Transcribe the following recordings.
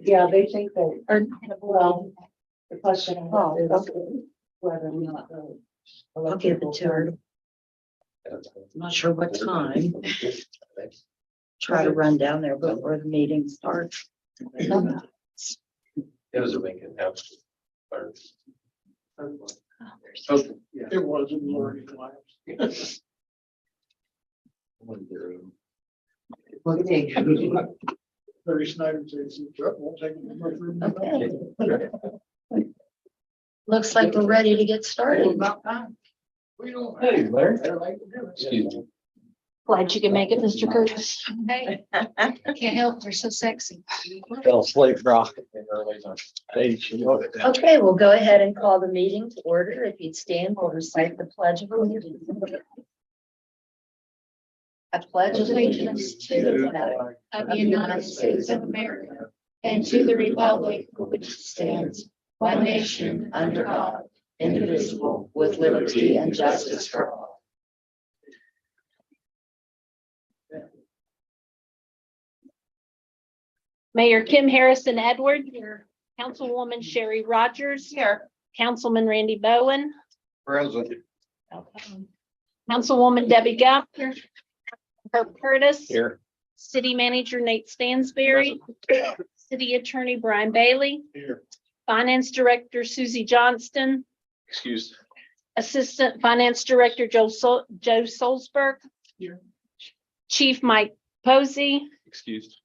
Yeah, they think that, well, the question is whether or not. I'll give it to her. I'm not sure what time. Try to run down there before the meeting starts. It was a weekend. It wasn't learning class. Barry Snyder says, won't take much room. Okay. Looks like we're ready to get started. About time. We don't. Hey, Larry. Excuse me. Glad you can make it, Mr. Curtis. Hey, can't help, they're so sexy. Fell asleep, Brock. Okay, we'll go ahead and call the meeting to order. If you'd stand, we'll recite the pledge of allegiance. I pledge allegiance to the flag Of the United States of America and to the republic for which it stands, one nation, under God, indivisible, with liberty and justice for all. Mayor Kim Harrison Edward, your Councilwoman Sherry Rogers. Here. Councilman Randy Bowen. Present. Councilwoman Debbie Gump. Herb Curtis. Here. City Manager Nate Stansberry. City Attorney Brian Bailey. Here. Finance Director Susie Johnston. Excused. Assistant Finance Director Joe Solzberg. Here. Chief Mike Posey. Excused.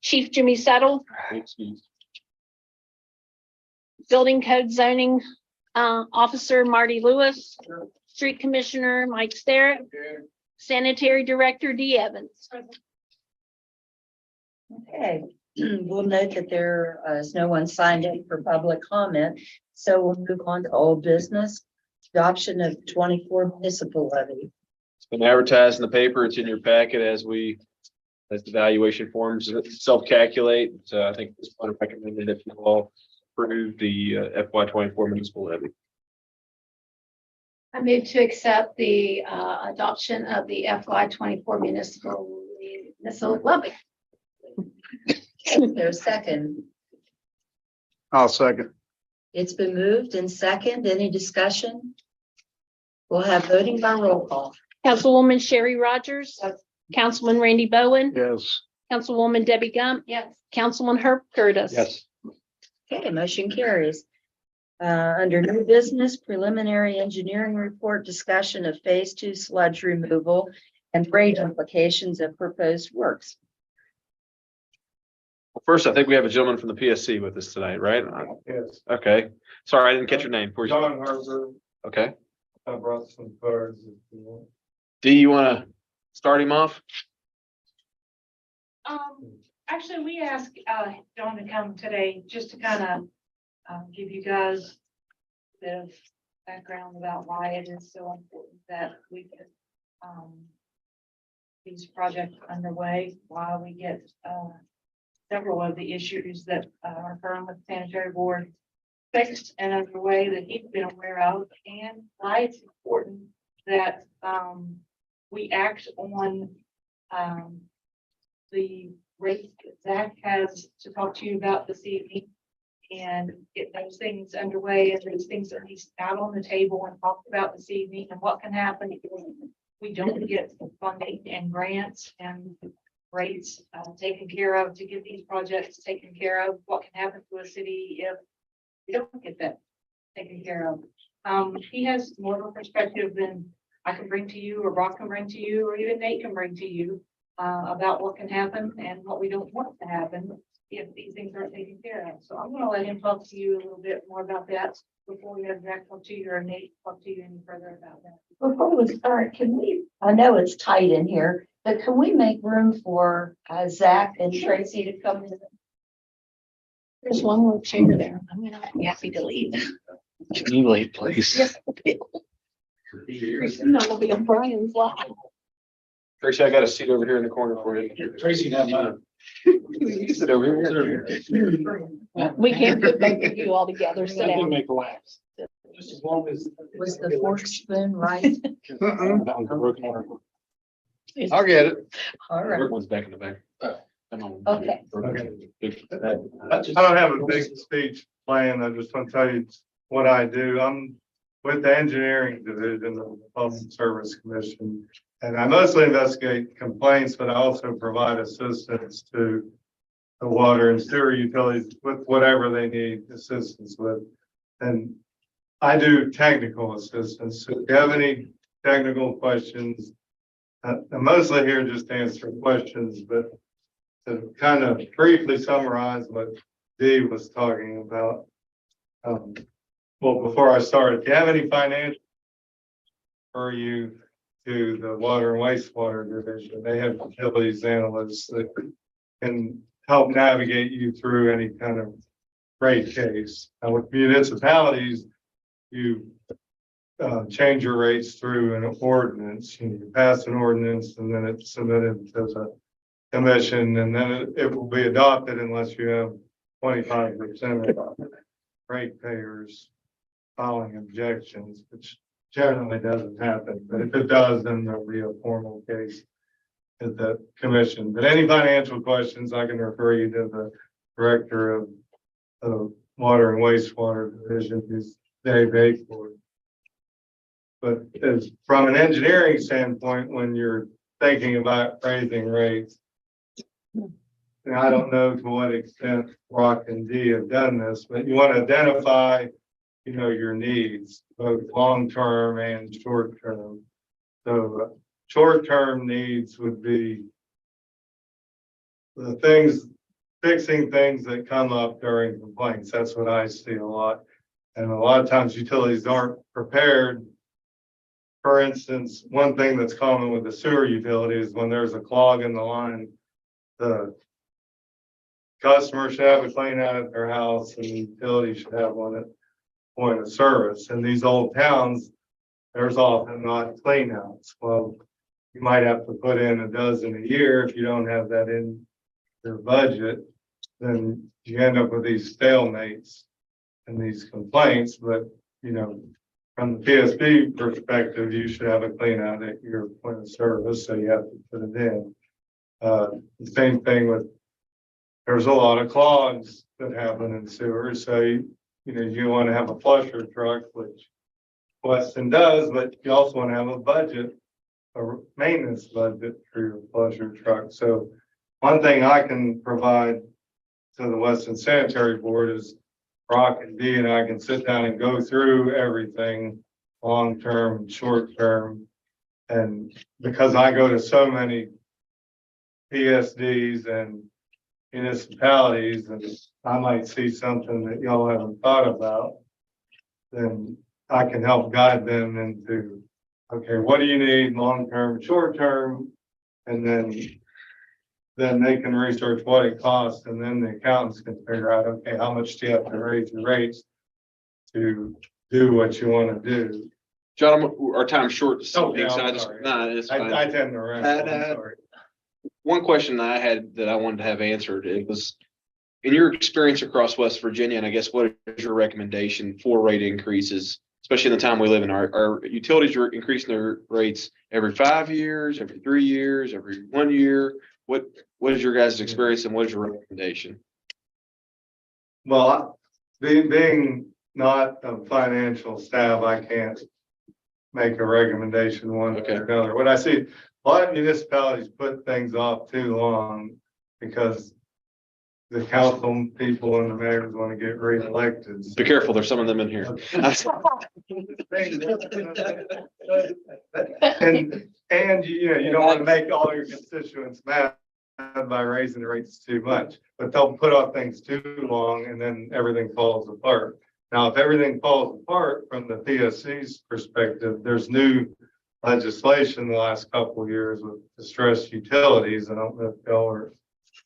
Chief Jimmy Settle. Excused. Building Code Zoning Officer Marty Lewis. Street Commissioner Mike Starrett. Sanitary Director Dee Evans. Okay, we'll note that there is no one signed in for public comment, so we'll move on to old business. Adoption of 24 municipal levy. It's been advertised in the paper. It's in your packet as the valuation forms self-calculate. So I think this one recommended if you all approve the FY24 municipal levy. I move to accept the adoption of the FY24 municipal levy. Is there a second? I'll second. It's been moved and second. Any discussion? We'll have voting by roll call. Councilwoman Sherry Rogers. Councilman Randy Bowen. Yes. Councilwoman Debbie Gump. Yes. Councilman Herb Curtis. Yes. Okay, motion carries. Under new business, preliminary engineering report, discussion of phase 2 sludge removal and grade implications of proposed works. Well, first, I think we have a gentleman from the PSC with us tonight, right? Yes. Okay. Sorry, I didn't catch your name. John Harper, Okay. I brought some cards if you want. Dee, you want to start him off? Actually, we asked John to come today just to kind of give you guys a bit of background about why it is so important that we get these projects underway, why we get several of the issues that are current with the sanitary board fixed and underway that he's been aware of, and why it's important that we act on the rate that Zach has to talk to you about this evening and get those things underway and those things at least out on the table and talked about this evening and what can happen if we don't get funding and grants and rates taken care of to get these projects taken care of. What can happen to a city if we don't get that taken care of? He has more of a perspective than I can bring to you, or Brock can bring to you, or even Nate can bring to you about what can happen and what we don't want to happen if these things aren't taken care of. So I'm going to let him talk to you a little bit more about that before we have Zach talk to you or Nate talk to you any further about that. Before we start, can we, I know it's tight in here, but can we make room for Zach and Tracy to come in? There's one more chair there. I'm gonna be happy to leave. Can you leave, please? Yes, no, it'll be on Brian's lap. Tracy, I got a seat over here in the corner for you. Tracy can have mine. You sit over here. We can't put both of you all together, sit I can down. make laps. Just as long as. Was the fork spoon right? That one's broken. I'll get it. All right. One's back in the back. Come on. Okay. I don't have a big speech plan. I just want to tell you what I do. I'm with the engineering division of the Public Service Commission. And I mostly investigate complaints, but I also provide assistance to the water and sewer utilities with whatever they need assistance with. And I do technical assistance. So if you have any technical questions, I'm mostly here just to answer questions, but to kind of briefly summarize what Dee was talking about. Well, before I start, if you have any financial for you to the water and wastewater division, they have utilities analysts that can help navigate you through any kind of rate case. Now with municipalities, you change your rates through an ordinance. You pass an ordinance and then it's submitted to the commission, and then it will be adopted unless you have 25% of ratepayers filing objections, which generally doesn't happen. But if it does, then there'll be a formal case at the commission. But any financial questions, I can refer you to the director of the Water and Wastewater Division, who's Dave Akeford. But as from an engineering standpoint, when you're thinking about raising rates, and I don't know to what extent Rock and D have done this, but you want to identify, your needs, both long-term and short-term. So short-term needs would be the things, fixing things that come up during complaints. That's what I see a lot. And a lot of times utilities aren't prepared. For instance, one thing that's common with the sewer utility is when there's a clog in the line, the customer should have a clean out at their house and the utility should have one at point of service. In these old towns, there's often not clean outs. Well, you might have to put in a dozen a year. If you don't have that in your budget, then you end up with these stalemates and these complaints. But, from the PSB perspective, you should have a clean out at your point of service, so you have to put it in. The same thing with, there's a lot of clogs that happen in sewers, so you want to have a flusher truck, which Weston does, but you also want to have a budget, a maintenance budget for your flusher truck. So one thing I can provide to the Weston Sanitary Board is Rock and D and I can sit down and go through everything, long-term, short-term. And because I go to so many PSDs and municipalities, and I might see something that y'all haven't thought about, then I can help guide them into, okay, what do you need long-term, short-term? And then they can research what it costs, and then the accountants can figure out, okay, how much do you have to raise your rates to do what you want to do? John, our time's short. Oh, yeah, so I'm I just, sorry. no, it's fine. I tend to ramble, I'm sorry. One question I had that I wanted to have answered, it was, in your experience across West Virginia, and I guess what is your recommendation for rate increases, especially in the time we live in? Are utilities are increasing their rates every 5 years, every 3 years, every 1 year? What is your guys' experience and what is your recommendation? Well, being not a financial staff, I can't make a recommendation one way or another. What I see, a lot of municipalities put things off too long because the council people and the mayors want to get reelected. Be careful, there's some of them in here. And you don't want to make all your constituents mad by raising the rates too much, but they'll put off things too long and then everything falls apart. Now, if everything falls apart from the PSC's perspective, there's new legislation the last couple of years with distressed utilities. I don't know if y'all are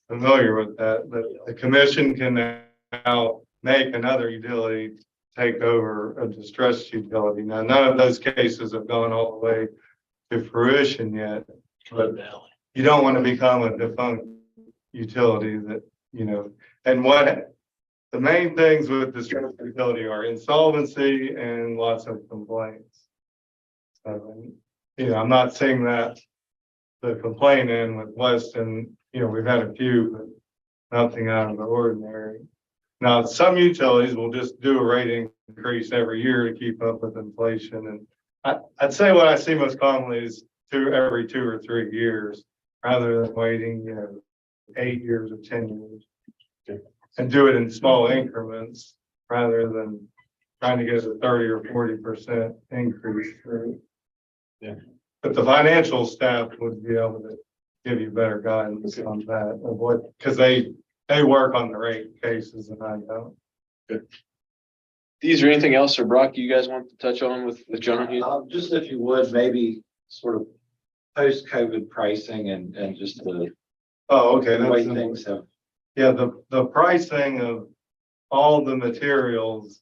familiar with that, but the commission can now make another utility take over a distressed utility. Now, none of those cases have gone all the way to fruition yet, but you don't want to become a defunct utility that, and what the main things with distressed utility are insolvency and lots of complaints. I'm not saying that the complaint in with Weston, we've had a few, but nothing out of the ordinary. Now, some utilities will just do a rate increase every year to keep up with inflation. And I'd say what I see most commonly is every 2 or 3 years, rather than waiting, 8 years or 10 years. And do it in small increments rather than trying to get a 30 or 40% increase through. Yeah. But the financial staff would be able to give you better guidance on that of what, because they work on the rate cases and I don't. Is there anything else, or Brock, you guys want to touch on with John here? Just if you would, maybe sort of post-COVID pricing and just the Oh, okay. way That's things have. Yeah, the pricing of all the materials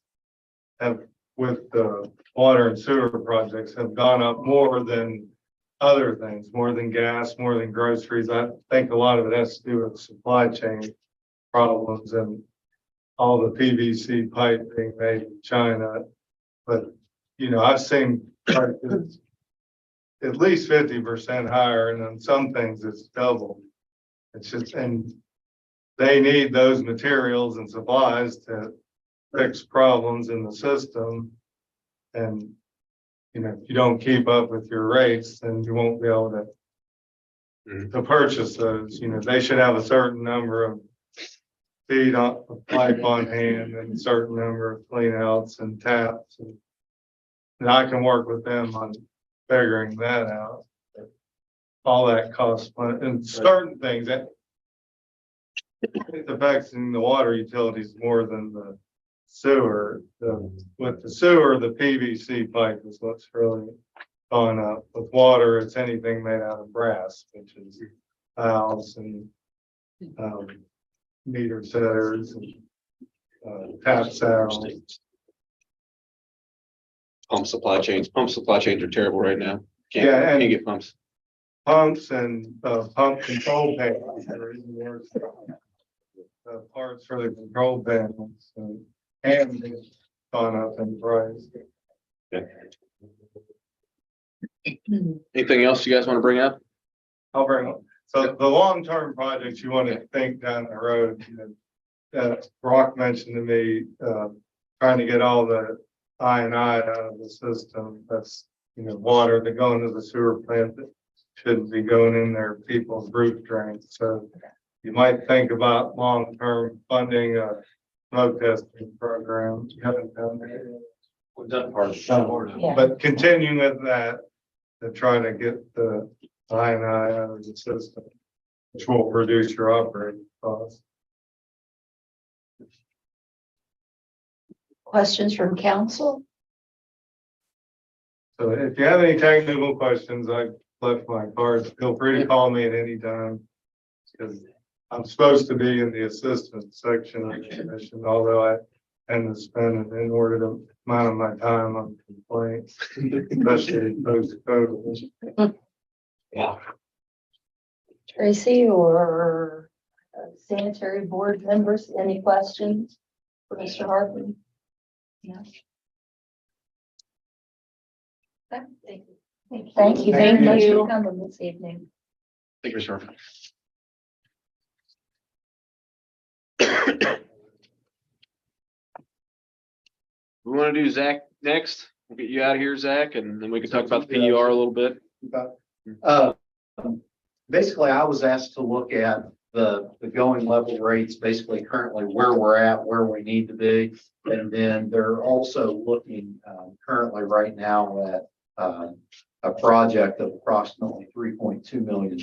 have, with the water and sewer projects, have gone up more than other things, more than gas, more than groceries. I think a lot of it has to do with supply chain problems and all the PVC pipe being made in China. But, I've seen prices at least 50% higher, and on some things it's double. It's just, and they need those materials and supplies to fix problems in the system. And, if you don't keep up with your rates, then you won't be able to purchase those. They should have a certain number of feet on pipe on hand and a certain number of clean outs and taps. And I can work with them on figuring that out. All that costs money, and certain things that it's affecting the water utilities more than the sewer. With the sewer, the PVC pipe is what's really gone up. With water, it's anything made out of brass, which is valves and meter setters and tap valves. Pump supply chains are terrible right now. Yeah, and- Can't get pumps. Pumps and pump control panels are even worse. Parts for the control panels and they've gone up in price. Anything else you guys want to bring up? I'll bring up. So the long-term projects you want to think down the road, Brock mentioned to me, trying to get all the I out of the system. That's, water that go into the sewer plant that shouldn't be going in there, people's roof drains. So you might think about long-term funding a smoke testing program. You haven't done that yet. We've done part of it. Yeah. But continuing with that, to try to get the I out of the system, which will reduce your operating costs. Questions from council? So if you have any technical questions, I've left my cards. Feel free to call me at any time. Because I'm supposed to be in the assistant section of the commission, although I tend to spend an inordinate amount of my time on complaints, especially post-COVID. Yeah. Tracy or sanitary board members, any questions for Mr. Hartman? No. Okay, thank you. Thank you very Thank much you. for coming this evening. Thank you, Mr. Hartman. We want to do Zach next. We'll get you out of here, Zach, and then we can talk about the PUR a little bit. Basically, I was asked to look at the going level rates, basically currently where we're at, where we need to be. And then they're also looking currently right now at a project of approximately $3.2 million.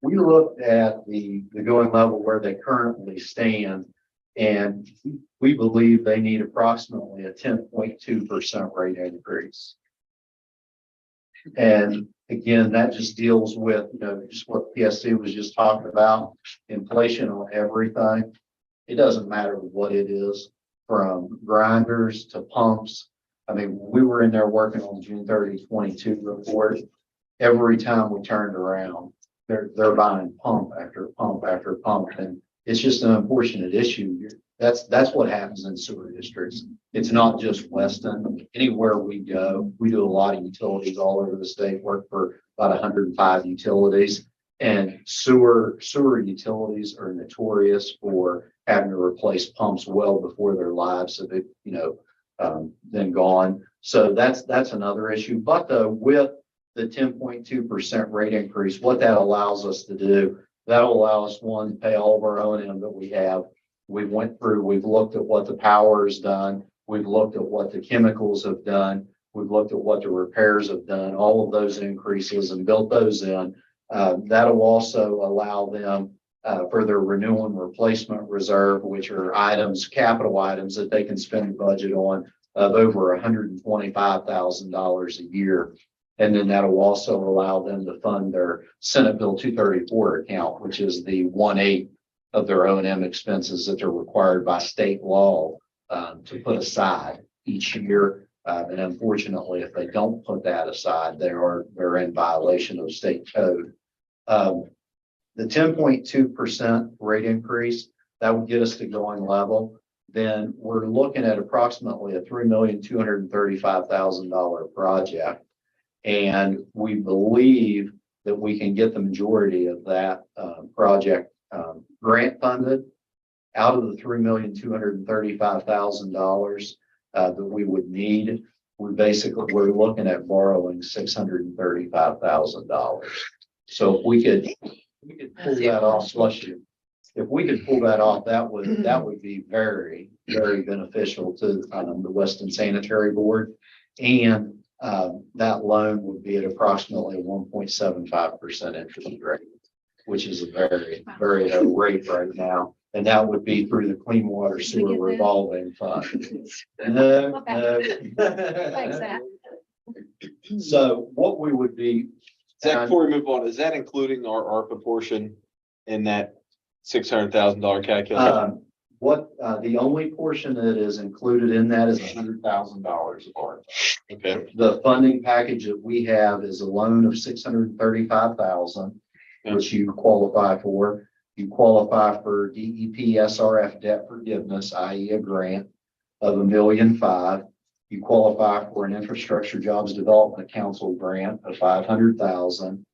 We looked at the going level where they currently stand, and we believe they need approximately a 10.2% rate increase. And again, that just deals with, just what PSC was just talking about, inflation on everything. It doesn't matter what it is, from grinders to pumps. I mean, we were in there working on June 30, 22 report. Every time we turned around, they're buying pump after pump after pump. And it's just an unfortunate issue. that's what happens in sewer districts. It's not just Weston. Anywhere we go, we do a lot of utilities all over the state, work for about 105 utilities. And sewer utilities are notorious for having to replace pumps well before their lives have, been gone. So that's another issue. But with the 10.2% rate increase, what that allows us to do, that'll allow us, one, to pay all of our O&M that we have. We've looked at what the power has done. We've looked at what the chemicals have done. We've looked at what the repairs have done, all of those increases, and built those in. That'll also allow them for their renewal and replacement reserve, which are capital items that they can spend the budget on of over $125,000 a year. And then that'll also allow them to fund their Senate Bill 234 account, which is the 1/8 of their O&M expenses that are required by state law to put aside each year. And unfortunately, if they don't put that aside, they're in violation of state code. The 10.2% rate increase, that would get us to going level. Then we're looking at approximately a $3,235,000 project. And we believe that we can get the majority of that project grant funded. Out of the $3,235,000 that we would need, we're looking at borrowing $635,000. So if we could pull that off, if we could pull that off, that would be very, very beneficial to the Weston Sanitary Board. And that loan would be at approximately 1.75% interest rate, which is a very, very low rate right now. And that would be through the Clean Water Sewer Revolving Fund. No. Thanks, Zach. So what we would be. Zach, before we move on, is that including our ARPA portion in that $600,000 calculation? The only portion that is included in that is $100,000 of ARPA. Okay. The funding package that we have is a loan of $635,000, which you qualify for. You qualify for DEP SRF debt forgiveness, i.e. a grant of $1.5 million. You qualify for an Infrastructure Jobs Development Council grant of $500,000.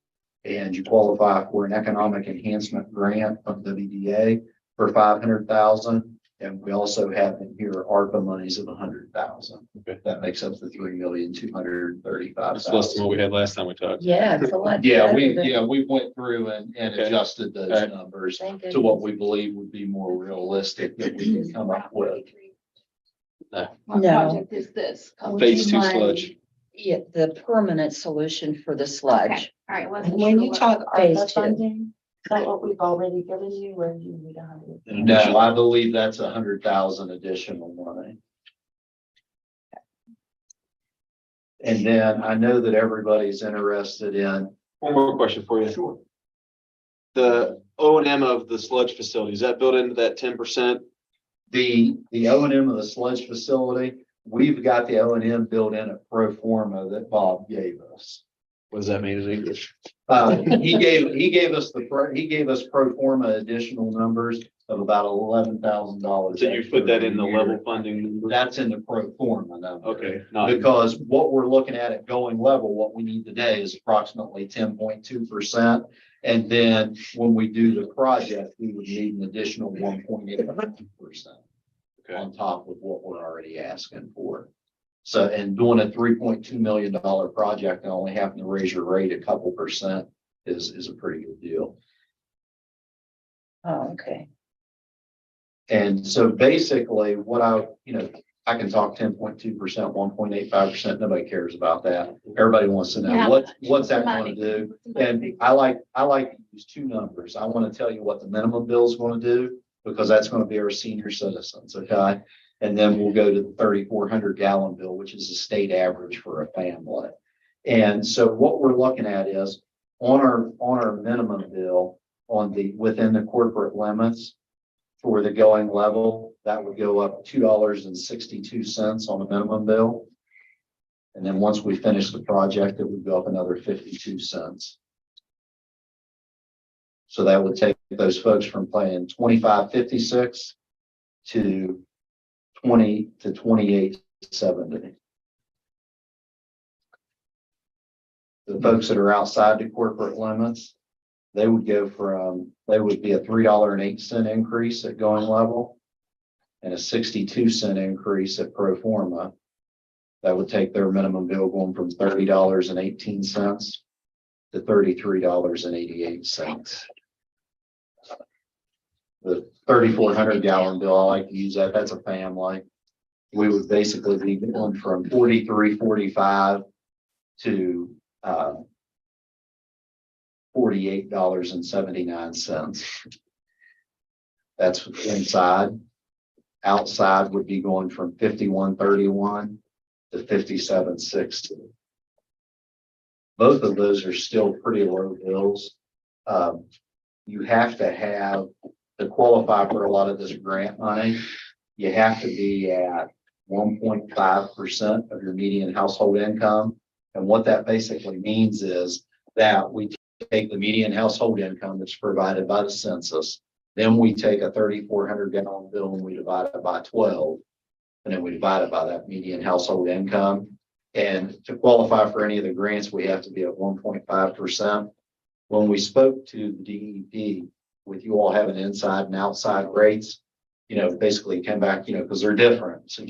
And you qualify for an Economic Enhancement grant from WDA for $500,000. And we also have in here ARPA monies of $100,000. Okay. That makes up the $3,235,000. That's less than what we had last time we talked. Yeah, it's a lot. Yeah, better. we went through and Okay. adjusted those Okay. numbers Thank to what goodness. we believe would be more realistic that we can come up with. What No. project is this? Would Phase you 2 mind- sludge. Yeah, the permanent solution for the Okay, sludge. all right. When you talk Phase ARPA 2. funding, is that what we've already given you, or do you need 100? No, I believe that's $100,000 additional money. And then I know that everybody's interested in, One more question for you. Sure. The O&M of the sludge facility, is that built into that 10%? the O&M of the sludge facility. We've got the O&M built in a pro forma that Bob gave us. What does that mean in English? He gave us pro forma additional numbers of about $11,000. So you put that in the level funding? That's in the pro forma number. Okay, not, Because what we're looking at going level, what we need today is approximately 10.2%. And then when we do the project, we would need an additional 1.8% okay. on top of what we're already asking for. So, and doing a $3.2 million project and only having to raise your rate a couple percent is a pretty good deal. Oh, okay. And so basically what I can talk 10.2%, 1.85%. Nobody cares about that. Everybody wants to know Yeah. what's that going to do? And I like to use two numbers. I want to tell you what the minimum bill is going to do, because that's going to be our senior citizens. Okay. And then we'll go to the 3,400 gallon bill, which is the state average for a family. And so what we're looking at is on our minimum bill within the corporate limits for the going level, that would go up $2.62 on the minimum bill. And then once we finish the project, it would go up another 52 cents. So that would take those folks from paying $25.56 to 20 to 28.70. The folks that are outside the corporate limits, they would be a $3.08 increase at going level and a 62-cent increase at pro forma. That would take their minimum bill going from $30.18 to $33.88. The 3,400 gallon bill, I like to use that. That's a family. We would basically be going from $43.45 to $48.79. That's inside. Outside would be going from $51.31 to $57.60. Both of those are still pretty low bills. You have to qualify for a lot of this grant money. You have to be at 1.5% of your median household income. And what that basically means is that we take the median household income that's provided by the census. Then we take a 3,400 gallon bill and we divide it by 12. And then we divide it by that median household income. And to qualify for any of the grants, we have to be at 1.5%. When we spoke to the DEP, with you all having inside and outside rates, basically came back, because they're different. So,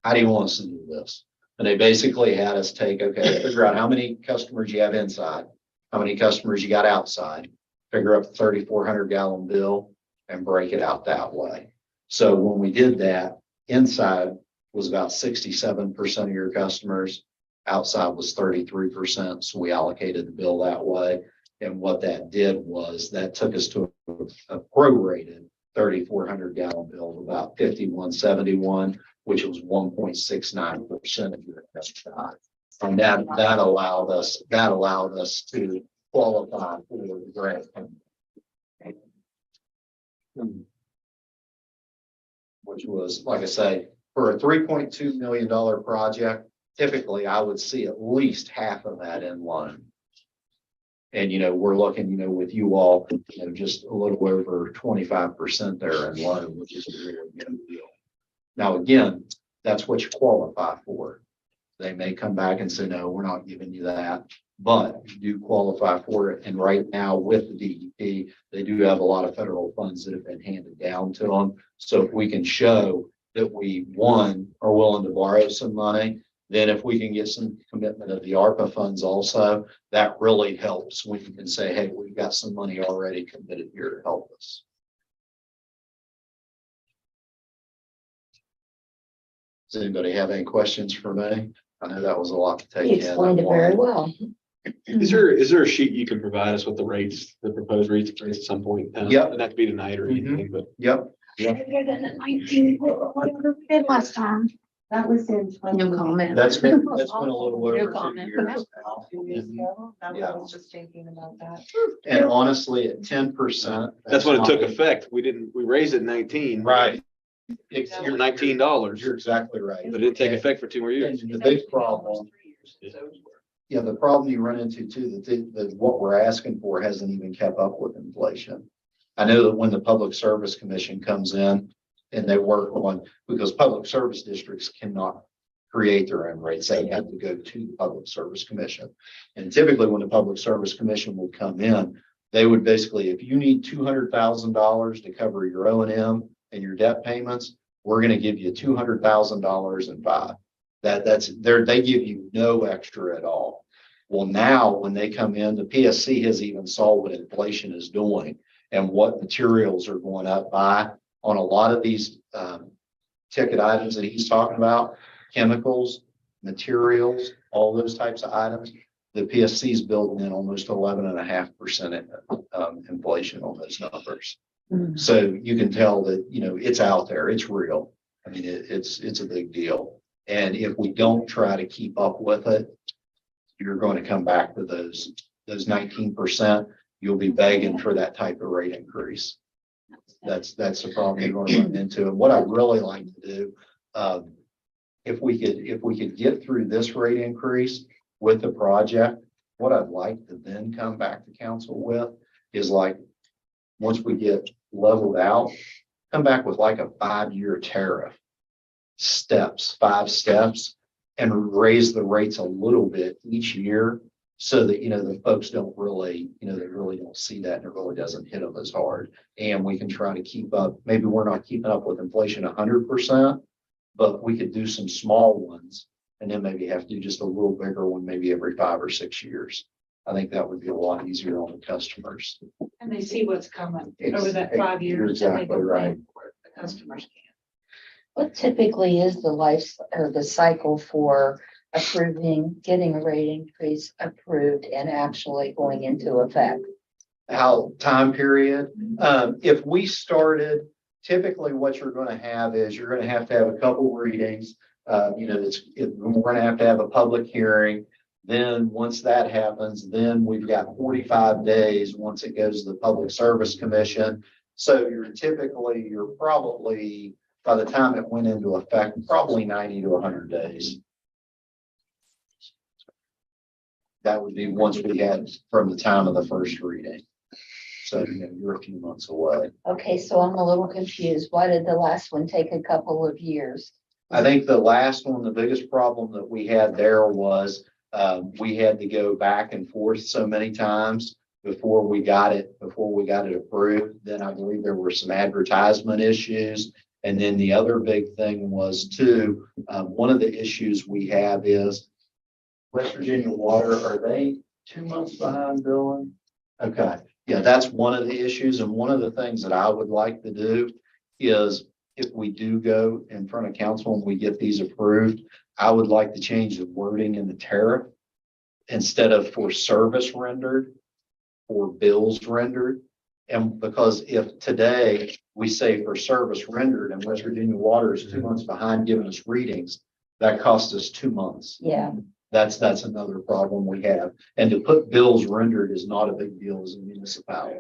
how do you want us to do this? And they basically had us figure out how many customers you have inside, how many customers you got outside, figure up the 3,400 gallon bill and break it out that way. So when we did that, inside was about 67% of your customers, outside was 33%. So we allocated the bill that way. And what that did was that took us to a prorated 3,400 gallon bill of about 51.71, which was 1.69% of your customers. And that allowed us to qualify for the grant. Which was, like I say, for a $3.2 million project, typically I would see at least half of that in loan. And, we're looking, with you all, just a little over 25% there in loan, which is a really good deal. Now, again, that's what you qualify for. They may come back and say, no, we're not giving you that, but you do qualify for it. And right now with the DEP, they do have a lot of federal funds that have been handed down to them. So if we can show that we, one, are willing to borrow some money, then if we can get some commitment of the ARPA funds also, that really helps when you can say, hey, we've got some money already committed here to help us. Does anybody have any questions for me? I know that was a lot to take You in. explained it very well. Is there a sheet you can provide us with the rates, the proposed rates at some point? Yep. Doesn't have to be tonight or anything, but. Yep. Better than the 19, whatever we did last time. That was in 20. No comment. That's been a little No over 2 comment. years now. 2 years ago. I Yeah. was just thinking about that. And honestly, at 10%. That's when it took not- effect. We raised it in 19. Right. You're $19, You're exactly right. but it didn't take effect for 2 more years. And the big problem, the problem you run into too, that what we're asking for hasn't even kept up with inflation. I know that when the Public Service Commission comes in and they work on, because public service districts cannot create their own rates, they have to go to the Public Service Commission. And typically when the Public Service Commission would come in, they would basically, if you need $200,000 to cover your O&M and your debt payments, we're going to give you $200,000 and $5. They give you no extra at all. Well, now when they come in, the PSC has even saw what inflation is doing and what materials are going up by on a lot of these ticket items that he's talking about, chemicals, materials, all those types of items. The PSC is building in almost 11.5% inflation on those numbers. So you can tell that, it's out there, it's real. I mean, it's a big deal. And if we don't try to keep up with it, you're going to come back to those 19%. You'll be begging for that type of rate increase. That's the problem you're going to run into. And what I'd really like to do, if we could get through this rate increase with the project, what I'd like to then come back to council with is like, once we get leveled out, come back with like a 5-year tariff. Steps, 5 steps, and raise the rates a little bit each year. So that, the folks don't really, they really don't see that and it really doesn't hit them as hard. And we can try to keep up, maybe we're not keeping up with inflation 100%, but we could do some small ones and then maybe have to do just a little bigger one, maybe every 5 or 6 years. I think that would be a lot easier on the customers. And they see what's coming over that 5 years. You're exactly and they can right. plan for it. The customers can. What typically is the life or the cycle for approving, getting a rate increase approved and actually going into effect? How time period? If we started, typically what you're going to have is you're going to have a couple readings. We're going to have a public hearing. Then once that happens, then we've got 45 days once it goes to the Public Service Commission. So you're probably, by the time it went into effect, probably 90 to 100 days. That would be once we had from the time of the first reading. So you're a few months away. Okay, so I'm a little confused. Why did the last one take a couple of years? I think the last one, the biggest problem that we had there was we had to go back and forth so many times before we got it approved. Then I believe there were some advertisement issues. And then the other big thing was too, one of the issues we have is West Virginia Water, are they 2 months behind billing? Okay, yeah, that's one of the issues. And one of the things that I would like to do is if we do go in front of council and we get these approved, I would like to change the wording in the tariff instead of for service rendered, for bills rendered. And because if today we say for service rendered and West Virginia Water is 2 months behind giving us readings, that costs us 2 months. Yeah. That's another problem we have. And to put bills rendered is not a big deal as a municipality.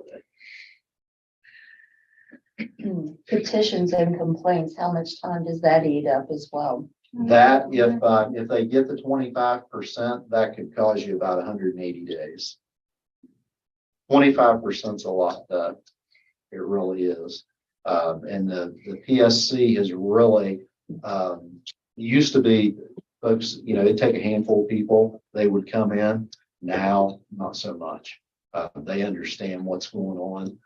Petitions and complaints, how much time does that eat up as well? That if they get the 25%, that could cause you about 180 days. 25% is a lot, though. It really is. And the PSC has really used to be folks, it'd take a handful of people, they would come in. Now, not so much. They understand what's going on.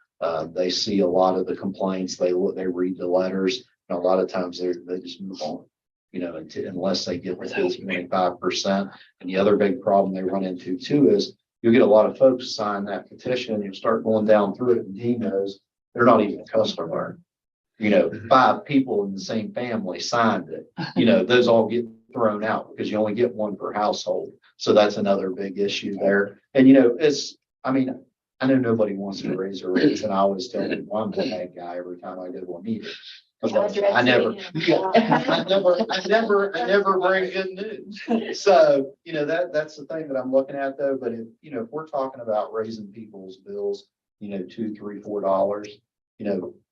They see a lot of the complaints, they read the letters, and a lot of times they just move on, unless they get the full 25%. And the other big problem they run into too is you'll get a lot of folks sign that petition, you start going down through it, and Dean knows they're not even a customer. 5 people in the same family signed it. Those all get thrown out because you only get one per household. So that's another big issue there. And I know nobody wants to raise their rates, and I always tell them, well, I'm the bad guy every time I go to a meeting. I never bring good news. So, that's the thing that I'm looking at though. But if we're talking about raising people's bills, $2, $3, $4,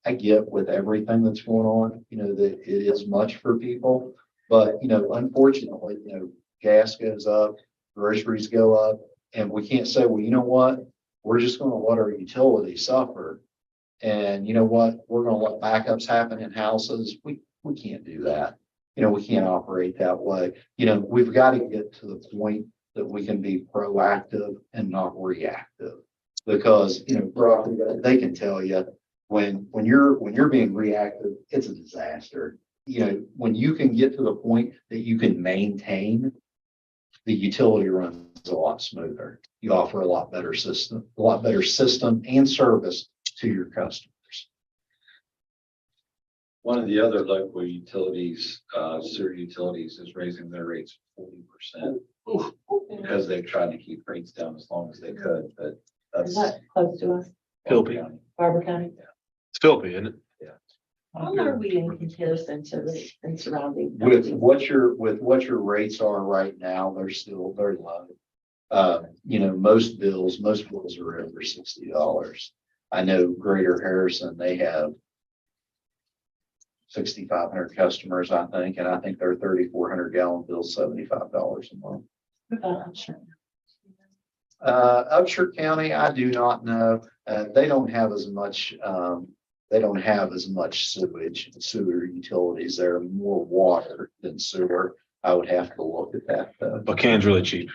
I get with everything that's going on, that it is much for people. But, unfortunately, gas goes up, groceries go up, and we can't say, well, you know what? We're just going to let our utilities suffer. And you know what? We're going to let backups happen in houses. We can't do that. We can't operate that way. We've got to get to the point that we can be proactive and not reactive. Because, they can tell you when you're being reactive, it's a disaster. When you can get to the point that you can maintain, the utility runs a lot smoother. You offer a lot better system and service to your customers. One of the other local utilities, sewer utilities, is raising their rates 40% because they've tried to keep rates down as long as they could, but that's Is that close to us, Philby. Barber County? It's Philby, isn't it? How are we in comparison to the surrounding? With what your rates are right now, they're still very low. Most bills are over $60. I know Greater Harrison, they have 6,500 customers, I think, and I think their 3,400 gallon bill is $75 a month. Upshur County, I do not know. They don't have as much they don't have as much sewage and sewer utilities. They're more water than sewer. I would have to look at that though. Buchanan's really cheap.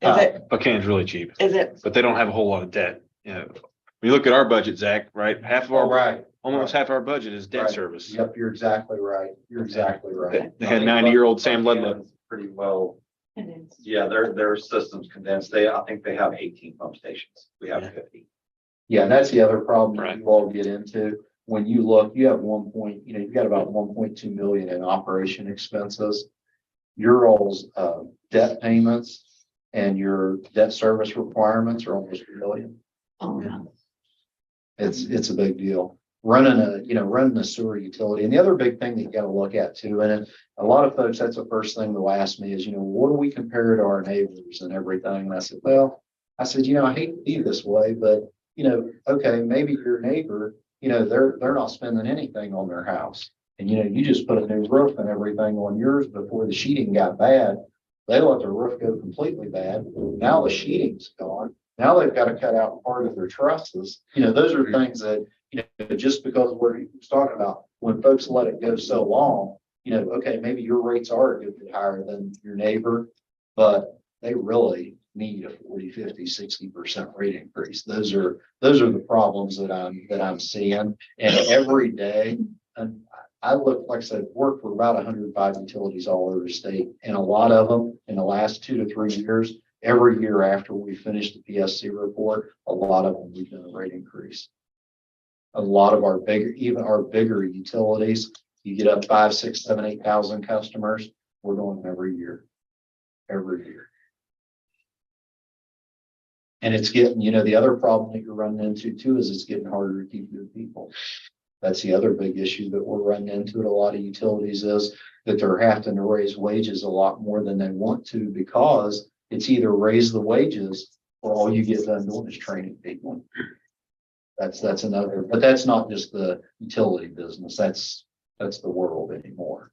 Is it, Buchanan's really cheap, is it? but they don't have a whole lot of debt. You know, when you look at our budget, Zach, right? Half of our, Right. almost half our budget is debt Right. service. Yep, you're exactly right. You're exactly right. They had 90-year-old Sam Ludlow. Buchanan's Pretty well, And then yeah, their system's condensed. I think they have 18 pump stations. We have Yeah. 50. Yeah, and that's the other problem that Right. you all get into. When you look, you have you've got about 1.2 million in operation expenses. Your all's debt payments and your debt service requirements are almost $1 million. Oh, no. It's a big deal. Running a sewer utility. And the other big thing that you gotta look at too, and a lot of folks, that's the first thing they'll ask me is, what do we compare to our neighbors and everything? And I said, I hate to be this way, but okay, maybe your neighbor, they're not spending anything on their house. And you just put a new roof and everything on yours before the sheeting got bad. They let the roof go completely bad. Now the sheeting's gone. Now they've got to cut out part of their trusses. Those are things that, just because we're talking about when folks let it go so long, okay, maybe your rates are a good bit higher than your neighbor, but they really need a 40, 50, 60% rate increase. Those are the problems that I'm seeing. And every day, and I look, like I said, work for about 105 utilities all over the state. And a lot of them in the last 2 to 3 years, every year after we finish the PSC report, a lot of them we've done a rate increase. A lot of our bigger utilities, you get up 5, 6, 7, 8,000 customers. We're doing them every year. And it's getting, the other problem that you're running into too is it's getting harder to keep good people. That's the other big issue that we're running into at a lot of utilities is that they're having to raise wages a lot more than they want to because it's either raise the wages or all you get done doing is training people. That's another, but that's not just the utility business. That's the world anymore.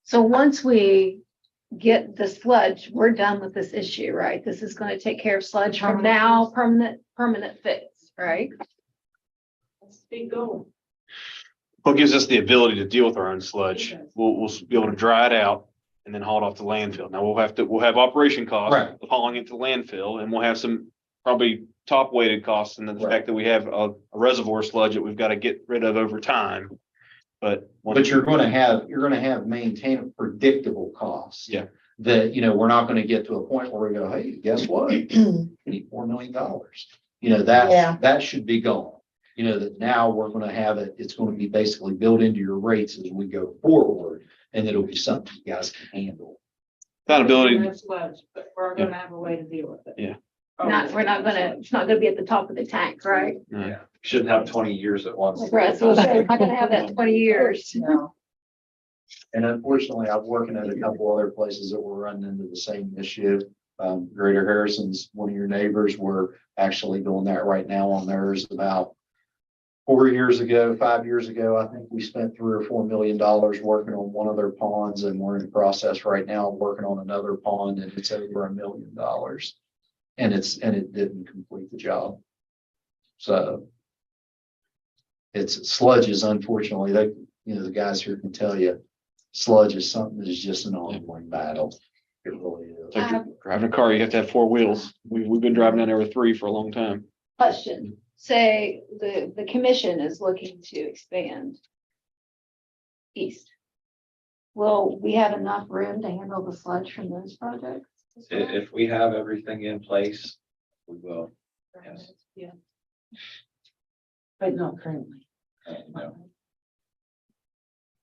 So once we get the sludge, we're done with this issue, right? This is going to take care of sludge from now, permanent fix, right? let's be going. What gives us the ability to deal with our own sludge? We'll be able to dry it out and then haul it off to landfill. Now we'll have operation costs Right. of hauling it to landfill, and we'll have some probably top weighted costs in the Right. fact that we have a reservoir sludge that we've got to get rid of over time. But You're going to have maintain predictable costs. Yeah. That, we're not going to get to a point where we go, hey, guess what? We need $4 million. Yeah. That should be gone. That now we're going to have it's going to be basically built into your rates as we go forward. And it'll be something you guys can handle. accountability, That's sludge, but we're gonna have a way to deal with it. Yeah. It's not gonna be at the top of the tank, right? Yeah, shouldn't have 20 years at once. Right, so we're not gonna have that 20 years. No. And unfortunately, I'm working at a couple other places that were running into the same issue. Greater Harrison's one of your neighbors. We're actually doing that right now on theirs. About 5 years ago, I think we spent $3 or $4 million working on one of their ponds, and we're in the process right now of working on another pond, and it's over $1 million. And it didn't complete the job. So sludge is unfortunately, the guys here can tell you, sludge is something that is just an ongoing battle. It really is. it's like you're driving a car, you have to have 4 wheels. We've been driving down there with 3 for a long time. Question, say the commission is looking to expand east. Will we have enough room to handle the sludge from those projects? If we have everything in place, we will. Yes. Yeah. But not currently. No.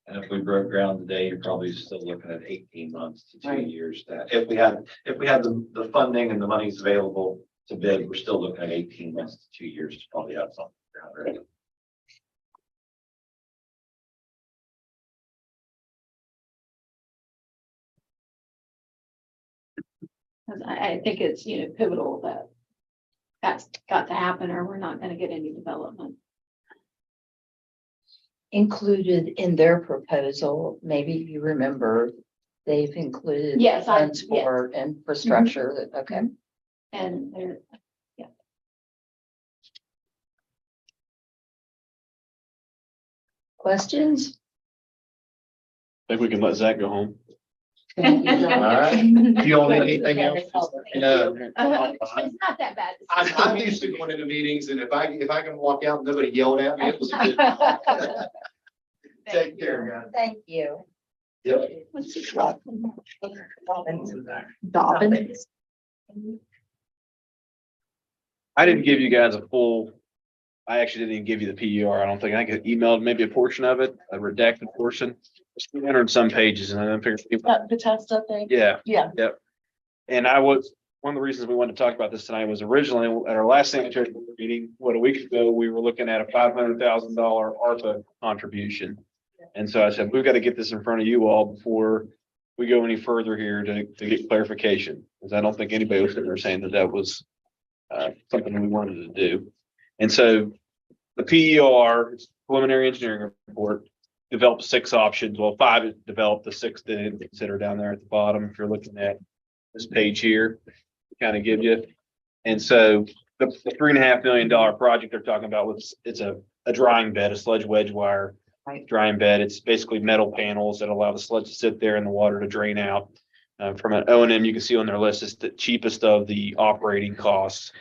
And if we broke ground today, you're probably still looking at 18 months to 2 Right. years. If we had the funding and the money's available to bid, we're still looking at 18 months to 2 years to probably have something ground ready. Because I think it's, pivotal that that's got to happen or we're not gonna get any development. Included in their proposal, maybe you remember, they've included Yes, funds for infrastructure. Okay. And there, Questions? Think we can let Zach go home. All right. You don't need anything else? No. It's not that bad. I'm used to going into meetings and if I can walk out and nobody yelled at me, it was good. Take care, guys. Thank you. Yep. Dobbins. I didn't give you guys a full, I actually didn't even give you the PER. I don't think. I think I emailed maybe a portion of it, a redacted portion. It's 300 and some pages and I don't figure people. The test update? Yeah. Yeah. Yep. And one of the reasons we wanted to talk about this tonight was originally at our last sanitary board meeting, a week ago, we were looking at a $500,000 ARPA contribution. And so I said, we've got to get this in front of you all before we go any further here to get clarification. Because I don't think anybody was ever saying that was something that we wanted to do. And so the PER, it's preliminary engineering report, developed 6 options. Well, 5 it developed, the 6th they didn't consider down there at the bottom. If you're looking at this page here, kind of give you. And so the $3.5 million project they're talking about was, it's a drying bed, a sludge wedge wire drying bed. It's basically metal panels that allow the sludge to sit there and the water to drain out. From an O&M, you can see on their list, it's the cheapest of the operating costs.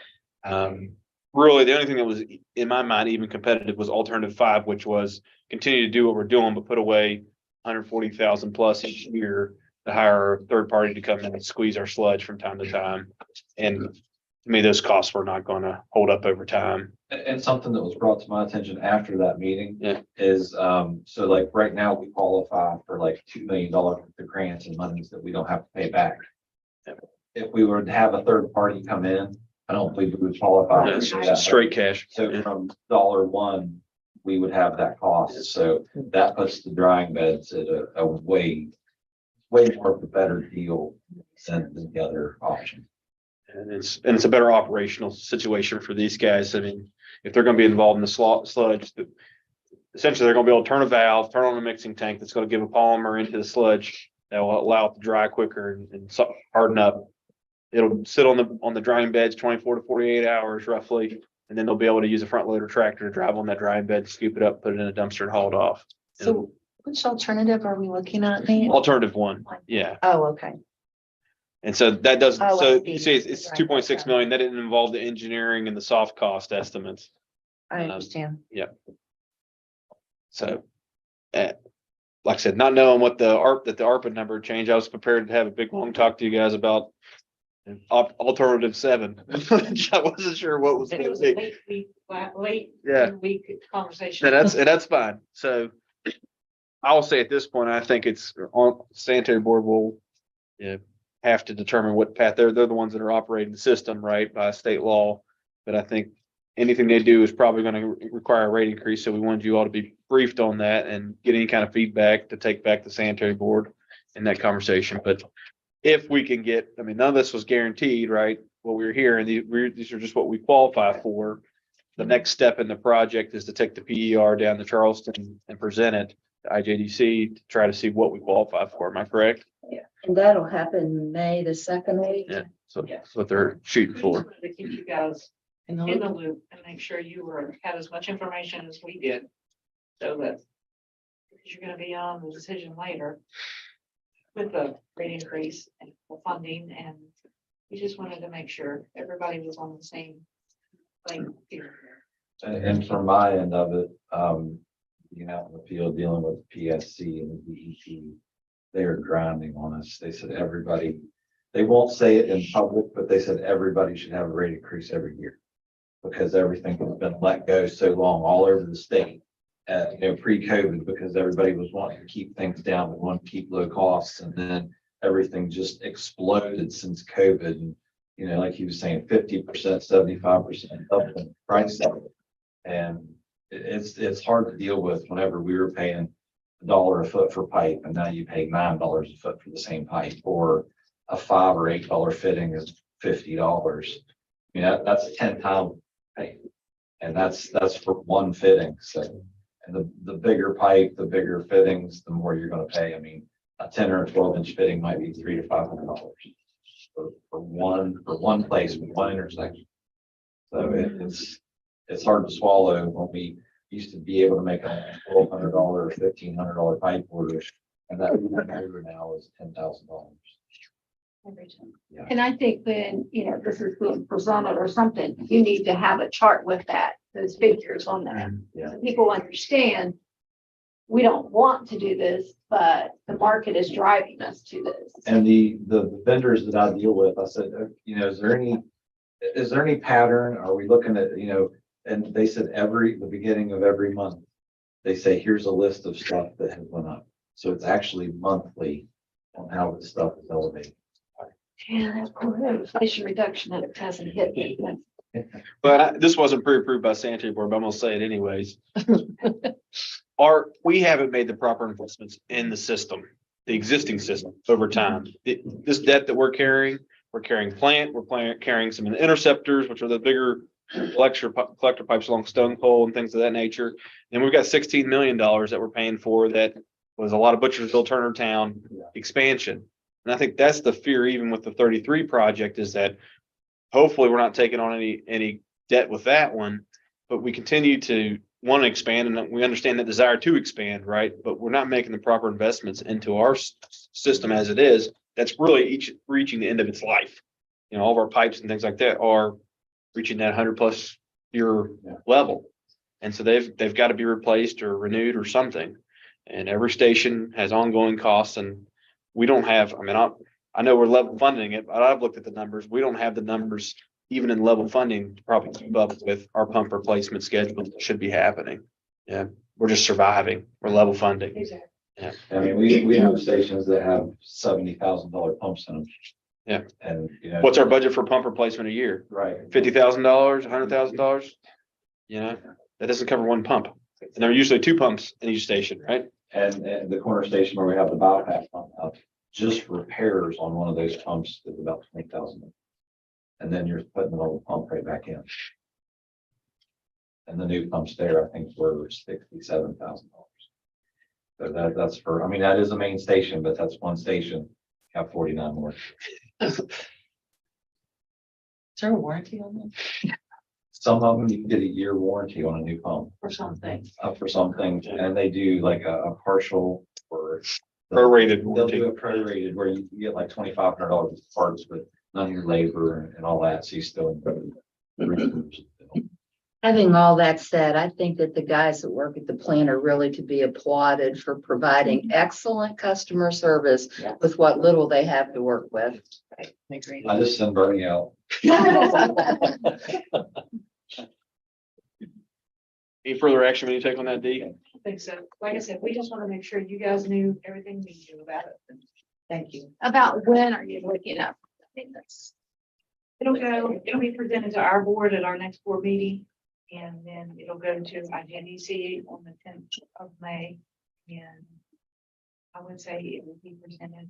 Really, the only thing that was, in my mind, even competitive was alternative 5, which was continue to do what we're doing, but put away 140,000 plus each year to hire a third party to come in and squeeze our sludge from time to time. And to me, those costs were not going to hold up over time. And something that was brought to my attention after that meeting. Yeah. Is, so like right now we qualify for like $2 million worth of grants and monies that we don't have to pay back. If we were to have a third party come in, I don't believe we would qualify. It's for that. straight cash. So from $1, we would have that cost. So that puts the drying beds at a way more of a better deal than the other option. And it's a better operational situation for these guys. I mean, if they're going to be involved in the sludge, essentially they're going to be able to turn a valve, turn on a mixing tank that's going to give a polymer into the sludge that will allow it to dry quicker and harden up. It'll sit on the drying beds 24 to 48 hours roughly, and then they'll be able to use a front loader tractor to drive on that drying bed, scoop it up, put it in a dumpster, and haul it off. So which alternative are we looking at, Nate? Alternative 1, yeah. Oh, okay. And so that doesn't, Oh, I so see. you see, it's 2.6 million. That didn't involve the engineering and the soft cost estimates. I understand. So, like I said, not knowing what the ARPA number changed, I was prepared to have a big long talk to you guys about alternative 7. I wasn't sure what was And it going was to a be. late Yeah. week conversation. And that's fine. So I will say at this point, I think it's on sanitary board will have to determine what path they're the ones that are operating the system, right, by state law. But I think anything they do is probably going to require a rate increase. So we wanted you all to be briefed on that and get any kind of feedback to take back to sanitary board in that conversation. But if we can get, I mean, none of this was guaranteed, right? What we were hearing, these are just what we qualify for. The next step in the project is to take the PER down to Charleston and present it to IJDC to try to see what we qualify for. Am I correct? And that'll happen May the 2nd week. Yeah. So that's what they're shooting We just for. wanted to keep you guys And in the loop and make sure had as much information as we did. So that you're gonna be on the decision later with the rate increase and the funding, and we just wanted to make sure everybody was on the same thing here. And from my end of it, being out in the field dealing with PSC and DEP, they are grinding on us. They said everybody, they won't say it in public, but they said everybody should have a rate increase every year. Because everything has been let go so long all over the state, pre-COVID, because everybody was wanting to keep things down, they wanted to keep low costs, and then everything just exploded since COVID. And, like he was saying, 50%, 75% up in price. And it's hard to deal with whenever we were paying $1 a foot for pipe, and now you pay $9 a foot for the same pipe, or a $5 or $8 fitting is $50. That's 10 times pay, and that's for one fitting. So, and the bigger pipe, the bigger fittings, the more you're going to pay. I mean, a 10 or a 12-inch fitting might be $300 to $500 for one place with one intersection. So it's hard to swallow when used to be able to make a $1,200 or $1,500 pipe order. And that order now is $10,000. Yeah. And I think when, this is being presented or something, you need to have a chart with that, those figures on that. Yeah. So people understand, we don't want to do this, but the market is driving us to this. And the vendors that I deal with, I said, is there any pattern? Are we looking at, and they said the beginning of every month, they say, here's a list of stuff that has went up. So it's actually monthly on how this stuff is elevated. Yeah, that's cool. Inflation reduction that hasn't hit me. But this wasn't pre-approved by sanitary board, but I'm gonna say it anyways. We haven't made the proper investments in the system, the existing system over time. This debt that we're carrying plant, carrying some of the interceptors, which are the bigger collector pipes along Stone Coal and things of that nature. And we've got $16 million that we're paying for that was a lot of Butchersville, Turner Town expansion. And I think that's the fear, even with the 33 project, is that hopefully we're not taking on any debt with that one, but we continue to want to expand, and we understand that desire to expand, right? But we're not making the proper investments into our system as it is. That's really each reaching the end of its life. All of our pipes and things like that are reaching that 100+ year level. And so they've got to be replaced or renewed or something. And every station has ongoing costs, and we don't have, I know we're level funding it, but I've looked at the numbers. We don't have the numbers even in level funding to probably keep up with our pump replacement schedule that should be happening. Yeah, we're just surviving. We're level funding. Exactly. Yeah. I mean, we have stations that have $70,000 pumps in them. Yeah. And, What's our budget for pump replacement a year? right. $50,000, $100,000? That doesn't cover one pump. And there are usually two pumps in each station, right? And the corner station where we have the bypass pump out, just repairs on one of those pumps is about 20,000. And then you're putting the old pump right back in. And the new pumps there, I think, were $67,000. So that's that is a main station, but that's one station, have 49 more. Is there a warranty on them Some of them you can get a year warranty on a new pump. or something? For some things, and they do like a partial or Prorated they'll warranty. do a prorated where you can get like $2,500 parts, but none of your labor and all that, so you still. Having all that said, I think that the guys that work at the plant are really to be applauded for providing excellent customer service with what little they have to work with. I agree. I just send Bernie out. Any further action when you take on that, D? I think so. Like I said, we just want to make sure you guys knew everything we knew about it. Thank you. About when are you looking up? I think that's. It'll be presented to our board at our next board meeting. And then it'll go to INDC on the 10th of May. And I would say it will be presented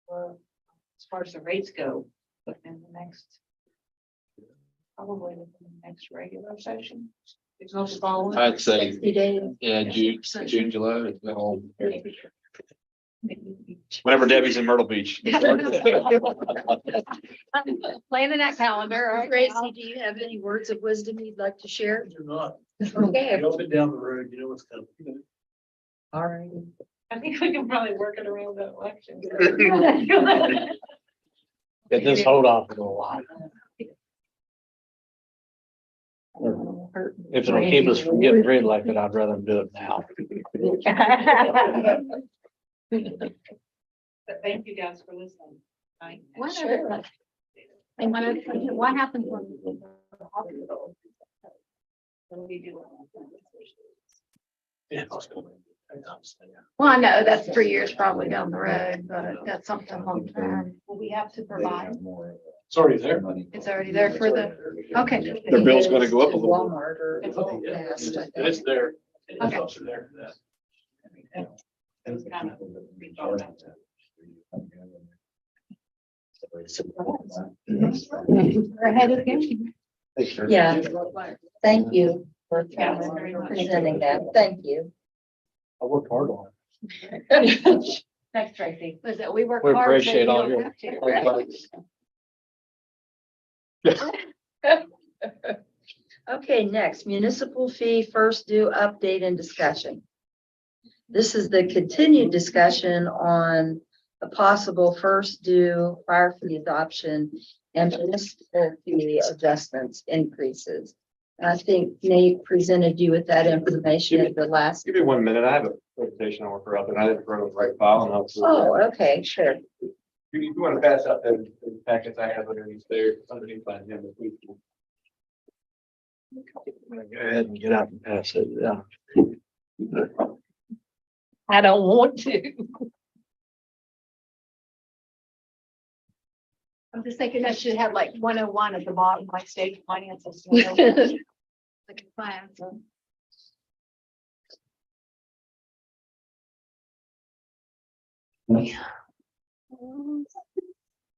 as far as the rates go, within the next, probably within the next regular session. It's not the following. I'd say, 60 days. yeah, June, July, whenever Debbie's in Myrtle Beach. Planning that calendar, all right? Tracy, do you have any words of wisdom you'd like to share? You're not. Okay. Y'all been down the road, you know what's coming. All right. I think we can probably work it around the election. Get this hold off for a while. If it'll keep us from getting reelected, I'd rather do it now. But thank you guys for listening. What happens when? Well, I know that's 3 years probably down the road, but that's something long term. We have to provide. It's already there. It's already there for the, okay. Their bill's gonna go up a little. Walmart or. Oh, yeah. Fast, I think. It's there. It's Okay. also there for that. We're ahead of the game. Yeah, thank you for presenting that. Thank you. I worked hard on it. Thanks, Tracy. Was it, we work We hard. so appreciate you all don't your- have to. Okay, Okay, next municipal fee first due update and discussion. This is the continued discussion on a possible first due prior for the adoption and municipal fee adjustments increases. I think Nate presented you with that information at the last. Give me 1 minute. I have a presentation I want to throw up and I didn't throw it in the right file. And Oh, okay, sure. You want to pass out the packets I have underneath there, underneath my agenda, please. Go ahead and get out and pass it, yeah. I don't want to. I'm just thinking I should have like 101 at the bottom, like state finances. Like a class.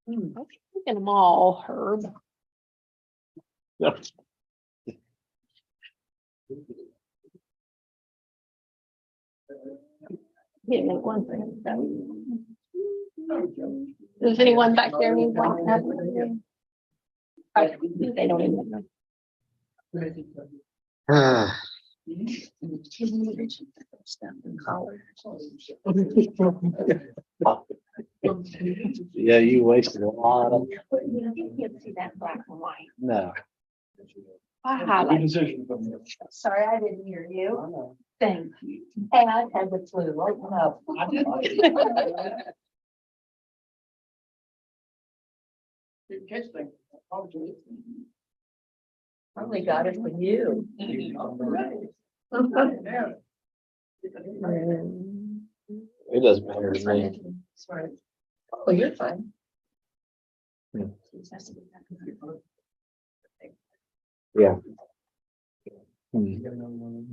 Taking them all, Herb. Yeah, make one thing. Does anyone back there need one? They don't even know. Yeah, you wasted a lot of, You can't see that black and white. no. I highlight. Sorry, I didn't hear you. Thank you. Hey, I had the flu, lighten up. Only got it for you. It doesn't matter to me. Oh, you're fine. Yeah. Hmm.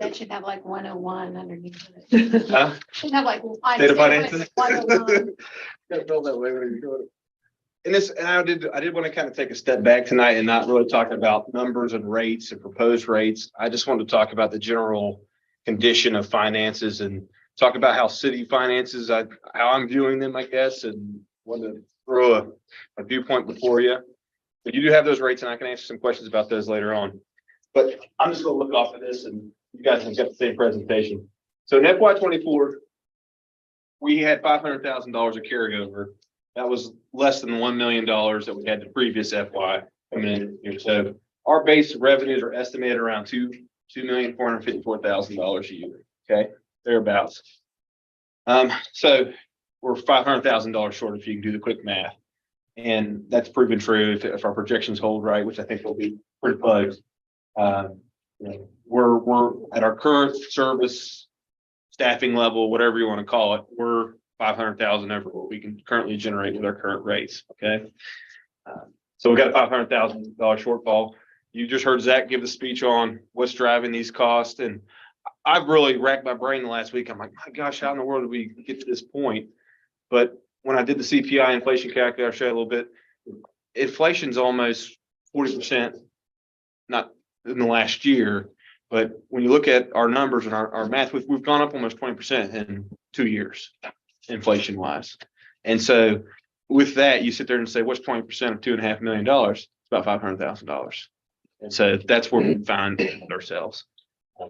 That should have like 101 underneath it. Huh? Should have like. State of finances. 101. Gotta feel that way when you're doing it. And I did want to kind of take a step back tonight and not really talk about numbers and rates and proposed rates. I just wanted to talk about the general condition of finances and talk about how city finances, how I'm viewing them, I guess, and want to throw a viewpoint before you. But you do have those rates and I can answer some questions about those later on. But I'm just gonna look off of this and you guys have got the same presentation. So in FY 24, we had $500,000 of carryover. That was less than $1 million that we had the previous FY coming in here. So our base revenues are estimated around $2,454,000 a year. Okay, thereabouts. So we're $500,000 short if you can do the quick math. And that's proven true if our projections hold right, which I think will be pretty close. We're at our current service staffing level, whatever you want to call it, we're 500,000 over what we can currently generate with our current rates. Okay. So we got a $500,000 shortfall. You just heard Zach give the speech on what's driving these costs. And I've really racked my brain the last week. I'm like, my gosh, how in the world did we get to this point? But when I did the CPI inflation calculator, I'll show you a little bit. Inflation's almost 40%, not in the last year, but when you look at our numbers and our math, we've gone up almost 20% in 2 years, inflation wise. And so with that, you sit there and say, what's 20% of $2.5 million? It's about $500,000. And so that's where we find ourselves,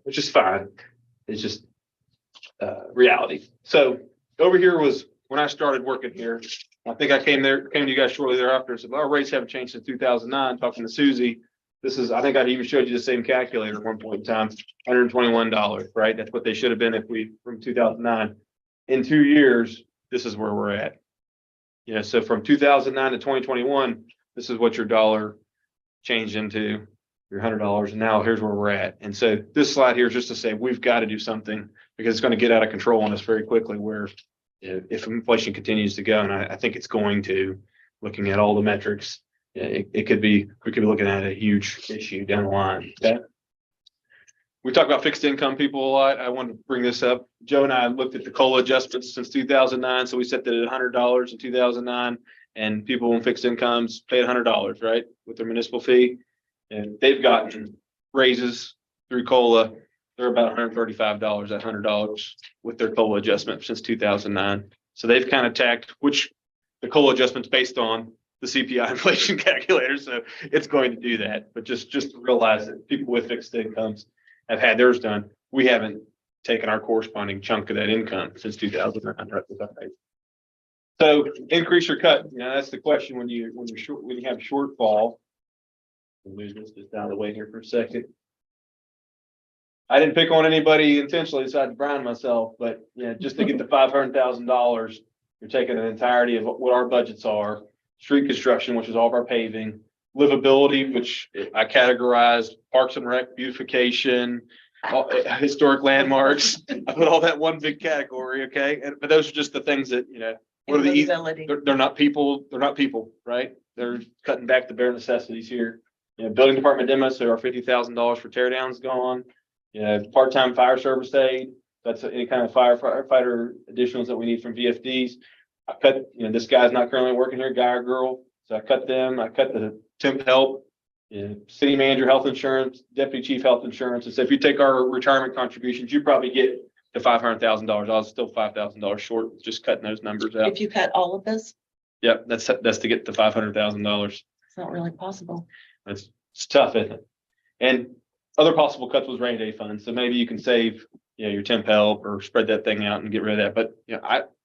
which is fine. It's just reality. So over here was when I started working here. I think I came to you guys shortly thereafter and said, well, our rates haven't changed since 2009. Talking to Susie, I think I even showed you the same calculator at one point in time, $121, right? That's what they should have been from 2009. In 2 years, this is where we're at. So from 2009 to 2021, this is what your dollar changed into, your $100, and now here's where we're at. And so this slide here is just to say we've got to do something because it's going to get out of control on us very quickly. Where if inflation continues to go, and I think it's going to, looking at all the metrics, we could be looking at a huge issue down the line. Okay. we talk about fixed income people a lot. I wanted to bring this up. Joe and I looked at the COLA adjustments since 2009. So we set that at $100 in 2009, and people on fixed incomes paid $100, right, with their municipal fee. And they've gotten raises through COLA. They're about $135 at $100 with their COLA adjustment since 2009. So they've kind of tacked, which the COLA adjustment's based on the CPI inflation calculator. So it's going to do that. But just to realize that people with fixed incomes have had theirs done. We haven't taken our corresponding chunk of that income since 2009. Right? So increase or cut, that's the question when you have shortfall. We'll lose this just down the way here for a second. I didn't pick on anybody intentionally besides Brian and myself, but just to get the $500,000, you're taking an entirety of what our budgets are, street construction, which is all of our paving, livability, which I categorized parks and rec, beautification, historic landmarks. I put all that one big category. Okay. But those are just the things that, what are the, they're not people, right? They're cutting back the bare necessities here. Building department demos, so our $50,000 for tear downs gone. Part-time fire service aid. That's any kind of firefighter additionals that we need from VFDs. I cut, this guy's not currently working here, guy or girl. So I cut them. I cut the temp help, city manager health insurance, deputy chief health insurance. And so if you take our retirement contributions, you probably get to $500,000. I was still $5,000 short, just cutting those numbers out. If you cut all of this, Yep, that's to get to $500,000. it's not really possible. It's tough, isn't it? And other possible cuts was rainy day funds. So maybe you can save, your temp help or spread that thing out and get rid of that. But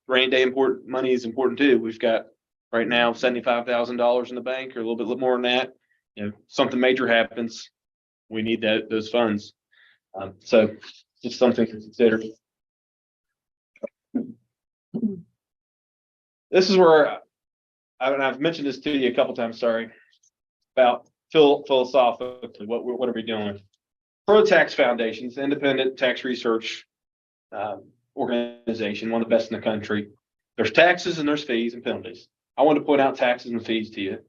rainy day money is important too. We've got right now $75,000 in the bank or a little bit more than that. Something major happens, we need those funds. So just something to consider. This is where I've mentioned this to you a couple times, sorry, about philosophically, what are we doing? Pro Tax Foundations, independent tax research organization, one of the best in the country. There's taxes and there's fees and penalties. I want to point out taxes and fees to you.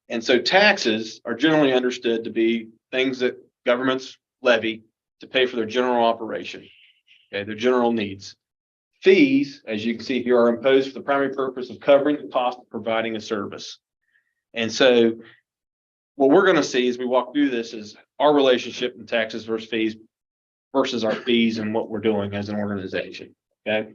And so taxes are generally understood to be things that governments levy to pay for their general operation, their general needs. Fees, as you can see here, are imposed for the primary purpose of covering the cost of providing a service. And so what we're going to see as we walk through this is our relationship in taxes versus fees versus our fees and what we're doing as an organization. Okay.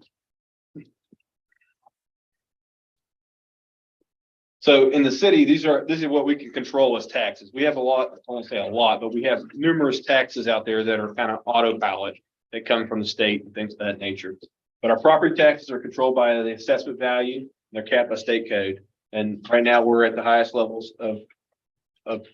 So in the city, this is what we can control as taxes. We have a lot, I want to say a lot, but we have numerous taxes out there that are kind of autopilot that come from the state and things of that nature. But our property taxes are controlled by the assessment value. They're capped by state code. And right now we're at the highest levels of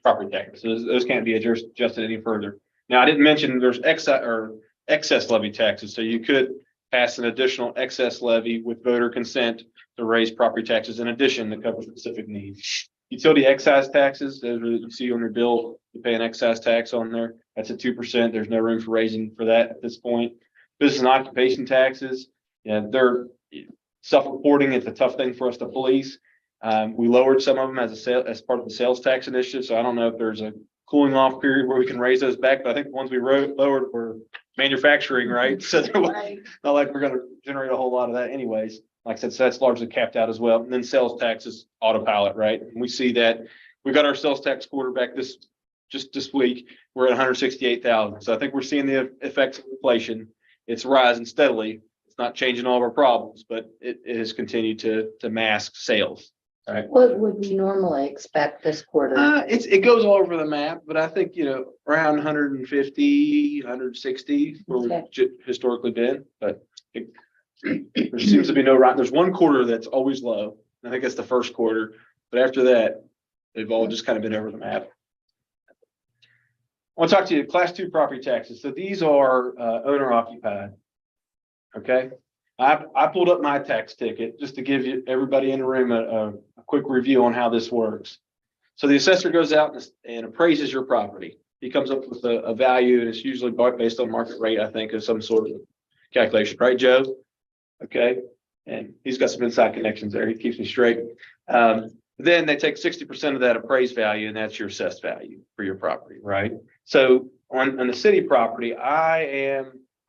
property taxes. So those can't be adjusted any further. Now, I didn't mention there's excess levy taxes. So you could pass an additional excess levy with voter consent to raise property taxes in addition to cover specific needs. Utility excise taxes, those you see on your bill, you pay an excise tax on there. That's at 2%. There's no room for raising for that at this point. Business and occupation taxes, they're self-reporting. It's a tough thing for us to police. We lowered some of them as part of the sales tax initiative. So I don't know if there's a cooling off period where we can raise those back, but I think the ones we lowered were manufacturing, right? So not like we're going to generate a whole lot of that anyways. Like I said, so that's largely capped out as well. And then sales taxes autopilot, right? And we see that we got our sales tax quarter back this week. We're at 168,000. So I think we're seeing the effects of inflation. It's rising steadily. It's not changing all of our problems, but it has continued to mask sales. Right. What would we normally expect this quarter? It goes all over the map, but I think, around 150, 160 where we've historically been, but there seems to be no right. There's one quarter that's always low. I think that's the first quarter, but after that, they've all just kind of been over the map. I want to talk to you class 2 property taxes. So these are owner occupied. Okay. I pulled up my tax ticket just to give everybody in the room a quick review on how this works. So the assessor goes out and appraises your property. He comes up with a value, and it's usually based on market rate, I think, of some sort of calculation, right, Joe? Okay. And he's got some inside connections there. He keeps me straight. Then they take 60% of that appraised value, and that's your assessed value for your property, right? So on the city property, I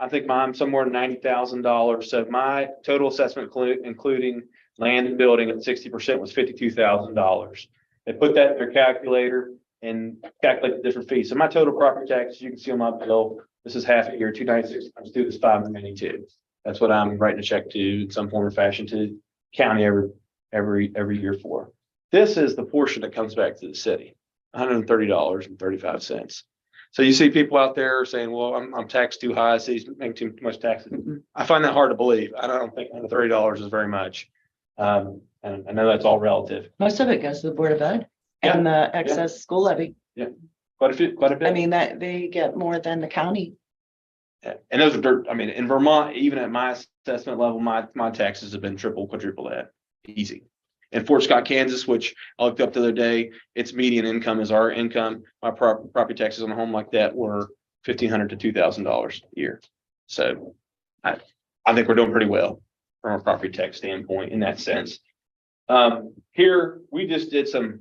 think I'm somewhere $90,000. So my total assessment including land and building at 60% was $52,000. They put that in their calculator and calculate the different fees. So my total property taxes, you can see on my bill, this is half a year, 296, times 2 is 592. That's what I'm writing a check to in some form or fashion to county every year for. This is the portion that comes back to the city, $130.35. So you see people out there saying, well, I'm taxed too high, city's making too much taxes. I find that hard to believe. I don't think $130 is very much. And I know that's all relative. Most of it goes to the Board of Ed and the excess school levy. Quite a bit. I mean, that they get more than the county. Yeah, and those are dirt. I mean, in Vermont, even at my assessment level, my taxes have been triple, quadruple that. Easy. In Fort Scott, Kansas, which I looked up the other day, its median income is our income. My property taxes on a home like that were $1,500 to $2,000 a year. So I think we're doing pretty well from a property tax standpoint in that sense. Here we just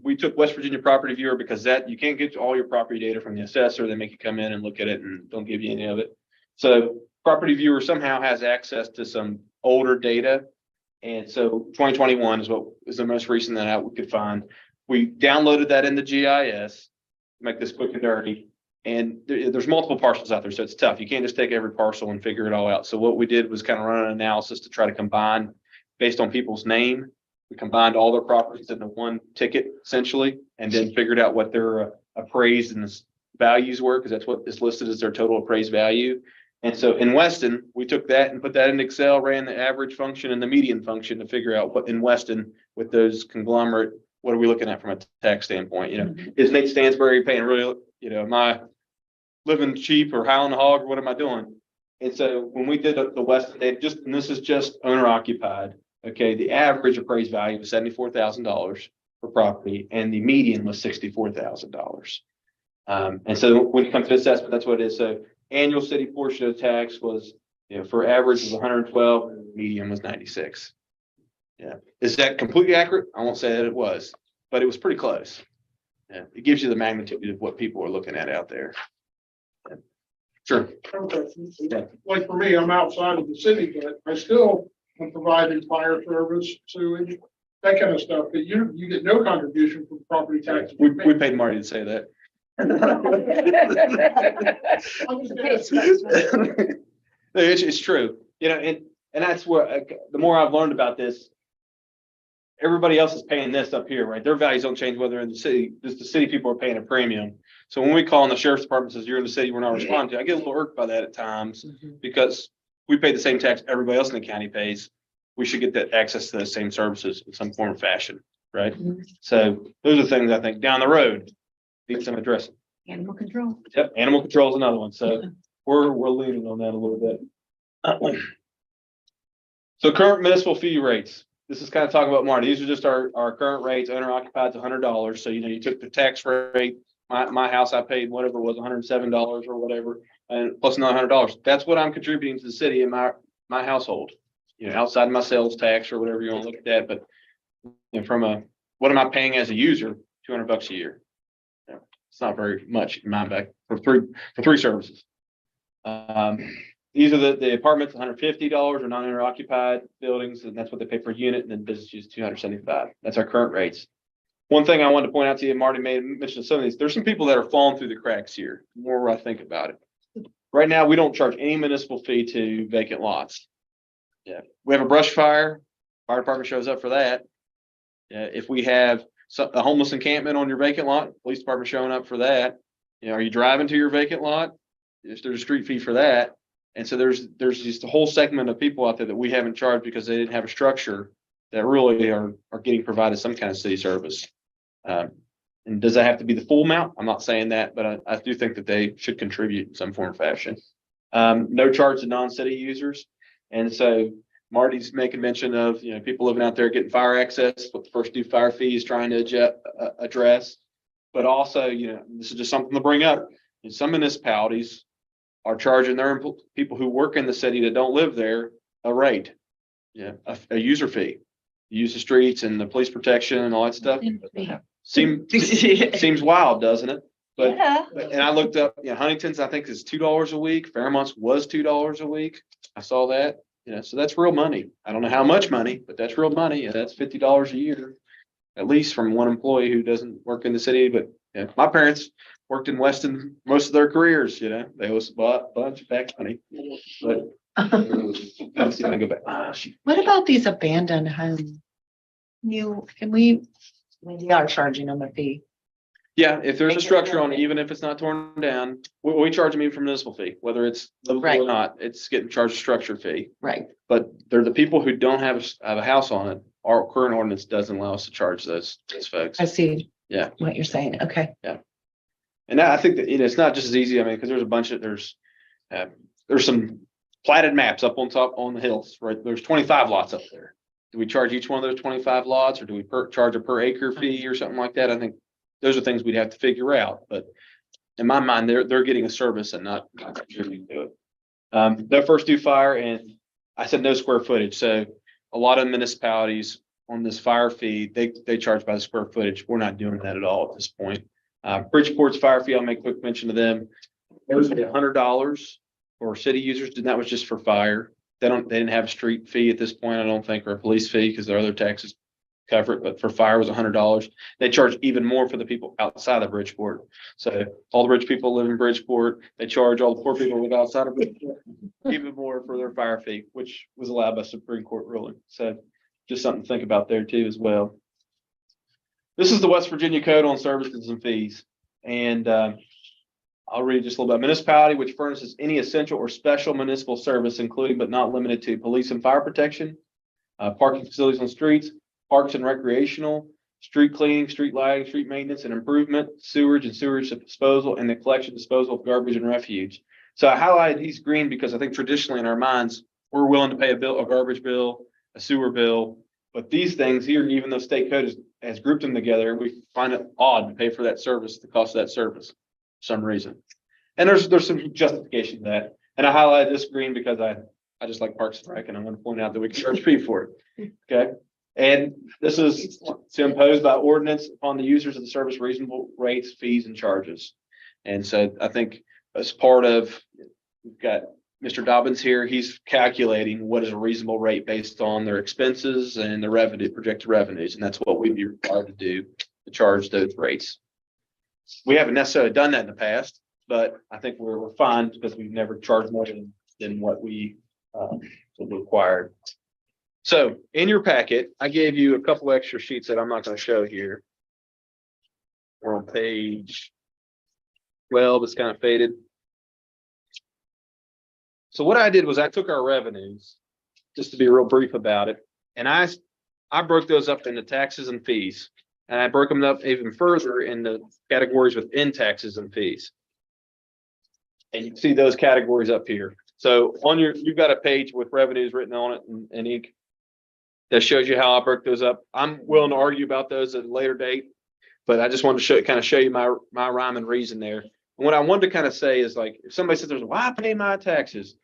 we took West Virginia Property Viewer because that you can't get all your property data from the assessor. They make you come in and look at it and don't give you any of it. So Property Viewer somehow has access to some older data. And so 2021 is the most recent that we could find. We downloaded that into GIS, make this quick and dirty. And there's multiple parcels out there, so it's tough. You can't just take every parcel and figure it all out. So what we did was kind of run an analysis to try to combine based on people's name. We combined all their properties into one ticket essentially, and then figured out what their appraised and values were, because that's what is listed as their total appraised value. And so in Weston, we took that and put that in Excel, ran the average function and the median function to figure out what in Weston with those conglomerate, what are we looking at from a tax standpoint? You know, is Nate Stansbury paying really, am I living cheap or high on the hog or what am I doing? And so when we did the Weston, and this is just owner occupied. Okay, the average appraised value was $74,000 for property, and the median was $64,000. And so when it comes to assessment, that's what it is. So annual city portion of tax was, for average was 112, and the median was 96. Yeah, is that completely accurate? I won't say that it was, but it was pretty close. Yeah, it gives you the magnitude of what people are looking at out there. Yeah. Sure. Okay. Like for me, I'm outside of the city, but I still am providing fire service, sewage, that kind of stuff, but you get no contribution from property taxes. We paid Marty to say that. It's true, and that's where the more I've learned about this, everybody else is paying this up here, right? Their values don't change whether in the city, just the city people are paying a premium. So when we call in the sheriff's department says you're in the city, we're not responding to, I get a little irked by that at times because we pay the same tax everybody else in the county pays. We should get that access to those same services in some form or fashion, right? So those are things I think down the road need some addressing. Animal control. Yep, animal control is another one. So we're leaning on that a little bit. So current municipal fee rates. This is kind of talking about Marty. These are just our current rates. Owner occupied is $100. So you took the tax rate. My house I paid whatever it was $107 or whatever, and plus another $100. That's what I'm contributing to the city in my household. Outside my sales tax or whatever you want to look at that. But what am I paying as a user? $200 a year. It's not very much in my back for three services. These are the apartments, $150 or non-owner occupied buildings, and that's what they pay per unit, and then business use $275. That's our current rates. One thing I wanted to point out to you, Marty made mention of some of these. There's some people that are falling through the cracks here. The more I think about it, right now we don't charge any municipal fee to vacant lots. Yeah, we have a brush fire department shows up for that. If we have a homeless encampment on your vacant lot, police department showing up for that. Are you driving to your vacant lot? There's a street fee for that. And so there's just a whole segment of people out there that we haven't charged because they didn't have a structure that really are getting provided some kind of city service. And does that have to be the full amount? I'm not saying that, but I do think that they should contribute in some form or fashion. No charge to non-city users. And so Marty's making mention of, people living out there getting fire access, what the first due fire fee is trying to address. But also, this is just something to bring up. In some municipalities are charging their people who work in the city that don't live there a rate, a user fee. Use the streets and the police protection and all that stuff. Seems wild, doesn't it? But, Yeah. and I looked up, Huntington's, I think is $2 a week. Fairmont's was $2 a week. I saw that, so that's real money. I don't know how much money, but that's real money. And that's $50 a year, at least from one employee who doesn't work in the city. But my parents worked in Weston most of their careers, they always bought a bunch of back money. But let's see if I go back. What about these abandoned homes? We are charging them a fee. Yeah, if there's a structure on it, even if it's not torn down, we charge them even for municipal fee, whether it's livable Right. or not, it's getting charged a structure fee. Right. But they're the people who don't have a house on it. Our current ordinance doesn't allow us to charge those folks. I see. Yeah. What you're saying. Okay. And I think that, it's not just as easy. I mean, because there's a bunch of, there's some platted maps up on top on the hills, right? There's 25 lots up there. Do we charge each one of those 25 lots, or do we charge a per acre fee or something like that? I think those are things we'd have to figure out, but in my mind, they're getting a service and not contributing to it. Their first due fire, and I said no square footage. So a lot of municipalities on this fire fee, they charge by the square footage. We're not doing that at all at this point. Bridgeport's fire fee, I'll make quick mention of them. Those are $100 for city users, and that was just for fire. They didn't have a street fee at this point, I don't think, or a police fee, because their other taxes cover it, but for fire was $100. They charge even more for the people outside of Bridgeport. So all the rich people live in Bridgeport. They charge all the poor people who live outside of Bridgeport even more for their fire fee, which was allowed by Supreme Court ruling. So just something to think about there too as well. This is the West Virginia Code on Services and Fees. And I'll read just a little bit. Municipality which furnishes any essential or special municipal service, including but not limited to police and fire protection, parking facilities on streets, parks and recreational, street cleaning, street lighting, street maintenance and improvement, sewage and sewage disposal, and the collection disposal of garbage and refuge. So I highlighted these green because I think traditionally in our minds, we're willing to pay a garbage bill, a sewer bill. But these things here, even though state code has grouped them together, we find it odd to pay for that service, the cost of that service, for some reason. And there's some justification to that. And I highlighted this green because I just like Parks and Rec, and I'm going to point out that we can charge fee for it. Okay. And this is to impose by ordinance upon the users of the service reasonable rates, fees, and charges. And so I think as part of, we've got Mr. Dobbins here, he's calculating what is a reasonable rate based on their expenses and the revenue, projected revenues. And that's what we'd be required to do to charge those rates. We haven't necessarily done that in the past, but I think we're fine because we've never charged more than what we required. So in your packet, I gave you a couple extra sheets that I'm not going to show here. We're on page 12, it's kind of faded. So what I did was I took our revenues, just to be real brief about it, and I broke those up into taxes and fees. And I broke them up even further in the categories within taxes and fees. And you can see those categories up here. So you've got a page with revenues written on it in ink that shows you how I broke those up. I'm willing to argue about those at a later date, but I just wanted to show you my rhyme and reason there. And what I wanted to kind of say is, like, if somebody says, why pay my taxes?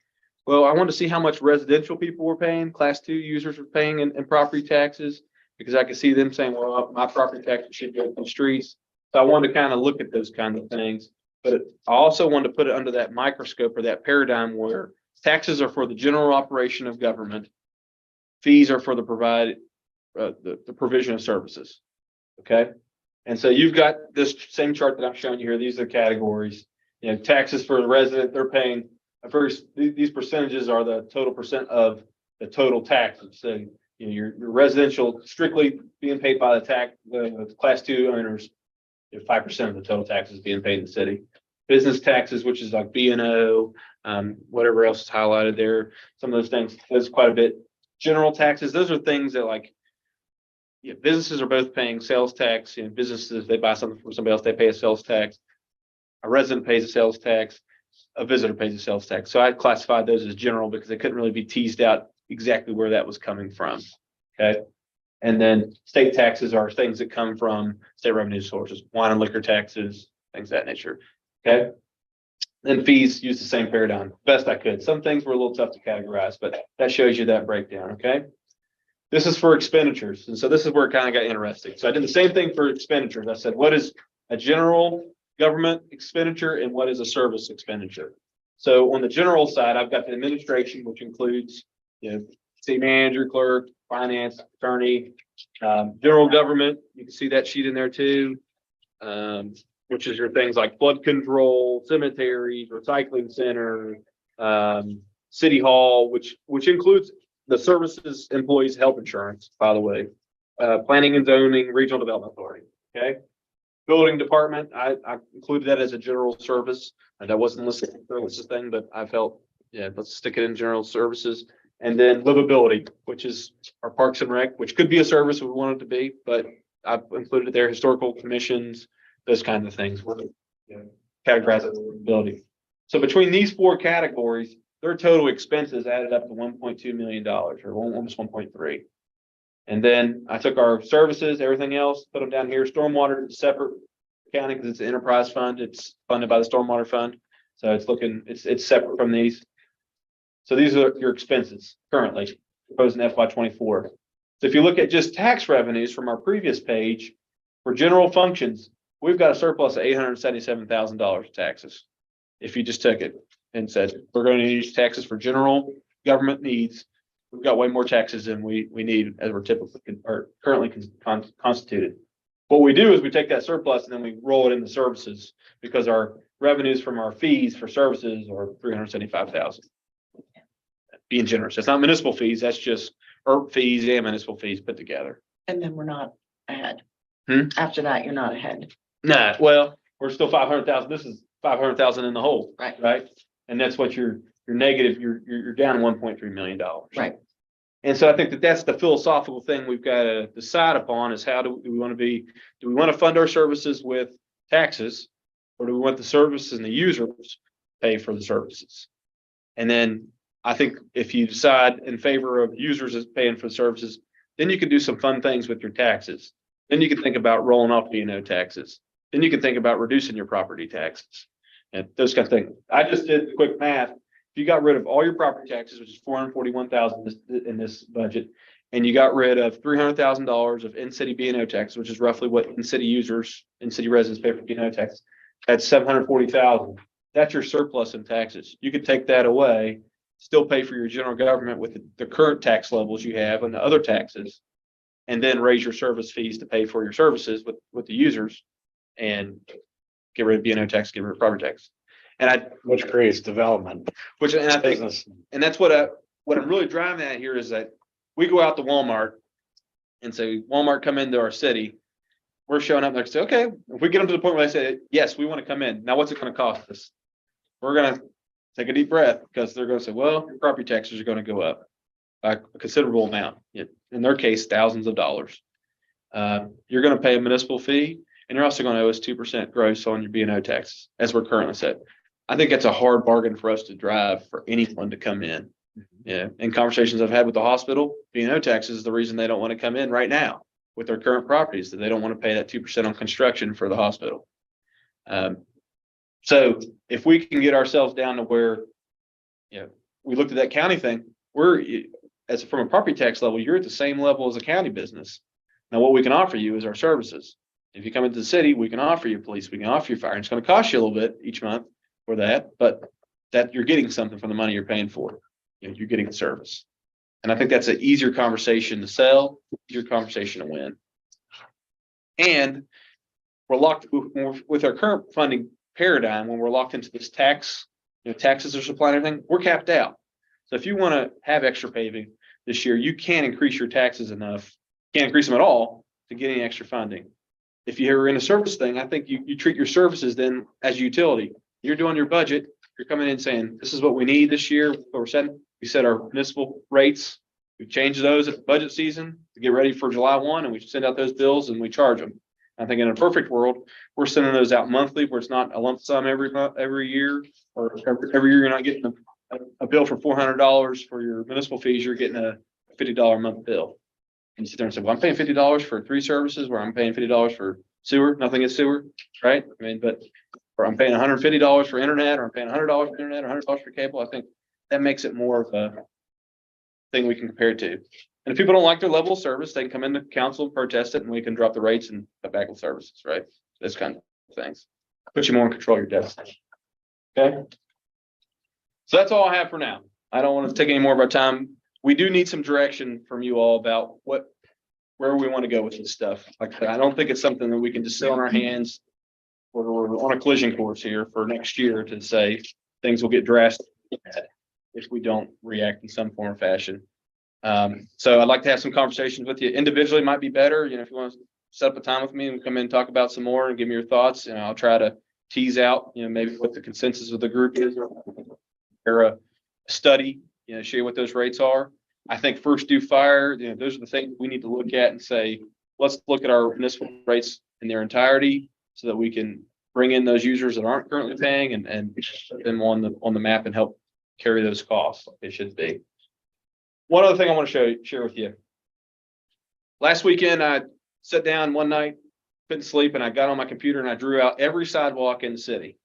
Well, I wanted to see how much residential people were paying, class 2 users were paying in property taxes, because I could see them saying, well, my property taxes should go to the streets. So I wanted to kind of look at those kinds of things. But I also wanted to put it under that microscope or that paradigm where taxes are for the general operation of government. Fees are for the provision of services. Okay. And so you've got this same chart that I'm showing you here. These are the categories. Taxes for the resident, they're paying these percentages are the total percent of the total taxes. So your residential strictly being paid by the class 2 owners, 5% of the total taxes being paid in the city. Business taxes, which is like B&O, whatever else is highlighted there. Some of those things, that's quite a bit. General taxes, those are things that businesses are both paying sales tax. Businesses, they buy something from somebody else, they pay a sales tax. A resident pays a sales tax. A visitor pays a sales tax. So I classified those as general because they couldn't really be teased out exactly where that was coming from. Okay. And then state taxes are things that come from state revenue sources, wine and liquor taxes, things of that nature. Okay. Then fees use the same paradigm best I could. Some things were a little tough to categorize, but that shows you that breakdown. Okay. This is for expenditures. And so this is where it kind of got interesting. So I did the same thing for expenditures. I said, what is a general government expenditure and what is a service expenditure. So on the general side, I've got the administration, which includes, city manager, clerk, finance, attorney, general government. You can see that sheet in there too. Which is your things like flood control, cemeteries, recycling center, city hall, which includes the services employees' health insurance, by the way. Planning and zoning, regional development authority, okay? Building department, I included that as a general service, and that wasn't listed in the services thing, but I felt, let's stick it in general services. And then livability, which is our parks and rec, which could be a service if we want it to be, but I've included there historical commissions, those kinds of things, categorized as livability. So between these four categories, their total expenses added up to $1.2 million or almost 1.3. And then I took our services, everything else, put them down here. Stormwater is separate accounting because it's an enterprise fund. It's funded by the stormwater fund. So it's separate from these. So these are your expenses currently proposed in FY24. So if you look at just tax revenues from our previous page, for general functions, we've got a surplus of $877,000 taxes. If you just took it and said, we're going to use taxes for general government needs, we've got way more taxes than we need as we're typically or currently constituted. What we do is we take that surplus and then we roll it into services because our revenues from our fees for services are $375,000. Being generous. It's not municipal fees. That's just ERP fees and municipal fees put together. And then we're not ahead. Hmm? After that, you're not ahead. Nah, well, we're still 500,000. This is 500,000 in the hole. Right. And that's what you're negative. You're down $1.3 million. Right. And so I think that's the philosophical thing we've got to decide upon is how do we want to be? Do we want to fund our services with taxes, or do we want the services and the users pay for the services? And then I think if you decide in favor of users as paying for the services, then you can do some fun things with your taxes. Then you can think about rolling off B&O taxes. Then you can think about reducing your property taxes and those kind of things. I just did the quick math. If you got rid of all your property taxes, which is $441,000 in this budget, and you got rid of $300,000 of in-city B&O tax, which is roughly what in-city users, in-city residents pay for B&O tax, that's $740,000. That's your surplus in taxes. You could take that away, still pay for your general government with the current tax levels you have and the other taxes, and then raise your service fees to pay for your services with the users and get rid of B&O tax, get rid of property tax. Which creates development, And I think, business. and that's what I'm really driving at here is that we go out to Walmart and say, Walmart, come into our city. We're showing up there and say, okay, if we get them to the point where they say, yes, we want to come in. Now, what's it going to cost us? We're going to take a deep breath because they're going to say, well, your property taxes are going to go up by a considerable amount. In their case, thousands of dollars. You're going to pay a municipal fee, and you're also going to owe us 2% gross on your B&O taxes, as we're currently set. I think that's a hard bargain for us to drive for anyone to come in. Yeah. In conversations I've had with the hospital, B&O taxes is the reason they don't want to come in right now with their current properties, that they don't want to pay that 2% on construction for the hospital. So if we can get ourselves down to where, we looked at that county thing, from a property tax level, you're at the same level as a county business. Now, what we can offer you is our services. If you come into the city, we can offer you police, we can offer you fire. And it's going to cost you a little bit each month for that, but that you're getting something for the money you're paying for. You're getting a service. And I think that's an easier conversation to sell, easier conversation to win. And we're locked with our current funding paradigm. When we're locked into this taxes are supplying everything, we're capped out. So if you want to have extra paving this year, you can't increase your taxes enough, can't increase them at all to get any extra funding. If you're in a service thing, I think you treat your services then as a utility. You're doing your budget, you're coming in saying, this is what we need this year, what we're setting. We set our municipal rates, we change those at the budget season to get ready for July 1, and we send out those bills and we charge them. I think in a perfect world, we're sending those out monthly, where it's not a lump sum every month, every year, or every year you're not getting a bill for $400 for your municipal fees, you're getting a $50 a month bill. And you sit there and say, well, I'm paying $50 for 3 services, where I'm paying $50 for sewer, nothing is sewer, right? I mean, or I'm paying $150 for internet, or I'm paying $100 for internet, or $100 for cable. I think that makes it more of a thing we can compare to. And if people don't like their level of service, they can come into council and protest it, and we can drop the rates and cut back on services, right? Those kind of things. put you more in control of your deficit. Okay? So that's all I have for now. I don't want to take any more of our time. We do need some direction from you all about where we want to go with this stuff. Like I said, I don't think it's something that we can just sit on our hands. We're on a collision course here for next year to say things will get drastic if we don't react in some form or fashion. So I'd like to have some conversations with you individually. Might be better, if you want to set up a time with me and come in and talk about some more and give me your thoughts, and I'll try to tease out, maybe what the consensus of the group is or a study, show you what those rates are. I think first due fire, those are the things we need to look at and say, let's look at our municipal rates in their entirety so that we can bring in those users that aren't currently paying and put them on the map and help carry those costs like they should be. One other thing I want to share with you. Last weekend, I sat down one night, couldn't sleep, and I got on my computer and I drew out every sidewalk in the city.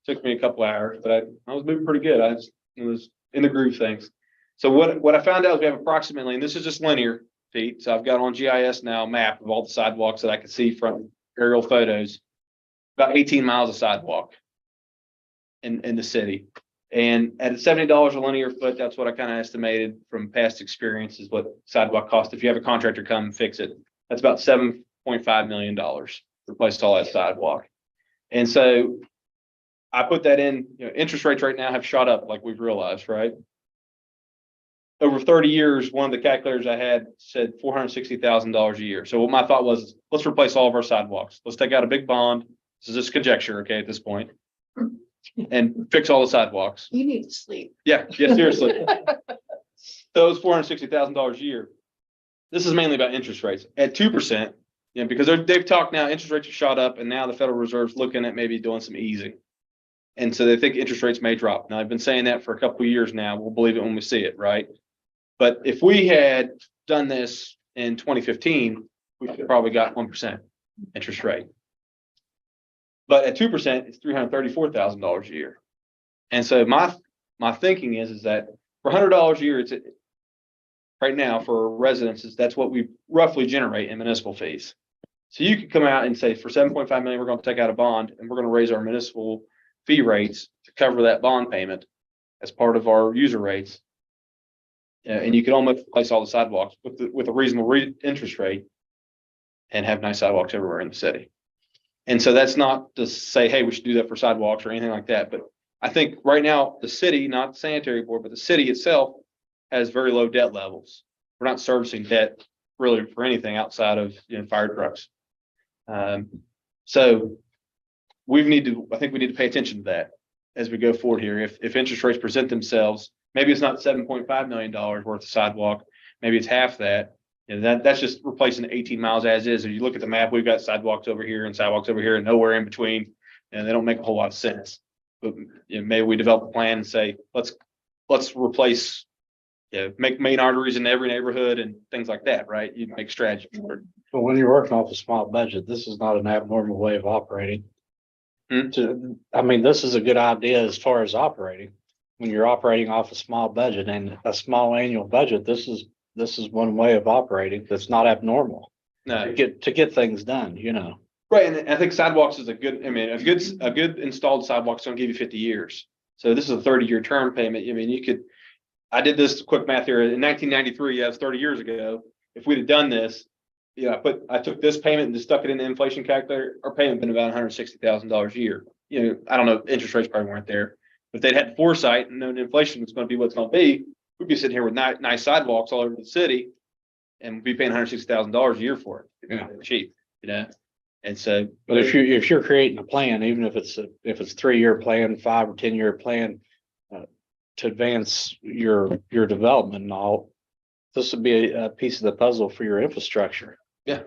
Took me a couple hours, but I was moving pretty good. I was in the groove things. So what I found out is we have approximately, and this is just linear feet. So I've got on GIS now a map of all the sidewalks that I can see from aerial photos, about 18 miles of sidewalk in the city. And at $70 a linear foot, that's what I kind of estimated from past experience is what sidewalk costs. If you have a contractor come and fix it, that's about $7.5 million to replace all that sidewalk. And so I put that in, interest rates right now have shot up like we've realized, right? Over 30 years, one of the calculators I had said $460,000 a year. So what my thought was, let's replace all of our sidewalks. Let's take out a big bond. This is just conjecture, okay, at this point, and fix all the sidewalks. You need to sleep. Yeah, seriously. So it's $460,000 a year. This is mainly about interest rates at 2%, because they've talked now, interest rates have shot up, and now the Federal Reserve's looking at maybe doing some easing. And so they think interest rates may drop. Now, I've been saying that for a couple of years now. We'll believe it when we see it, right? But if we had done this in 2015, we could have probably got 1% interest rate. But at 2%, it's $334,000 a year. And so my thinking is that for $100 a year, it's right now for residences, that's what we roughly generate in municipal fees. So you could come out and say for 7.5 million, we're going to take out a bond and we're going to raise our municipal fee rates to cover that bond payment as part of our user rates. And you could almost replace all the sidewalks with a reasonable interest rate and have nice sidewalks everywhere in the city. And so that's not to say, hey, we should do that for sidewalks or anything like that. But I think right now the city, not the sanitary board, but the city itself has very low debt levels. We're not servicing debt really for anything outside of fire trucks. So I think we need to pay attention to that as we go forward here. If interest rates present themselves, maybe it's not $7.5 million worth of sidewalk. Maybe it's half that. And that's just replacing 18 miles as is. If you look at the map, we've got sidewalks over here and sidewalks over here and nowhere in between. And they don't make a whole lot of sense. But maybe we develop a plan and say, let's replace, make main arteries in every neighborhood and things like that, right? You make strategy for it. But when you're working off a small budget, this is not an abnormal way of operating. This is a good idea as far as operating. When you're operating off a small budget and a small annual budget, this is one way of operating that's not abnormal. No. To get things done, Right, and I think sidewalks is a good installed sidewalk's gonna give you 50 years. So this is a 30-year term payment. I did this quick math here in 1993, that was 30 years ago. If we'd have done this, I took this payment and just stuck it in the inflation calculator, our payment been about $160,000 a year. I don't know, interest rates probably weren't there, but if they'd had foresight and known inflation was going to be what it's going to be, we'd be sitting here with nice sidewalks all over the city and we'd be paying $160,000 a year for it. Yeah. Cheap, And so, but if you're creating a plan, even if it's 3-year plan, 5 or 10-year plan, to advance your development and all, this would be a piece of the puzzle for your infrastructure. Yeah.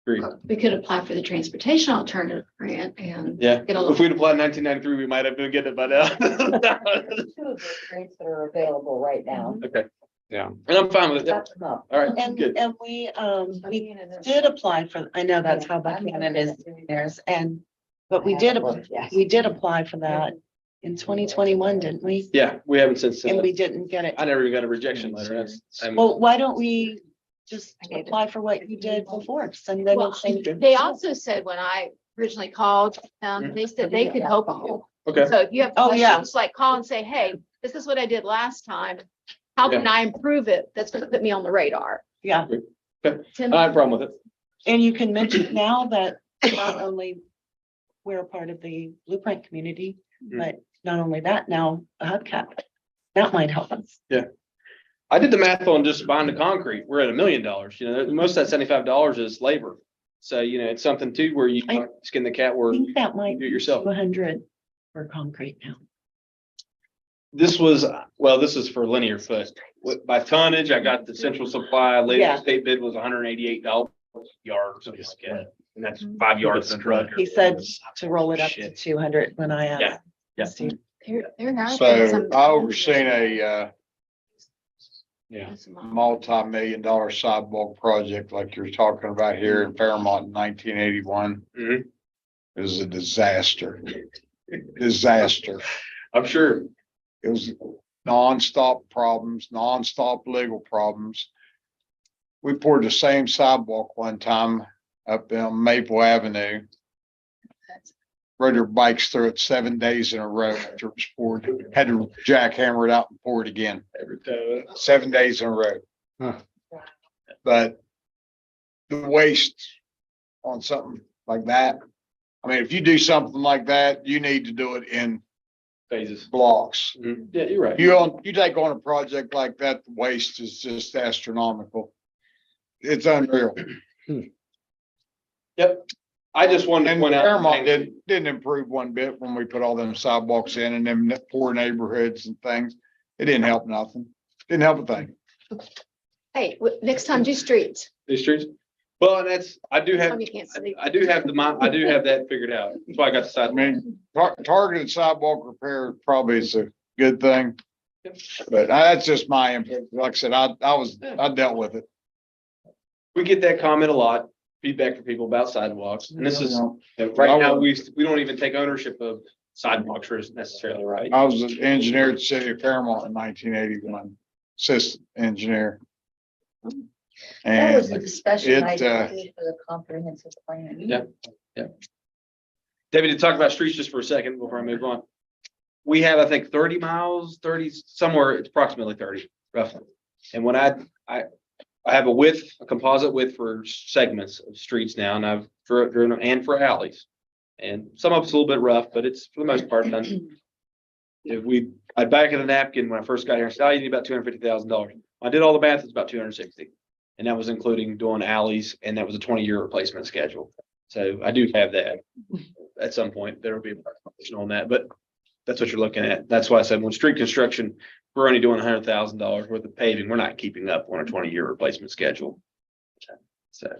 Agreed. We could apply for the transportation alternative grant and Yeah, get a if little. we'd applied in 1993, we might have been getting it by now. 2 of the grants that are available right now. Okay. Yeah. And I'm fine with it. Got them up. All right, And good. we did apply for, I know that's how Buchanan is doing theirs, but we did apply for that in 2021, didn't we? Yeah, we haven't since. And we didn't get it. I never even got a rejection letter. Well, why don't we just apply for what you did before? Send them. Well, they also said when I originally called, they said they could help you. Okay. So if you have Oh, yeah. questions, like call and say, hey, this is what I did last time. How can I improve it? That's gonna put me on the radar. Yeah, I have a problem with it. and you can mention now that not only we're a part of the Blueprint community, but not only that, now a hubcap. That might help us. I did the math on just buying the concrete. We're at $1 million. You know, most of that $75 is labor. So, you know, it's something too where you skin the cat I where think that might do it be yourself. 200 for concrete now. This was, well, this is for linear foot. By tonnage, I got the central supply, Yeah. latest state bid was $188 yards. And that's 5 yards in truck. He said to roll it up to Shit. 200 when I Yeah. asked. Yeah. There have So been some- I overseen a Yeah. multi-million-dollar sidewalk project like you're talking about here in Fairmont in 1981. Mhm. It was a disaster. Disaster. I'm sure. It was nonstop problems, nonstop legal problems. We poured the same sidewalk one time up on Maple Avenue. Rode their bikes through it 7 days in a row after it was poured. Had to jackhammer it out and pour it again. Every time. 7 days in a row. Huh. But the waste on something like that, I mean, if you do something like that, you need to do it in Phases. blocks. Yeah, you're right. You take on a project like that, the waste is just astronomical. It's unreal. Yep. I just wanted to And point out. Fairmont didn't improve one bit when we put all them sidewalks in and them poor neighborhoods and things. It didn't help nothing. Didn't help a thing. Hey, next time do streets. These streets. Well, and that's, I do have, You can't see. I do have I do have that figured out. That's why I got the I side. mean, targeted sidewalk repair probably is a good thing. But that's just my input. Like I said, I dealt with it. We get that comment a lot, feedback from people about sidewalks. And this is, You know, right now, we don't even take ownership of sidewalks necessarily, right? I was an engineer at the city of Fairmont in 1981, assistant engineer. That was And the discussion I it, did for the comprehensive plan. Yeah. David, to talk about streets just for a second before I move on. We have, I think, 30 miles, 30, somewhere, it's approximately 30 roughly. And when I have a composite width for segments of streets now, and I've driven them and for alleys. And some of it's a little bit rough, but it's for the most part done. I back in the napkin when I first got here, I said, you need about $250,000. I did all the math, it's about 260. And that was including doing alleys, and that was a 20-year replacement schedule. So I do have that. At some point, there will be a conversation on that, but that's what you're looking at. That's why I said when street construction, we're only doing $100,000 worth of paving. We're not keeping up on a 20-year replacement schedule. So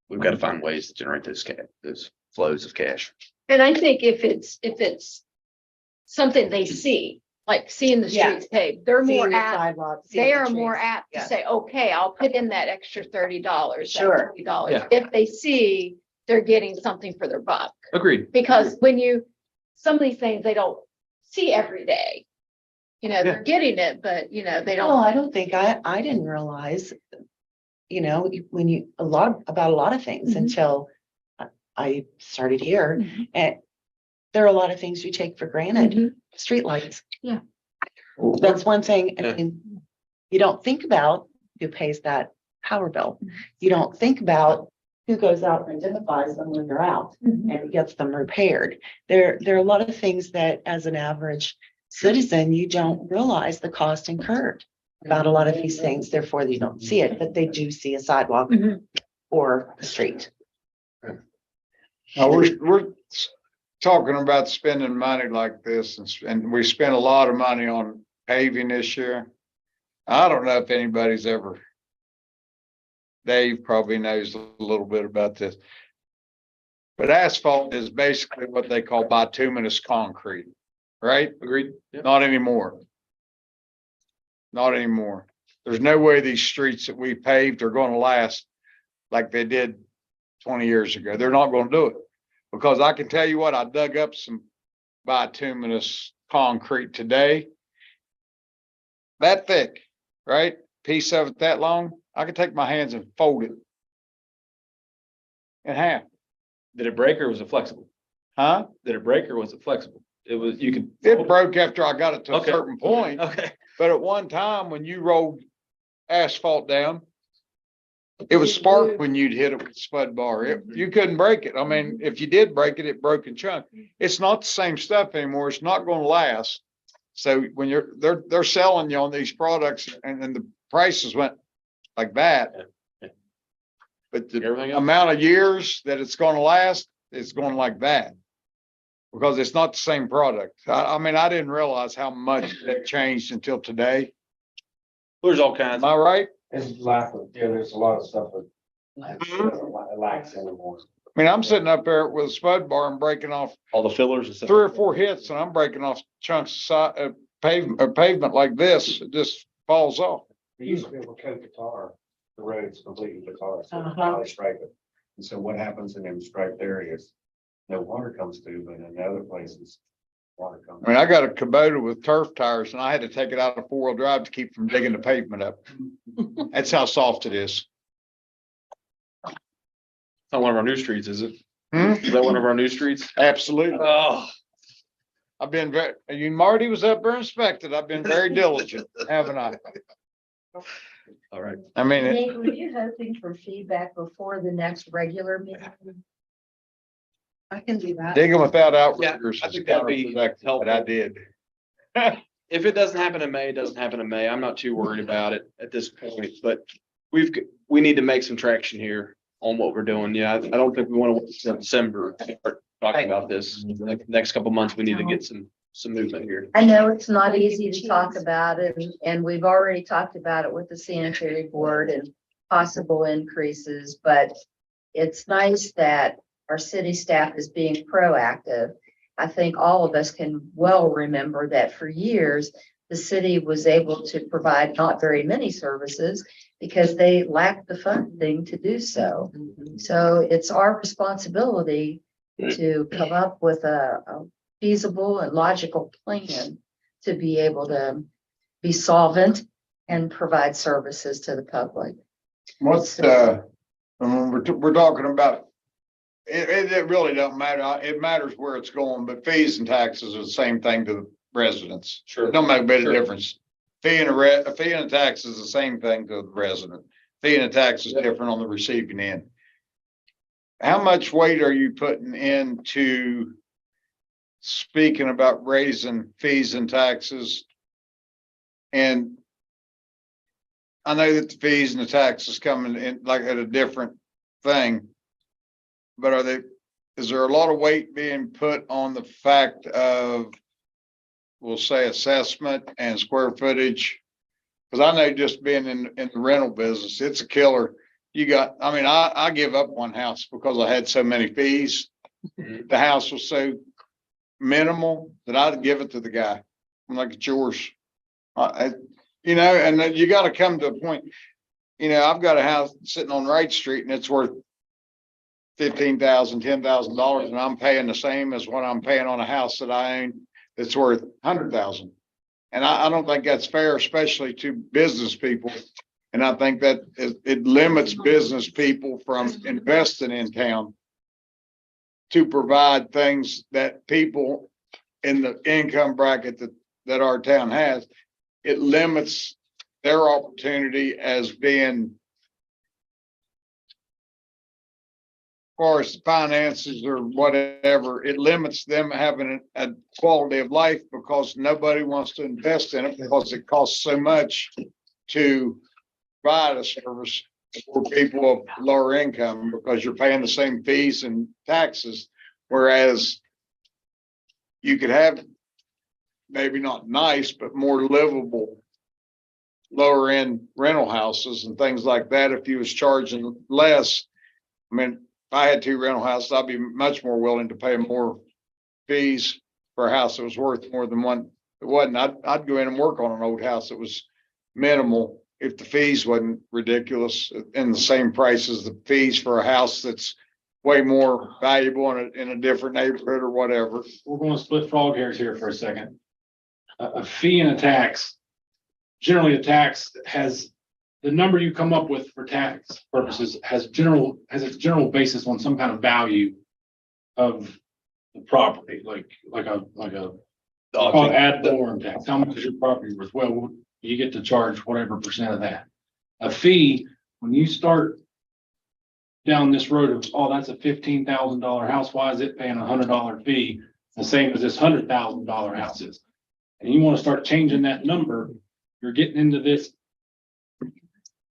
we've got to find ways to generate those flows of cash. And I think if it's something they see, like seeing the Yeah. streets paved, they're Seeing more the apt, sidewalks, seeing they the are trees. more apt to Yeah. say, okay, I'll put in that extra $30. Sure. $40. Yeah. If they see they're getting something for their buck. Agreed. Because some of these things they don't see every day. You know, they're getting it, but they No, don't. I don't think I didn't realize, when about a lot of things Mhm. until I started here. Mhm. And there are a lot of things you take for granted, Mhm. streetlights. Yeah. That's one thing, Yeah. I mean, you don't think about who pays that power bill. Mhm. You don't think about who goes out and identifies them when they're out Mhm. and gets them repaired. There are a lot of things that as an average citizen, you don't realize the cost incurred about a lot of these things, therefore you don't see it, but they do see a sidewalk Mhm. or a street. Now, we're talking about spending money like this and we spent a lot of money on paving this year. I don't know if anybody's ever. Dave probably knows a little bit about this. But asphalt is basically what they call bituminous concrete, right? Agreed. Yep. Not anymore. Not anymore. There's no way these streets that we paved are gonna last like they did 20 years ago. They're not gonna do it. Because I can tell you what, I dug up some bituminous concrete today. That thick, right? Piece of it that long, I could take my hands and fold it in half. Did it break or was it flexible? Huh? Did it break or was it flexible? It was, you could. It broke after I got it to a Okay. certain point, Okay. but at one time when you rolled asphalt down, it was spark when you'd hit it with a spud bar. You couldn't break it. I mean, if you did break it, it broke in chunk. It's not the same stuff anymore. It's not gonna last. So when they're selling you on these products and then the prices went like that. But the Everything else? amount of years that it's gonna last, it's going like that. Because it's not the same product. I mean, I didn't realize how much that changed until today. There's all kinds. Am I right? It's lack of, yeah, there's a lot of stuff that lacks anymore. I mean, I'm sitting up there with a spud bar and breaking off All the fillers and stuff. 3 or 4 hits and I'm breaking off chunks of pavement like this. It just falls off. They used to be able to coat the tar, the roads completely with tar, so Uh-huh. now they stripe it. And so what happens in them striped areas? No water comes through, but in other places, water comes. I mean, I got a Kubota with turf tires and I had to take it out of 4-wheel drive to keep from digging the pavement up. That's how soft it is. Not one of our new streets, is it? Hmm? Is that one of our new streets? Absolutely. Oh. I've been Marty was up there inspected. I've been very diligent, haven't I? All right. I mean, Nate, were you hoping for feedback before the next regular meeting? I can do that. digging without outriggers I is think that'd be counterproductive, but I did. If it doesn't happen in May, it doesn't happen in May. I'm not too worried about it at this point, but we need to make some traction here on what we're doing. Yeah, I don't think we want to wait until December to start talking about this. Like, next couple months, we need to get some movement here. I know it's not easy to talk about it, and we've already talked about it with the sanitary board and possible increases, but it's nice that our city staff is being proactive. I think all of us can well remember that for years, the city was able to provide not very many services because they lacked the funding to do so. So it's our responsibility to come up with a feasible and logical plan to be able to be solvent and provide services to the public. What's, we're talking about, it really don't matter. It matters where it's going, but fees and taxes are the same thing to the residents. Sure. It don't make a bit of Sure. difference. Fee and a tax is the same thing to the resident. Fee and a tax is different on the receiving end. How much weight are you putting into speaking about raising fees and taxes? And I know that the fees and the taxes coming in like at a different thing. But is there a lot of weight being put on the fact of, we'll say, assessment and square footage? Because I know just being in the rental business, it's a killer. I give up one house because I had so many fees. The house was so minimal that I'd give it to the guy. I'm like, it's yours. And then you got to come to a point, I've got a house sitting on Wright Street and it's worth $15,000, $10,000, and I'm paying the same as what I'm paying on a house that I own that's worth $100,000. And I don't think that's fair, especially to business people. And I think that it limits business people from investing in town to provide things that people in the income bracket that our town has. It limits their opportunity as being, far as finances or whatever, it limits them having a quality of life because nobody wants to invest in it because it costs so much to provide a service for people of lower income because you're paying the same fees and taxes. Whereas you could have maybe not nice, but more livable lower end rental houses and things like that. If you was charging less, I mean, if I had 2 rental houses, I'd be much more willing to pay more fees for a house that was worth more than one. It wasn't. I'd go in and work on an old house that was minimal if the fees wasn't ridiculous and the same price as the fees for a house that's way more valuable in a different neighborhood or whatever. We're going to split frog hairs here for a second. A fee and a tax. Generally, a tax has the number you come up with for tax purposes has its general basis on some kind of value of the property, like a called ad valorem tax. How much is your property worth? Well, you get to charge whatever percent of that. A fee, when you start down this road of, oh, that's a $15,000 house, why is it paying $100 fee? The same as this $100,000 house is. And you want to start changing that number, you're getting into this.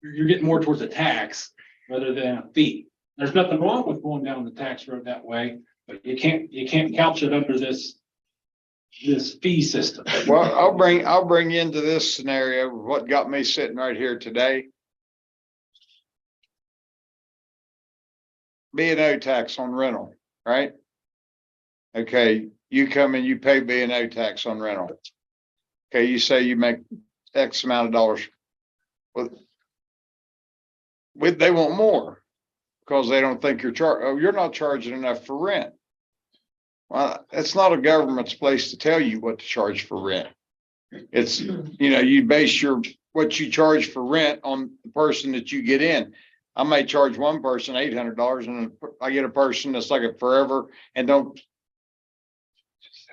You're getting more towards a tax rather than a fee. There's nothing wrong with going down the tax road that way, but you can't couch it under this fee system. Well, I'll bring you into this scenario, what got me sitting right here today. B&O tax on rental, right? Okay, you come and you pay B&O tax on rental. Okay, you say you make X amount of dollars. Well, they want more because they don't think you're not charging enough for rent. Well, it's not a government's place to tell you what to charge for rent. It's, you base what you charge for rent on the person that you get in. I may charge one person $800 and I get a person that's like a forever and don't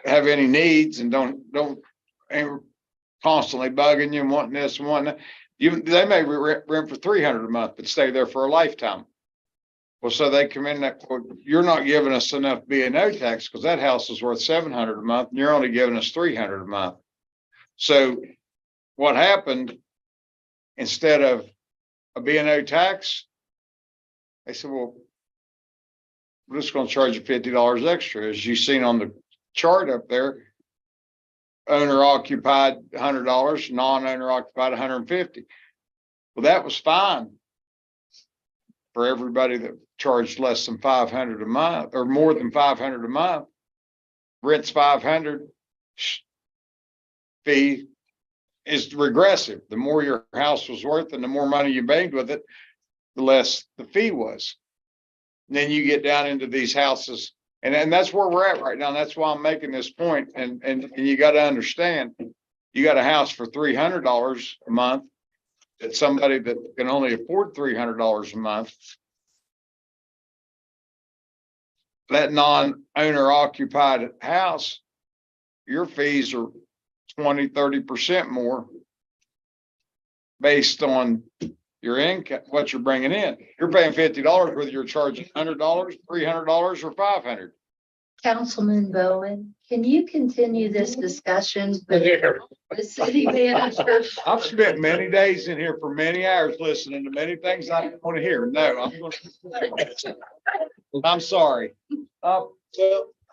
have any needs and don't and constantly bugging you and wanting this and wanting that. They may rent for $300 a month, but stay there for a lifetime. Well, so they come in that, well, you're not giving us enough B&O tax because that house is worth $700 a month and you're only giving us $300 a month. So what happened, instead of a B&O tax, they said, well, we're just going to charge you $50 extra. As you've seen on the chart up there, owner occupied $100, non-owner occupied $150. Well, that was fine for everybody that charged less than $500 a month or more than $500 a month. Rent's $500, fee is regressive. The more your house was worth and the more money you made with it, the less the fee was. And then you get down into these houses, and that's where we're at right now. That's why I'm making this point. And you got to understand, you got a house for $300 a month. That somebody that can only afford $300 a month, that non-owner occupied house, your fees are 20-30% more based on your income, what you're bringing in. You're paying $50 whether you're charging $100, $300, or $500. Councilman Bowen, can you continue this discussion with the city manager? I've spent many days in here for many hours listening to many things I don't want to hear. No, I'm sorry. Well,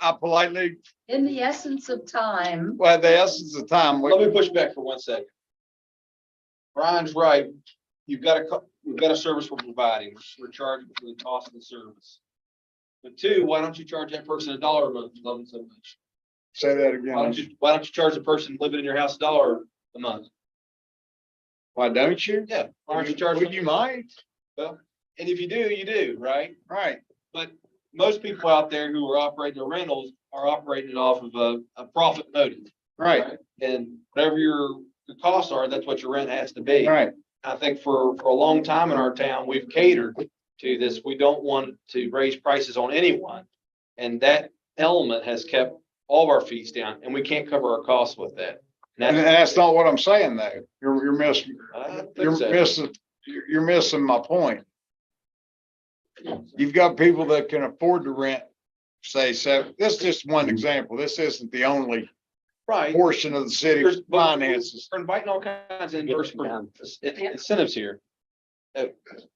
I politely, In the essence of time, well, the essence of time. Let me push back for 1 second. Brian's right. We've got a service we're providing. We're charging for the cost of the service. But two, why don't you charge that person $1 a month for loving so much? Say that Why again. don't you charge the person living in your house $1 a month? Why don't you? Yeah. Why aren't you charging? Well, you might. Well, and if you do, you do, right? Right. But most people out there who are operating their rentals are operating it off of a profit motive. Right. And whatever your costs are, that's what your rent has to be. Right. I think for a long time in our town, we've catered to this. We don't want to raise prices on anyone. And that element has kept all of our fees down, and we can't cover our costs with that. And that's not what I'm saying though. You're missing, I think you're so. missing my point. You've got people that can afford to rent, say, so this is just one example. This isn't the only Right. portion of the city's finances. We're inviting all kinds of incentives here.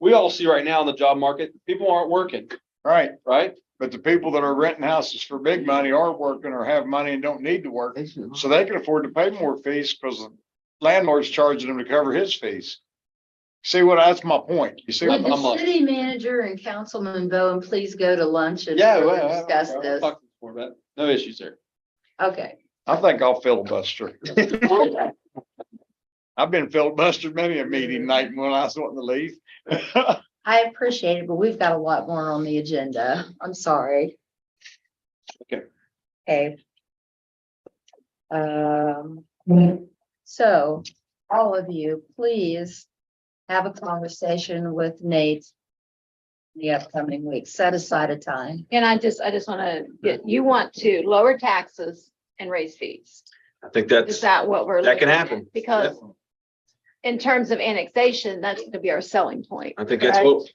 We all see right now in the job market, people aren't working, Right. right? But the people that are renting houses for big money are working or have money and don't need to work. So they can afford to pay more fees because the landlord's charging them to cover his fees. See that's my point. You see, would I'm the like, city manager and Councilman Bowen please go to lunch and Yeah, further well, discuss I'll this? talk more about it. No issues there. Okay. I think I'll filibuster. I've been filibustered many a meeting night when I was wanting to leave. I appreciate it, but we've got a lot more on the agenda. I'm sorry. Okay. Okay. So all of you, please have a conversation with Nate the upcoming week. Set aside a time. And I just want to get, you want to lower taxes and raise fees. I think Is that's, that what we're? that can looking at? happen. Because in terms of annexation, that's going to be our selling point. I think that's right? what,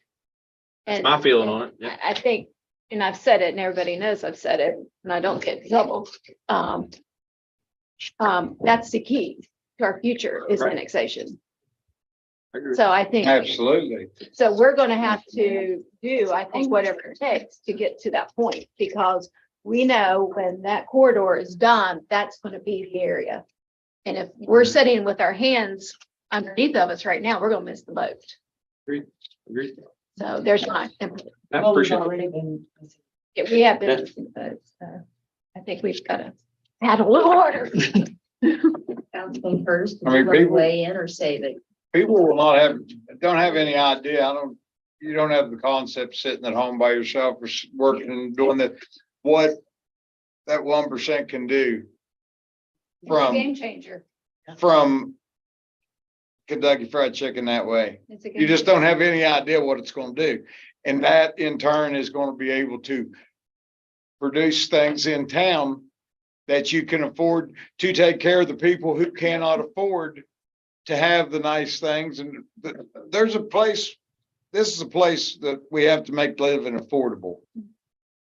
And my feeling on it. Yeah. I think, and I've said it and everybody knows I've said it and I don't get in trouble. That's the key to our future is Right. annexation. I agree. So I think, Absolutely. so we're going to have to do, I think, whatever it takes to get to that point because we know when that corridor is done, that's going to be the area. And if we're sitting with our hands underneath of us right now, we're going to miss the boat. Agreed. So there's my input. I Well, we've appreciate it. already been. Yeah, we have been missing the boat. So I think we've got to add a little order. Councilman first, I mean, did you want to people- weigh in or save it? People will not have, don't have any idea. You don't have the concept sitting at home by yourself or working and doing that, what that 1% can do It's a game from, changer. from Kentucky Fried Chicken that way. It's a game You just changer. don't have any idea what it's gonna do. And that in turn is gonna be able to produce things in town that you can afford to take care of the people who cannot afford to have the nice things. And there's a place, this is a place that we have to make living affordable.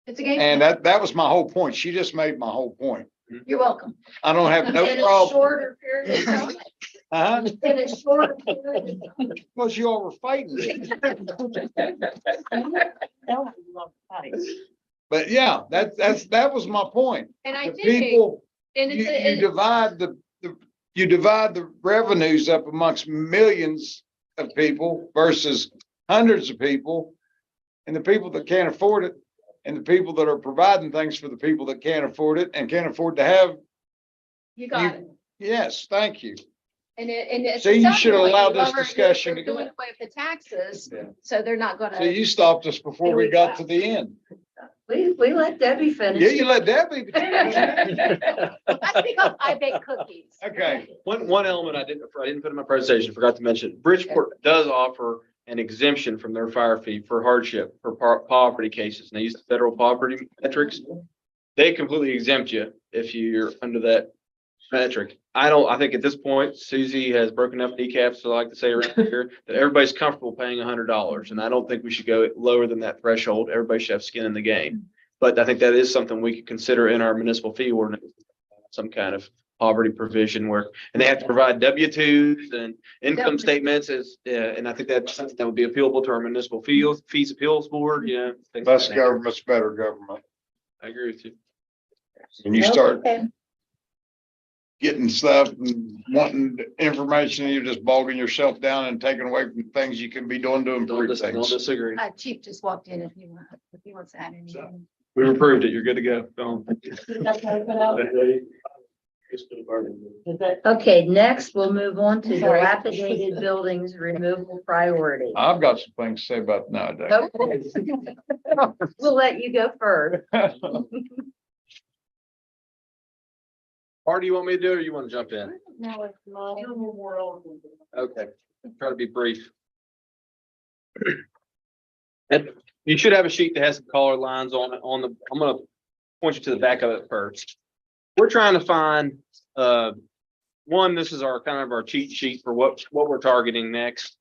It's a game. And changer. that was my whole point. She just made my whole point. You're welcome. I don't have no In a problem. shorter period of time. Huh? In a shorter period. Because you all were fighting. But yeah, that was my point. And I The think, people, and you it's, divide the revenues up amongst millions of people versus hundreds of people. And the people that can't afford it and the people that are providing things for the people that can't afford it and can't afford to have. you got it. Yes, thank you. And it's. See, you a should selling point. allow You this lower- discussion you're to go. Doing away with the taxes, Yeah. so they're not So gonna. you stopped us before we got to the end. We let Debbie finish. Yeah, you let Debbie. That's because I bake cookies. Okay. One element I didn't put in my presentation, forgot to mention, Bridgeport does offer an exemption from their fire fee for hardship, for poverty cases. And they use the federal poverty metrics. They completely exempt you if you're under that metric. I think at this point, Susie has broken up kneecaps, so I like to say around here, that everybody's comfortable paying $100. And I don't think we should go lower than that threshold. Everybody should have skin in the game. But I think that is something we could consider in our municipal fee ordinance, some kind of poverty provision where, and they have to provide W-2s and income Definitely. statements and I think that's something that would be appealable to our municipal fees appeals board, you know. things like Less that. government's better government. I agree with you. And you start Okay. getting stuff and wanting information, and you're just bogging yourself down and taking away from things you can be doing to Don't improve don't things. disagree. Chief just walked in if he wants to add anything. We've approved it. You're good to go. Go on. Okay, next we'll move on to dilapidated buildings removal priority. I've got some things to say about nowadays. Okay. We'll let you go first. Or do you want me to do it or you want to jump in? No, it's not. Okay, try to be brief. And you should have a sheet that has some color lines on it, I'm gonna point you to the back of it first. We're trying to find, one, this is our kind of our cheat sheet for what we're targeting next.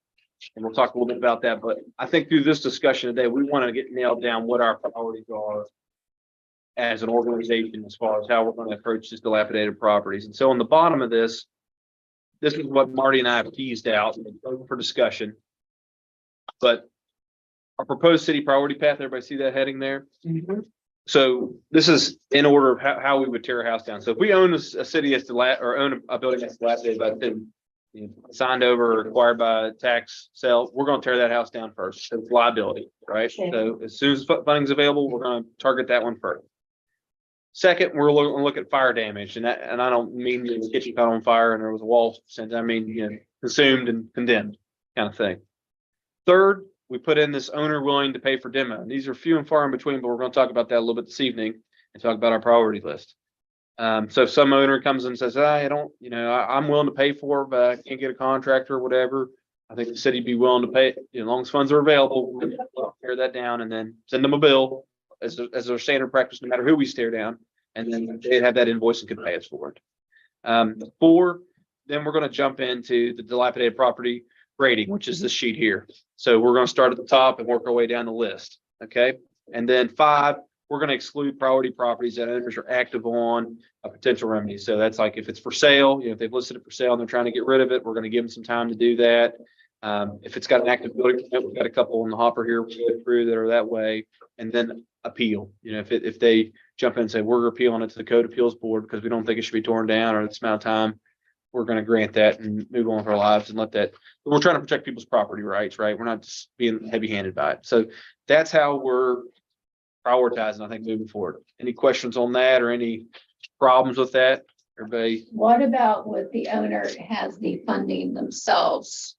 And we'll talk a little bit about that, but I think through this discussion today, we want to get nailed down what our priorities are as an organization, as far as how we're going to approach these dilapidated properties. And so on the bottom of this is what Marty and I have teased out for discussion. But our proposed city priority path, everybody see that heading there? So this is in order of how we would tear a house down. So if we own a city that's or own a building that's dilapidated, but been signed over or acquired by a tax sale, we're going to tear that house down first. So it's liability, right? So as soon as funding's available, we're going to target that one first. Second, we're going to look at fire damage, and I don't mean the kitchen caught on fire and there was a wall sent. I mean, consumed and condemned kind of thing. Third, we put in this owner willing to pay for demo. And these are few and far in between, but we're going to talk about that a little bit this evening and talk about our priority list. So if some owner comes and says, I don't, I'm willing to pay for it, but I can't get a contractor or whatever. I think the city would be willing to pay, as long as funds are available, we'll tear that down and then send them a bill as their standard practice, no matter who we stare down. And then they'd have that invoice and could pay us for it. 4, then we're gonna jump into the dilapidated property rating, which is this sheet here. So we're gonna start at the top and work our way down the list, okay? And then 5, we're gonna exclude priority properties that owners are active on a potential remedy. So that's like if it's for sale, if they've listed it for sale and they're trying to get rid of it, we're gonna give them some time to do that. If it's got an active building permit, we've got a couple in the hopper here we'll go through that are that way, and then appeal. If they jump in and say, we're appealing it to the Code Appeals Board because we don't think it should be torn down or this amount of time, we're gonna grant that and move on with our lives and let that, we're trying to protect people's property rights, right? We're not just being heavy-handed by it. So that's how we're prioritizing, I think, moving forward. Any questions on that or any problems with that? Everybody? What about what the owner has the funding themselves?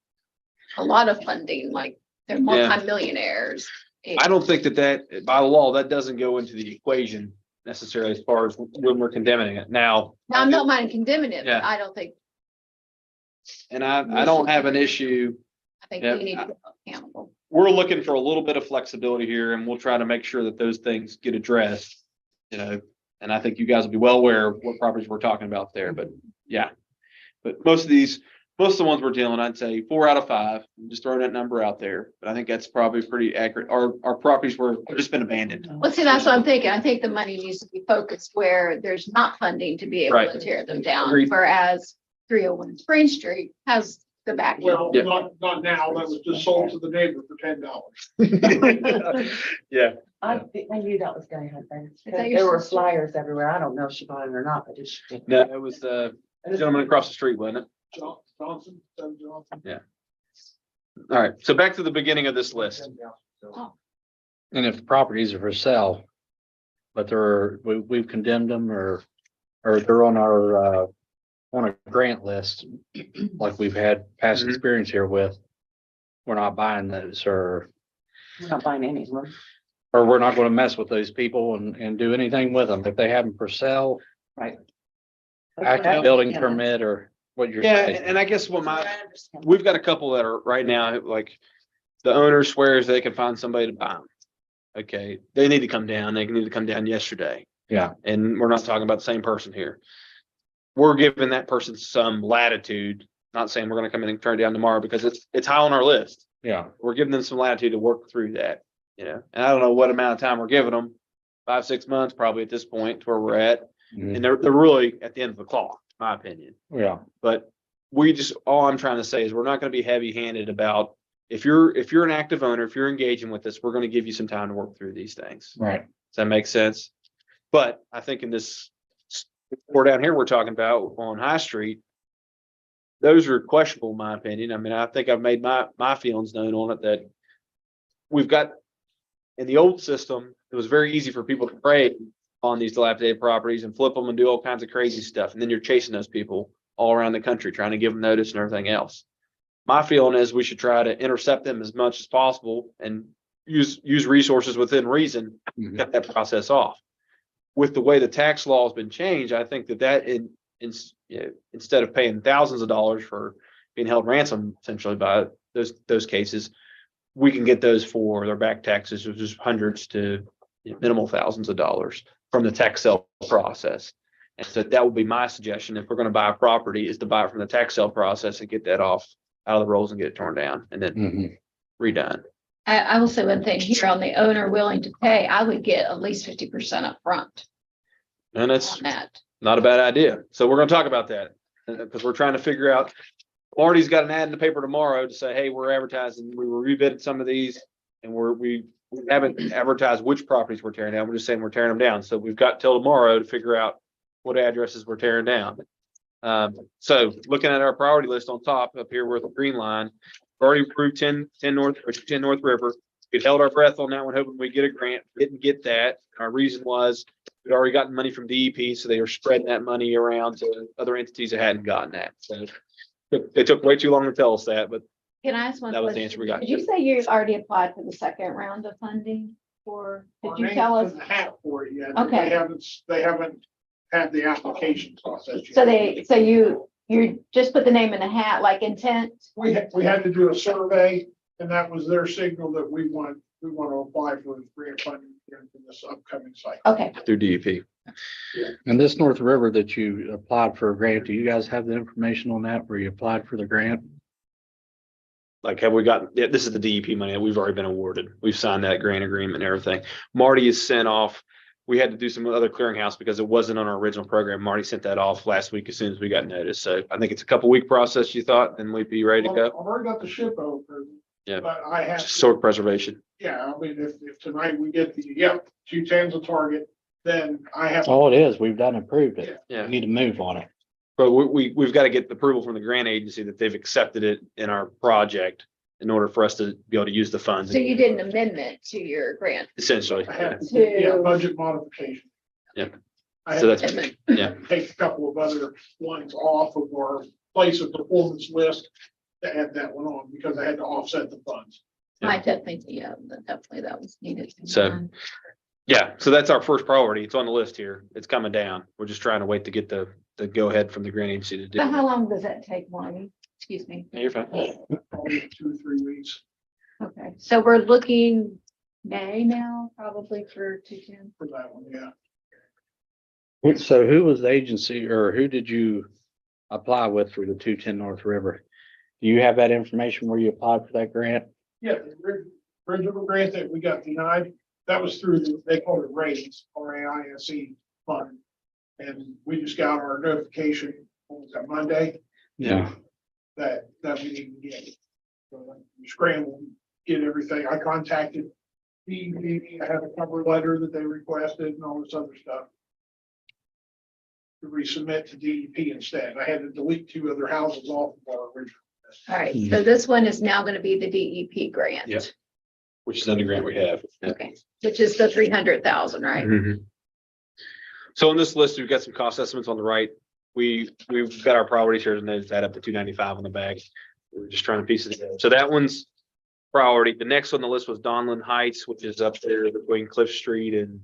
A lot of funding, like they're multimillionaires. I don't think that by law, that doesn't go into the equation necessarily as far as when we're condemning it. Now, Now, I'm not minding condemning it, Yeah. but I don't think, and I don't have an issue. I think Yeah. we need to be accountable. We're looking for a little bit of flexibility here and we'll try to make sure that those things get addressed, and I think you guys will be well aware of what properties we're talking about there, but yeah. But most of the ones we're dealing, I'd say 4 out of 5, I'm just throwing that number out there, but I think that's probably pretty accurate. Our properties have just been abandoned. Well, see, that's what I'm thinking. I think the money needs to be focused where there's not funding to be able to Right. tear them down, Agreed. whereas 301 Spring Street has the back. Well, Yeah. not now, that was just sold to the neighbor for $10. Yeah, I knew that was gonna happen. that your There were sister? flyers everywhere. I don't know if she bought it or not, but she did. no, it was the gentleman across the street, wasn't it? Johnson, Sam Johnson. All right, so back to the beginning of this list. And if properties are for sale, but we've condemned them or they're on our, on a grant list, like we've had past Mhm. experience here with, we're not buying those We're not buying any of them. or we're not going to mess with those people and do anything with them. If they have them for sale, Right. active building permit or what you're Yeah, saying. and I guess we've got a couple that are right now, like the owner swears they can find somebody to buy them. Okay, they need to come down. They need to come down yesterday. Yeah. And we're not talking about the same person here. We're giving that person some latitude, not saying we're gonna come in and turn it down tomorrow because it's high on our list. Yeah. We're giving them some latitude to work through that, and I don't know what amount of time we're giving them, 5-6 months probably at this point to where we're at. Mhm. And they're really at the end of the clock, in my opinion. Yeah. But all I'm trying to say is we're not gonna be heavy handed about, if you're an active owner, if you're engaging with us, we're gonna give you some time to work through these things. Right. Does that make sense? But I think in this, or down here, we're talking about on High Street, those are questionable, in my opinion. I mean, I think I've made my feelings known on it that we've got, in the old system, it was very easy for people to trade on these dilapidated properties and flip them and do all kinds of crazy stuff. And then you're chasing those people all around the country, trying to give them notice and everything else. My feeling is we should try to intercept them as much as possible and use resources within reason, Mhm. cut that process off. With the way the tax law has been changed, I think that instead of paying thousands of dollars for being held ransom essentially by those cases, we can get those for their back taxes, which is hundreds to minimal thousands of dollars from the tax sale process. And so that would be my suggestion. If we're going to buy a property, is to buy it from the tax sale process and get that off out of the rolls and get it torn down and then Mhm. redone. I will say one thing here on the owner willing to pay, I would get at least 50% up front And it's on that. not a bad idea. So we're going to talk about that because we're trying to figure out. Marty's got an ad in the paper tomorrow to say, hey, we're advertising. We were rebidding some of these and we haven't advertised which properties we're tearing down. We're just saying we're tearing them down. So we've got till tomorrow to figure out what addresses we're tearing down. So looking at our priority list on top up here with the green line, we've already approved 10 North River. We held our breath on that one, hoping we get a grant. Didn't get that. Our reason was we'd already gotten money from DEP, so they were spreading that money around to other entities that hadn't gotten that. So it took way too long to tell us that, but Can I ask one that was the question? answer we got. Did you say you already applied for the second round of funding or did Our you name's tell us? in the hat for it yet. Okay. They haven't had the application process yet. So you You just put the name in a hat, like intent. We had to do a survey, and that was their signal that we want to apply for grant funding in this upcoming cycle. Okay, Through DEP. And this North River that you applied for a grant, do you guys have the information on that where you applied for the grant? Like, have we gotten, yeah, this is the DEP money that we've already been awarded. We've signed that grant agreement and everything. Marty is sent off. We had to do some other clearinghouse because it wasn't on our original program. Marty sent that off last week as soon as we got notice. So I think it's a couple week process, you thought, and we'd be ready to I've go. already got the ship open. Yeah. But I have. Just sword preservation. Yeah, I mean, if tonight we get the, 210's a target, then I have. All it is, we've done approved it. Yeah. We need to move on it. But we've got to get the approval from the grant agency that they've accepted it in our project in order for us to be able to use the funds. so you did an amendment to your grant. Essentially. I have, To- budget modification. Yeah. I So had that's, Amendment. yeah. to take a couple of other lines off of our place of performance list to add that one on because I had to offset the funds. I definitely, definitely that was needed. So- Yeah, so that's our first priority. It's on the list here. It's coming down. We're just trying to wait to get the go ahead from the grant agency to do. So it. how long does that take, Marty? Excuse me. Yeah, you're fine. Probably 2 or 3 weeks Okay, so we're looking May now, probably for 210. for that one, yeah. So who was the agency or who did you apply with for the 210 North River? Do you have that information where you applied for that grant? Yeah, the original grant that we got denied, that was through, they call it RAISE, RAISE fund. And we just got our notification, what was that, Monday, Yeah. that we need to get. So we scrambled, get everything. I contacted DEP, I have a cover letter that they requested and all this other stuff. To resubmit to DEP instead. I had to delete 2 other houses off of our original list. All right, so this one is now going to be the DEP grant. Yep. Which is under grant we have. Okay, which is the 300,000, right? Mhm. So on this list, we've got some cost estimates on the right. We've got our priorities here and those add up to 295 on the back. We're just trying to piece it together. So that one's priority. The next on the list was Donlin Heights, which is up there between Cliff Street and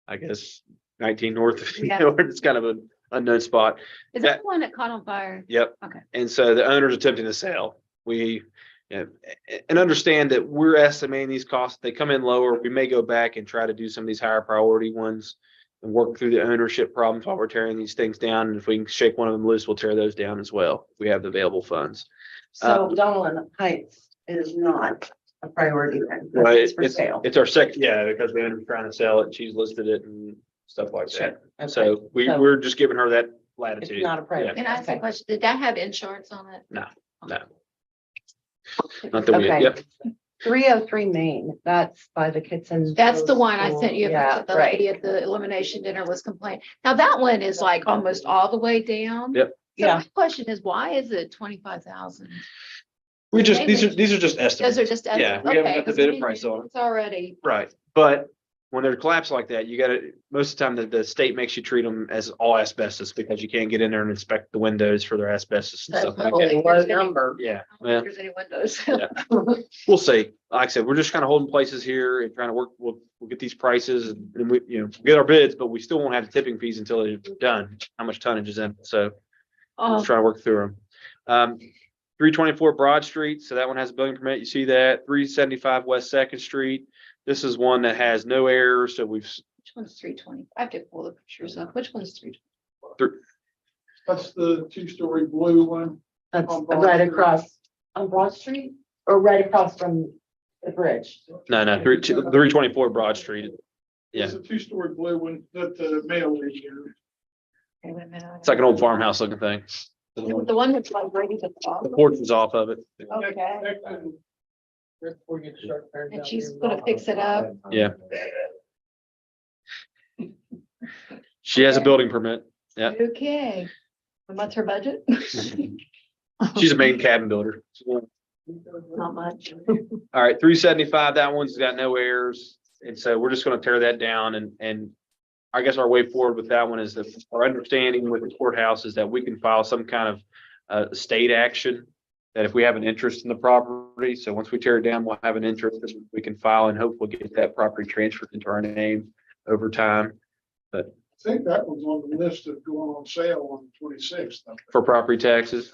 I guess 19 North. Yeah. It's kind of an unknown spot. Is That- that the one that caught on fire? Yep. Okay. And so the owner's attempting to sell. And understand that we're estimating these costs. They come in lower. We may go back and try to do some of these higher priority ones and work through the ownership problems while we're tearing these things down. And if we can shake one of them loose, we'll tear those down as well. We have the available funds. So Donald Heights is not a priority then. Right, It's for sale. It's our second, yeah, because the owner's trying to sell it and she's listed it and stuff like that. Okay. So So- we're just giving her that It's latitude. not a priority. Can I ask a Okay. question? Did that have insurance on it? No. Not that we, Okay. yep. 303 Main, that's by the Kitson. That's the one I sent you. Yeah, The right. lady at the elimination dinner was complaining. Now that one is like almost all the way down. Yep. So Yeah. my question is, why is it 25,000? We just, these are just estimates. Those are just. Yeah, we haven't got the bid price on it. It's already. Right, but when there's collapse like that, you gotta, most of the time, the state makes you treat them as all asbestos because you can't get in there and inspect the windows for their asbestos and stuff like that. Low number. Yeah, I don't yeah, think there's any windows. Yeah. We'll see. Like I said, we're just kind of holding places here and trying to work, we'll get these prices and we, get our bids, but we still won't have the tipping fees until they're done, how much tonnage is in, it. So Oh, let's try to work through them. 324 Broad Street, so that one has a building permit, you see that, 375 West Second Street. This is one that has no errors, so we've, which one's 320? I have to pull the pictures up. Which one's 320? That's the 2-story blue one. That's On Broad right Street. across on Broad Street or right across from the bridge. no, 324 Broad Street. Yeah, It's a 2-story blue one that the mail is here. Okay, wait a minute. it's like an old farmhouse looking thing. The one that's like ready to fall. The porch is off of it. Okay, That's where you start tearing and down she's your gonna wall. fix it up. Yeah. She has a building permit. Yeah. Okay. And what's her budget? She's a main cabin builder. Not much. All right, 375, that one's got no errors. And so we're just gonna tear that down and I guess our way forward with that one is that our understanding with the courthouse is that we can file some kind of state action. That if we have an interest in the property, so once we tear it down, we'll have an interest that we can file and hopefully get that property transferred into our name over time. But I think that was on the list of going on sale on the 26th. for property taxes.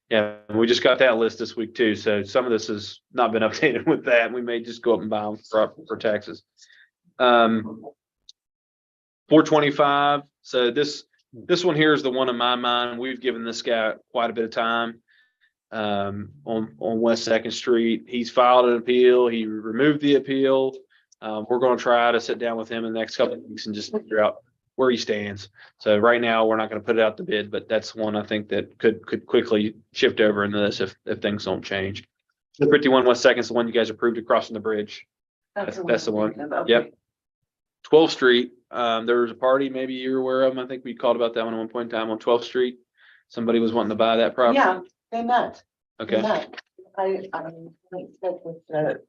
Yeah, we just got that list this week too. So some of this has not been updated with that. We may just go up and buy them for taxes. 425. So this one here is the one in my mind. We've given this guy quite a bit of time. On West Second Street. He's filed an appeal. He removed the appeal. We're going to try to sit down with him in the next couple of weeks and just figure out where he stands. So right now, we're not going to put it out to bid, but that's one I think that could quickly shift over into this if things don't change. The 51 West Second is the one you guys approved across from the bridge. That's the one. Yep. 12th Street. There was a party, maybe you're aware of them. I think we called about that one at one point in time on 12th Street. Somebody was wanting to buy that property. Yeah, they met. Okay. I spoke with the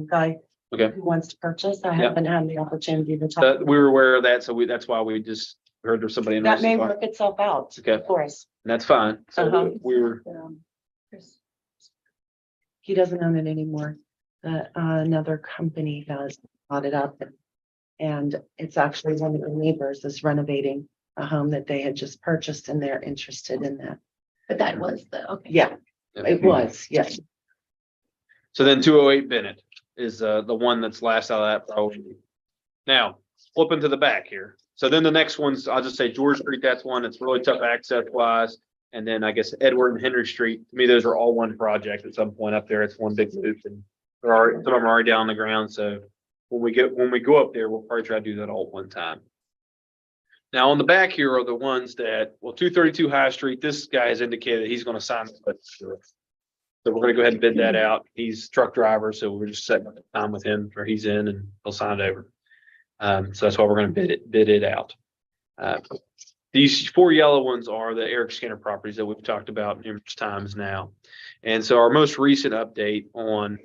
guy Okay. who wants to purchase. I Yeah. haven't had the opportunity to talk. We were aware of that, so that's why we just heard there's somebody That may interested. work itself out Okay. for us. And that's fine. Uh-huh. So we were, He doesn't own it anymore. Another company has bought it up. And it's actually one of the neighbors is renovating a home that they had just purchased and they're interested in that. But that was okay. Yeah, it was, yes. so then 208 Bennett is the one that's last out of that priority. Now, flipping to the back here. So then the next one's, I'll just say George Street, that's one that's really tough access wise. And then I guess Edward and Henry Street, to me, those are all one project at some point up there. It's one big loop and they're already, some of them are already down on the ground. So when we go up there, we'll probably try to do that all at one time. Now on the back here are the ones that, well, 232 High Street, this guy has indicated that he's going to sign. So we're going to go ahead and bid that out. He's a truck driver, so we're just setting up the time with him where he's in and he'll sign it over. So that's why we're going to bid it out. These four yellow ones are the Eric Skinner properties that we've talked about numerous times now. And so our most recent update on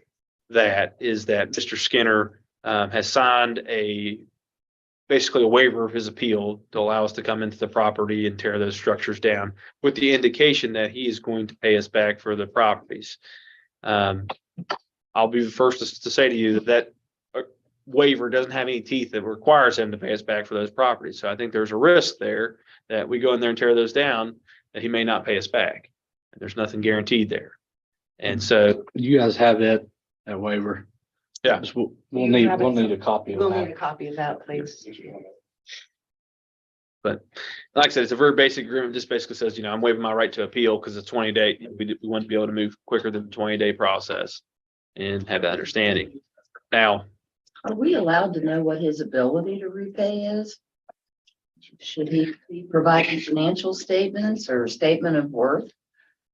that is that Mr. Skinner has signed basically a waiver of his appeal to allow us to come into the property and tear those structures down with the indication that he is going to pay us back for the properties. I'll be the first to say to you that waiver doesn't have any teeth that requires him to pay us back for those properties. So I think there's a risk there that we go in there and tear those down, that he may not pay us back. And there's nothing guaranteed there. And so You guys have that waiver. Yeah. Just We'll You need have it. a copy of We'll need a that. copy of that, please. But like I said, it's a very basic agreement. Just basically says, I'm waiving my right to appeal because it's 20-day. We want to be able to move quicker than the 20-day process and have that understanding. Now, Are we allowed to know what his ability to repay is? Should he be providing financial statements or statement of worth?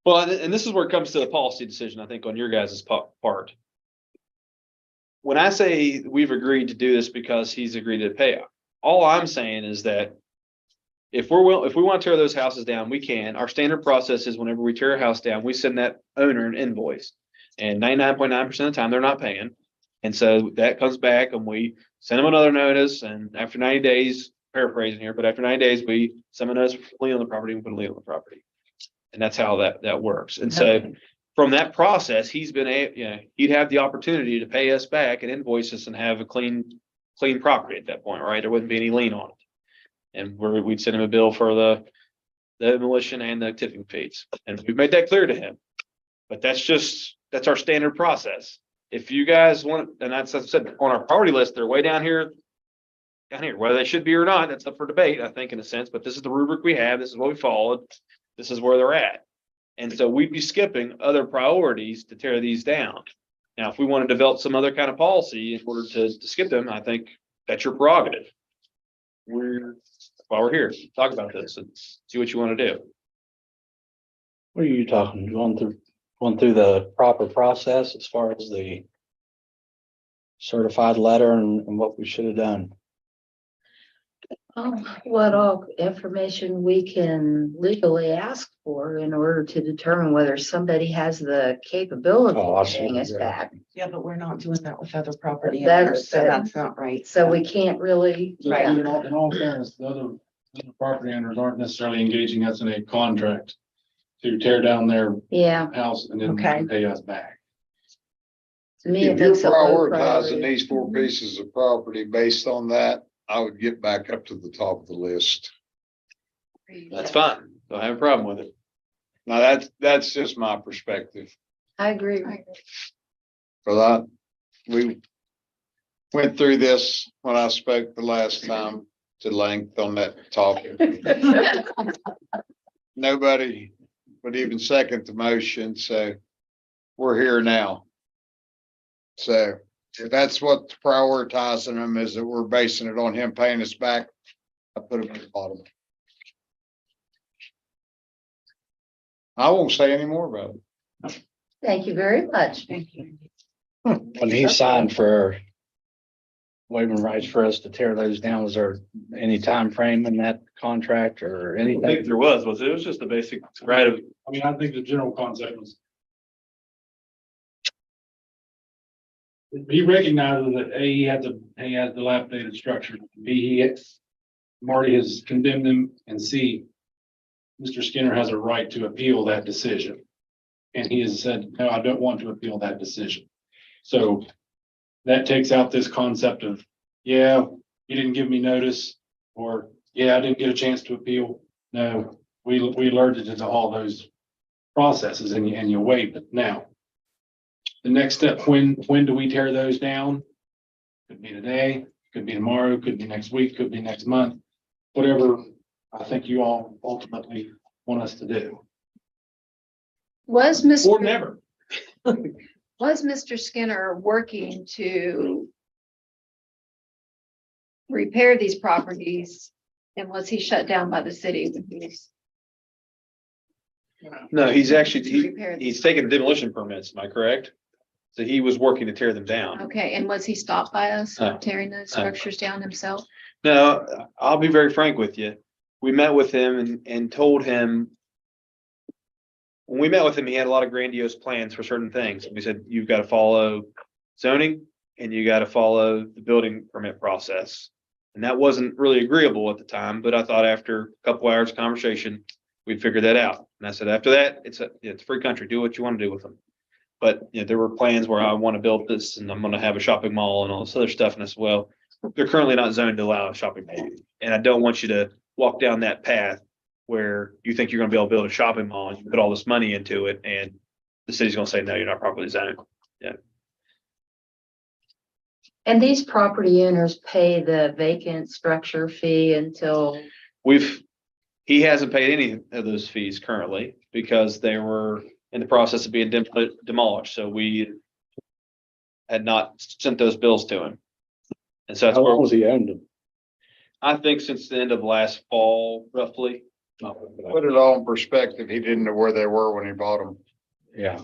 well, and this is where it comes to the policy decision, I think, on your guys' part. When I say we've agreed to do this because he's agreed to pay, all I'm saying is that if we want to tear those houses down, we can. Our standard process is whenever we tear a house down, we send that owner an invoice. And 99.9% of the time, they're not paying. And so that comes back and we send them another notice. And after 90 days, paraphrasing here, but after 90 days, we send a notice for lien on the property and put a lien on the property. And that's how that works. And so from that process, he'd have the opportunity to pay us back and invoice us and have a clean property at that point, right? There wouldn't be any lien on it. And we'd send him a bill for the demolition and the tipping fees. And we've made that clear to him. But that's our standard process. If you guys want, and that's, as I said, on our priority list, they're way down here. Whether they should be or not, that's up for debate, I think, in a sense, but this is the rubric we have. This is what we followed. This is where they're at. And so we'd be skipping other priorities to tear these down. Now, if we want to develop some other kind of policy in order to skip them, I think that's your prerogative. While we're here, talk about this and see what you want to do. What are you talking, going through the proper process as far as the certified letter and what we should have done? What all information we can legally ask for in order to determine whether somebody has the capability Oh, I of see. paying us Yeah. back. Yeah, but we're not doing that with other property That's- owners, so that's not right. So we can't really. Right. In all fairness, the other property owners aren't necessarily engaging us in a contract to tear down their Yeah, house and then Okay. pay us back. to me, it If you're makes a low prioritizing priority. these four pieces of property based on that, I would get back up to the top of the list. That's fine. Don't have a problem with it. Now, that's just my perspective. I agree. For that, we went through this when I spoke the last time to length on that topic. Nobody would even second the motion, so we're here now. So if that's what's prioritizing them, is that we're basing it on him paying us back, I put him at the bottom. I won't say any more about it. Thank you very much. When he signed for waiving rights for us to tear those down, was there any time frame in that contract or I think anything? there was, it was just a basic right of, I mean, I think the general concept was. He recognizes that A, he has the dilapidated structure, B, Marty has condemned him, and C, Mr. Skinner has a right to appeal that decision. And he has said, no, I don't want to appeal that decision. So that takes out this concept of, yeah, you didn't give me notice, or, yeah, I didn't get a chance to appeal. No, we alerted you to all those processes and you waived it. Now, the next step, when do we tear those down? Could be today, could be tomorrow, could be next week, could be next month, whatever I think you all ultimately want us to do. Was Or Mr. never. Was Mr. Skinner working to repair these properties? And was he shut down by the city when he was no, he's actually, to repair these? he's taking demolition permits, am I correct? So he was working to tear them down. Okay, and was he stopped by us No. tearing those structures down himself? No, I'll be very frank with you. We met with him and told him. When we met with him, he had a lot of grandiose plans for certain things. We said, you've got to follow zoning and you got to follow the building permit process. And that wasn't really agreeable at the time, but I thought after a couple hours of conversation, we'd figure that out. And I said, after that, it's a free country. Do what you want to do with them. But there were plans where I want to build this and I'm going to have a shopping mall and all this other stuff. And as well, they're currently not zoned to allow a shopping mall. And I don't want you to walk down that path where you think you're going to be able to build a shopping mall and you put all this money into it and the city's going to say, no, you're not properly zoned. Yeah. And these property owners pay the vacant structure fee until, He hasn't paid any of those fees currently because they were in the process of being demolished. So we had not sent those bills to him. And so that's How where long was he owned them? I think since the end of last fall, roughly. Put it all in perspective. He didn't know where they were when he bought them. Yeah.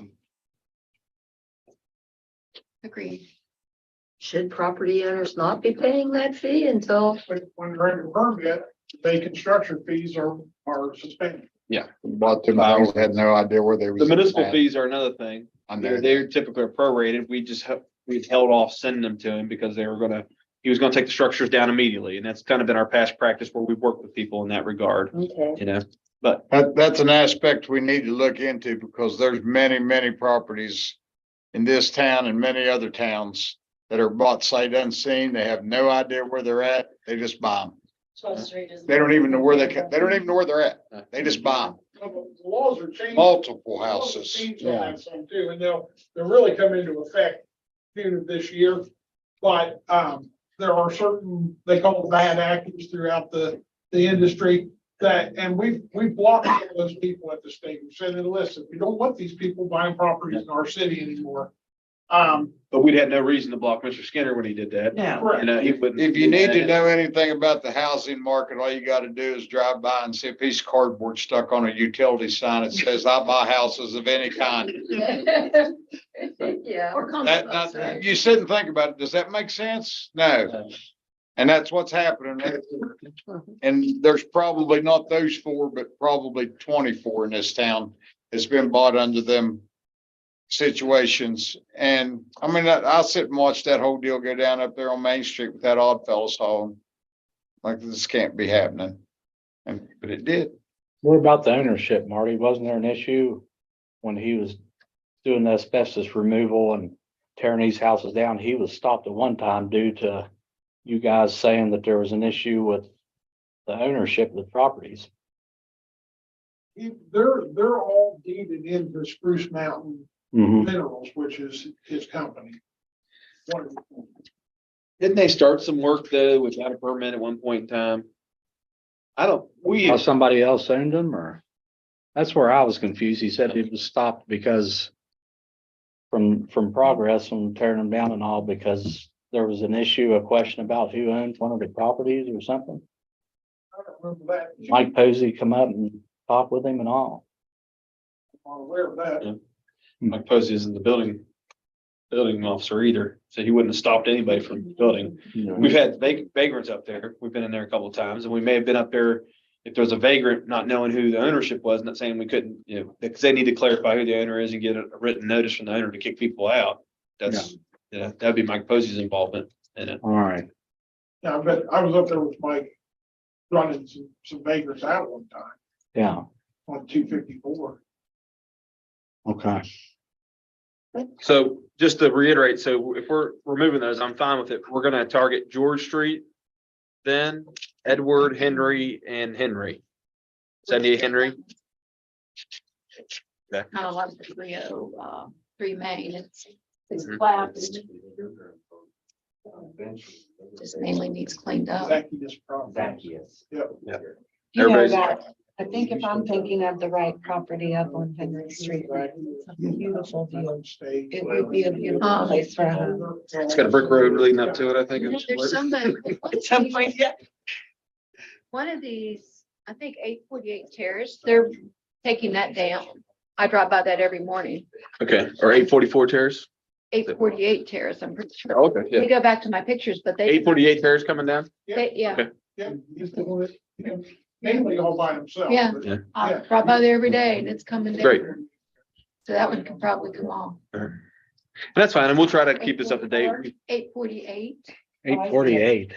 Agreed. should property owners not be paying that fee until? When they're in a permit, the construction fees are suspended. Bought them, I had no idea where they were. The municipal fees are another thing. I know. They're typically prorated. We held off sending them to him because he was gonna take the structures down immediately. And that's kind of been our past practice where we've worked with people in that regard, Okay. but That's an aspect we need to look into because there's many, many properties in this town and many other towns that are bought sight unseen. They have no idea where they're at. They just buy them. They don't even know where they don't even know where they're at. They just buy them. The laws are changing. Multiple Laws have houses. changed on that some too, and they'll really come into effect June of this year. But, there are certain, they call them bad actors throughout the industry and we've blocked those people at the state. We said, listen, we don't want these people buying properties in our city anymore. but we'd had no reason to block Mr. Skinner when he did that. No. Correct. He wouldn't. If you need to know anything about the housing market, all you gotta do is drive by and see a piece of cardboard stuck on a utility sign that says, I buy houses of any kind. Yeah. Or That, you sit and think about it. Does that make sense? No. And that's what's happening. And there's probably not those 4, but probably 24 in this town that's been bought under them situations. And I mean, I'll sit and watch that whole deal go down up there on Main Street with that odd fellas hauling. Like this can't be happening. But it did. What about the ownership, Marty? Wasn't there an issue when he was doing the asbestos removal and tearing these houses down? He was stopped at one time due to you guys saying that there was an issue with the ownership of the properties. They're all deeded into Spruce Mountain Mhm. Minerals, which is his company. One- Didn't they start some work though without a permit at one point in time? Or somebody else owned them, or? That's where I was confused. He said it was stopped because from progress and tearing them down and all, because there was an issue, a question about who owned one of the properties or something. I don't remember that. Mike Posey come up and talk with him and all. I'm aware of that. Yeah. Mike Posey isn't the building officer either, so he wouldn't have stopped anybody from building. We've had vagrants up there. We've been in there a couple of times, and we may have been up there if there was a vagrant, not knowing who the ownership was, not saying we couldn't, because they need to clarify who the owner is and get a written notice from the owner to kick people out. That'd be Mike Posey's involvement in it. All right. Yeah, but I was up there with Mike running some vagrants out one time Yeah. on 254. Okay. So just to reiterate, so if we're removing those, I'm fine with it. We're gonna target George Street, then Edward, Henry, and Henry. 78 Henry. Kind of like the 303 Main, it's collapsed, just mainly needs cleaned up. Zacchaeus problem. Zacchaeus. Yep. You know Everybody's- that, I think if I'm thinking of the right property up on Henry Street, it's a beautiful view. It would be a beautiful place for a home. It's got a brick road leading up to it, I think. You know, there's somebody, At some point, yeah. one of these, I think 848 Terrace, they're taking that down. I drive by that every morning. Okay, or 844 Terrace. 848 Terrace, I'm pretty sure. Okay, Let yeah. me go back to my pictures, but they. 848 Terrace coming down. Yeah, Okay. Yeah, he's doing it, mainly all by himself. Yeah. but- Yeah. I Yeah. drive by there every day and it's coming down. Great. So that one can probably come off. And that's fine, and we'll try to keep this up to date. 848. 848.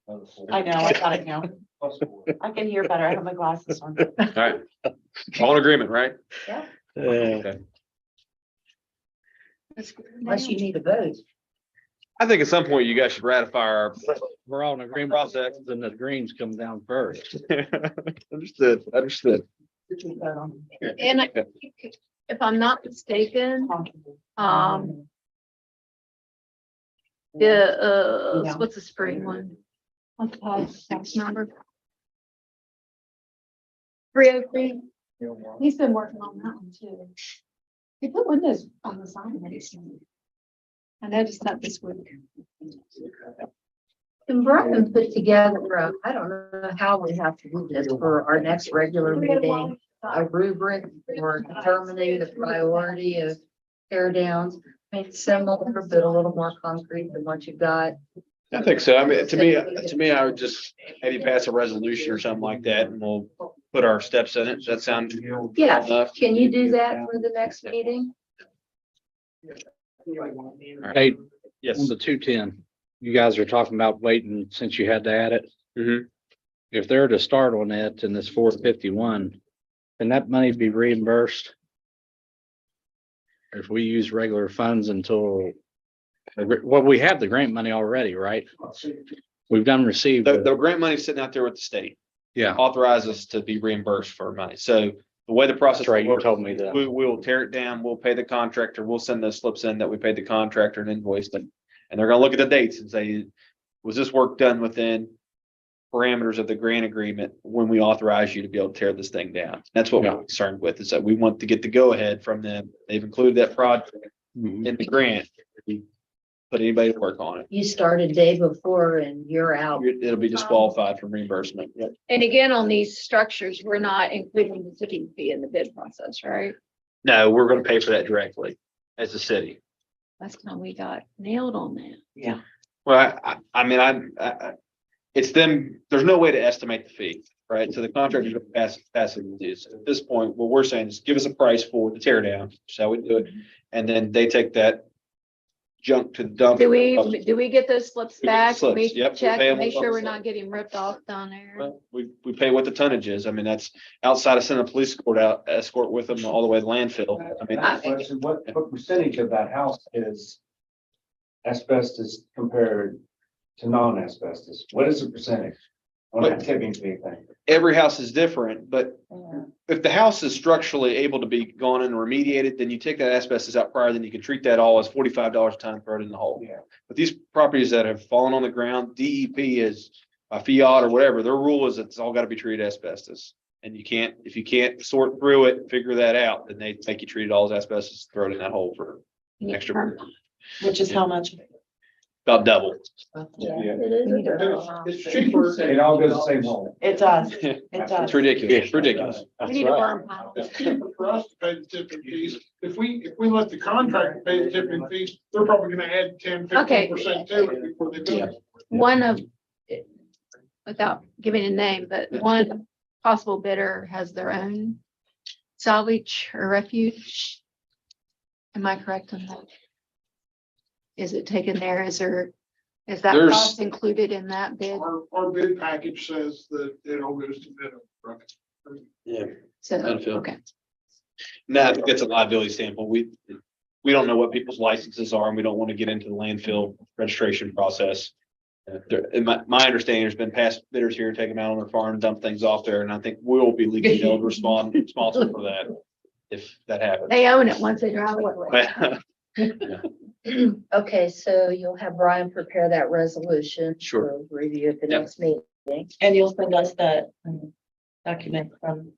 I know, I got it now. I can hear better. I have my glasses on. All right. All in agreement, right? Yeah. Unless you need a vote. I think at some point you guys should ratify our We're all in agreement process, and the greens come down first. Understood. And I, if I'm not mistaken, what's the spring one? What's the tax number? 303. He's been working on that one too. He put windows on the side of it. I noticed that this week. Can Brian put together, I don't know how we have to do this for our next regular meeting, a rubric for determining the priority of tear downs? I mean, similar, but a little more concrete than what you've got. I think so. I mean, to me, I would just maybe pass a resolution or something like that, and we'll put our steps in it. Does that sound Yeah, enough? can you do that for the next meeting? Hey, Yes. on the 210, you guys are talking about waiting since you had to add it. Mhm. If they're to start on it and this 451, can that money be reimbursed? If we use regular funds until, well, we have the grant money already, right? We've done received. The grant money's sitting out there with the state, Yeah, authorize us to be reimbursed for money. So the way the process. that's right. You works, told me that. we'll tear it down, we'll pay the contractor, we'll send those slips in that we paid the contractor and invoice them. And they're gonna look at the dates and say, was this work done within parameters of the grant agreement when we authorize you to be able to tear this thing down? That's what Yeah. we're concerned with, is that we want to get the go ahead from them. They've included that project Mhm. in the grant. Put anybody to work on it. You started day before and you're out. It'll be disqualified from reimbursement. Yep. And again, on these structures, we're not including the tipping fee in the bid process, right? No, we're gonna pay for that directly as a city. That's how we got nailed on that. Yeah. Well, I mean, it's them, there's no way to estimate the fee, right? So the contractor's gonna pass it to us. At this point, what we're saying is give us a price for the tear down, so we do it. And then they take that junk to the dump. Do we get those slips We get the back? slips, We yep, check, pay and them make sure on we're the not getting ripped off down there. Well, we pay what the tonnage is. I mean, that's outside of sending a police escort with them all the way to landfill. I mean, Question, what percentage of that house is asbestos compared to non-asbestos? What is the percentage on that tipping fee thing? Every house is different, but if the house is structurally able to be gone and remediated, then you take that asbestos out prior, then you can treat that all as $45 a ton, throw it in the hole. Yeah. But these properties that have fallen on the ground, DEP is by fiat or whatever, their rule is it's all got to be treated asbestos. And you can't, if you can't sort through it, figure that out, then they make you treat it all as asbestos, throw it in that hole for extra, Which is how much? about double. Yeah, Yeah. it is. a double. It's cheaper. It all goes the same hole. It does. It It's does. ridiculous. It's ridiculous. We need a burn pile. It's cheaper for us to pay the tipping fees. If we let the contractor pay the tipping fees, they're probably gonna add 10, Okay. 15% to it before they do it. One of, without giving a name, but one possible bidder has their own salvage or refuge. Am I correct on that? Is it taken there? Is there, is that There's- cost included in that bid? Our bid package says that it all goes to bid. Yeah. So, Landfill. okay. No, I think that's a liability standpoint. We don't know what people's licenses are and we don't want to get into the landfill registration process. In my understanding, there's been past bidders here, take them out on their farm, dump things off there, and I think we'll be legally held responsible for that if that happens. They own it once they drive away. Okay, so you'll have Brian prepare that resolution. Sure. We'll review at the Yep. next meeting. And you'll send us that document from.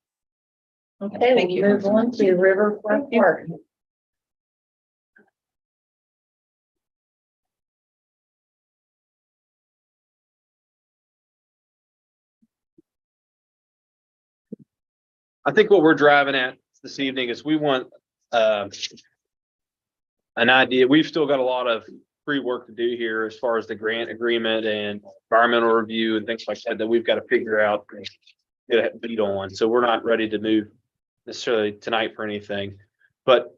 Okay, Thank we'll you. move on to Riverfront Park. I think what we're driving at this evening is we want an idea. We've still got a lot of pre-work to do here as far as the grant agreement and environmental review and things like that we've got to figure out, and get a beat on. So we're not ready to move necessarily tonight for anything. But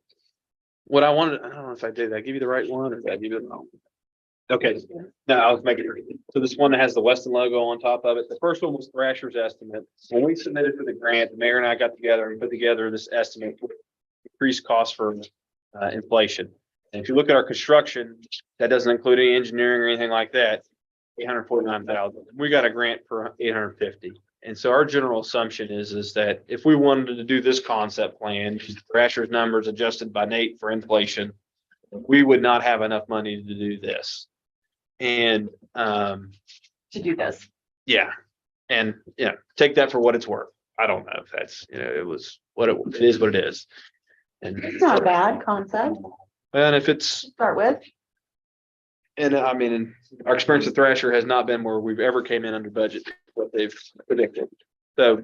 what I wanted, I don't know if I did I give you the right one or did I give you the wrong? Okay, no, I was making it. So this one that has the Weston logo on top of it. The first one was Thrasher's estimate. When we submitted for the grant, the mayor and I got together and put together this estimate for increased costs for inflation. And if you look at our construction, that doesn't include any engineering or anything like that, 849,000. We got a grant for 850. And so our general assumption is that if we wanted to do this concept plan, use Thrasher's numbers adjusted by Nate for inflation, we would not have enough money to do this. And To do this. yeah, and take that for what it's worth. I don't know if that's, it was what it is what it is. And It's not a bad concept and if it's, to start with. and I mean, and our experience with Thrasher has not been where we've ever came in under budget, what they've predicted. So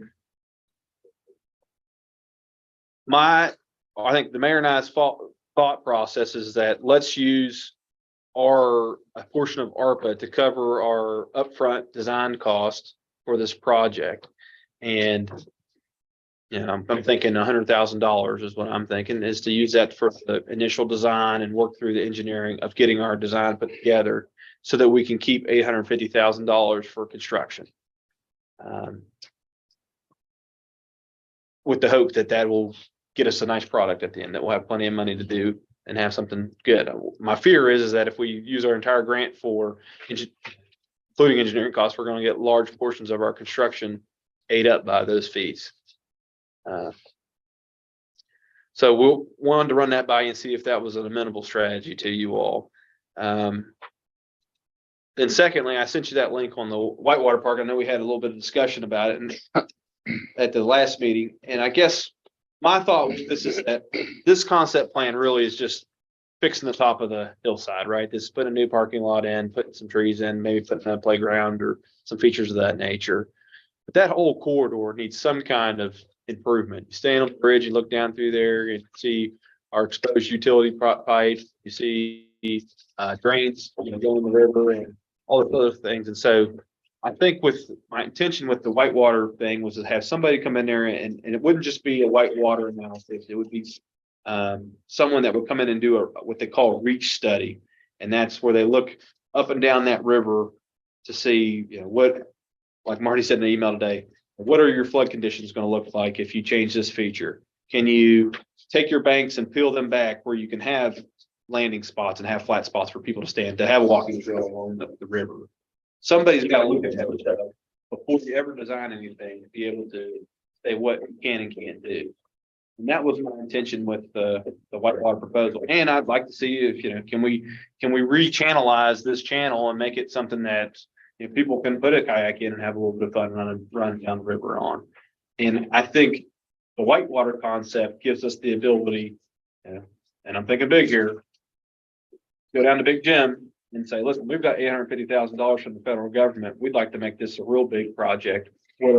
I think the mayor and I's thought process is that let's use a portion of ARPA to cover our upfront design cost for this project. And I'm thinking $100,000 is what I'm thinking, is to use that for the initial design and work through the engineering of getting our design put together so that we can keep $850,000 for construction. With the hope that will get us a nice product at the end, that we'll have plenty of money to do and have something good. My fear is that if we use our entire grant for including engineering costs, we're going to get large portions of our construction ate up by those fees. So we'll wanted to run that by you and see if that was an amenable strategy to you all. Then secondly, I sent you that link on the Whitewater Park. I know we had a little bit of discussion about it and at the last meeting. And I guess my thought with this is that this concept plan really is just fixing the top of the hillside, right? This putting a new parking lot in, putting some trees in, maybe putting a playground or some features of that nature. But that whole corridor needs some kind of improvement. You stand on the bridge, you look down through there, you see our exposed utility pipe, you see drains, going in the river and all the other things. And so I think with my intention with the Whitewater thing was to have somebody come in there and it wouldn't just be a Whitewater analysis. It would be someone that would come in and do what they call a reach study. And that's where they look up and down that river to see, what, like Marty said in the email today, what are your flood conditions going to look like if you change this feature? Can you take your banks and peel them back where you can have landing spots and have flat spots for people to stand, to have a walking trail along the river. Somebody's got to look at that before you ever design anything, to be able to say what you can and can't do. And that was my intention with the whitewater proposal. And I'd like to see if, can we rechannelize this channel and make it something that people can put a kayak in and have a little bit of fun running down the river on. And I think the whitewater concept gives us the ability, and I'm thinking big here, go down to Big Jim and say, listen, we've got $850,000 from the federal government. We'd like to make this a real big project. What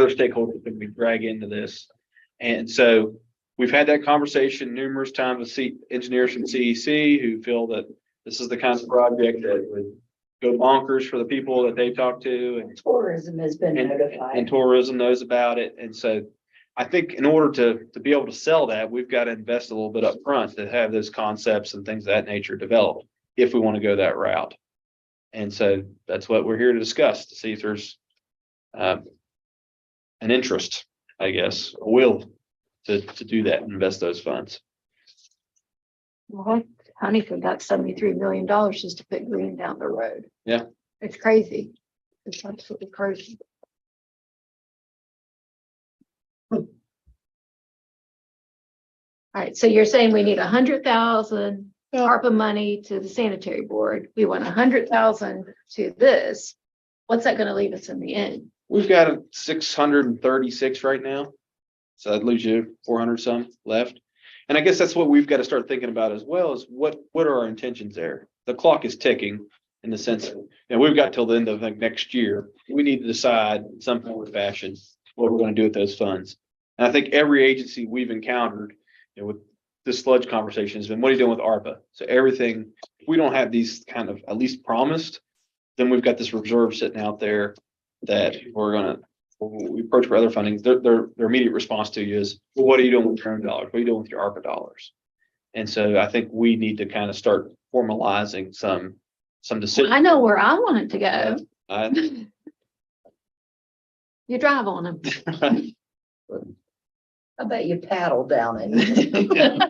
other stakeholders can we drag into this? And so we've had that conversation numerous times with engineers from CEC who feel that this is the kind of project that would go bonkers for the people that they talk to, and Tourism has been notified. and tourism knows about it. And so I think in order to be able to sell that, we've got to invest a little bit up front to have those concepts and things of that nature developed, if we want to go that route. And so that's what we're here to discuss, to see if there's an interest, I guess, a will to do that and invest those funds. Well, Huntington got $73 million just to put green down the road. Yeah. It's crazy. It's absolutely crazy. All right, so you're saying we need 100,000 ARPA money to the sanitary board. We want 100,000 to this. What's that gonna leave us in the end? We've got 636 right now. So that leaves you 400 some left. And I guess that's what we've got to start thinking about as well, is what are our intentions there? The clock is ticking in the sense, we've got till the end of next year. We need to decide in some form or fashion what we're going to do with those funds. And I think every agency we've encountered, with this sludge conversation has been, what are you doing with ARPA? So everything, if we don't have these kind of at least promised, then we've got this reserve sitting out there that we're gonna, when we approach for other funding, their immediate response to you is, well, what are you doing with your own dollars? What are you doing with your ARPA dollars? And so I think we need to kind of start formalizing some decisions. I know where I want it to go. I- You drive on them. I bet you paddle down it.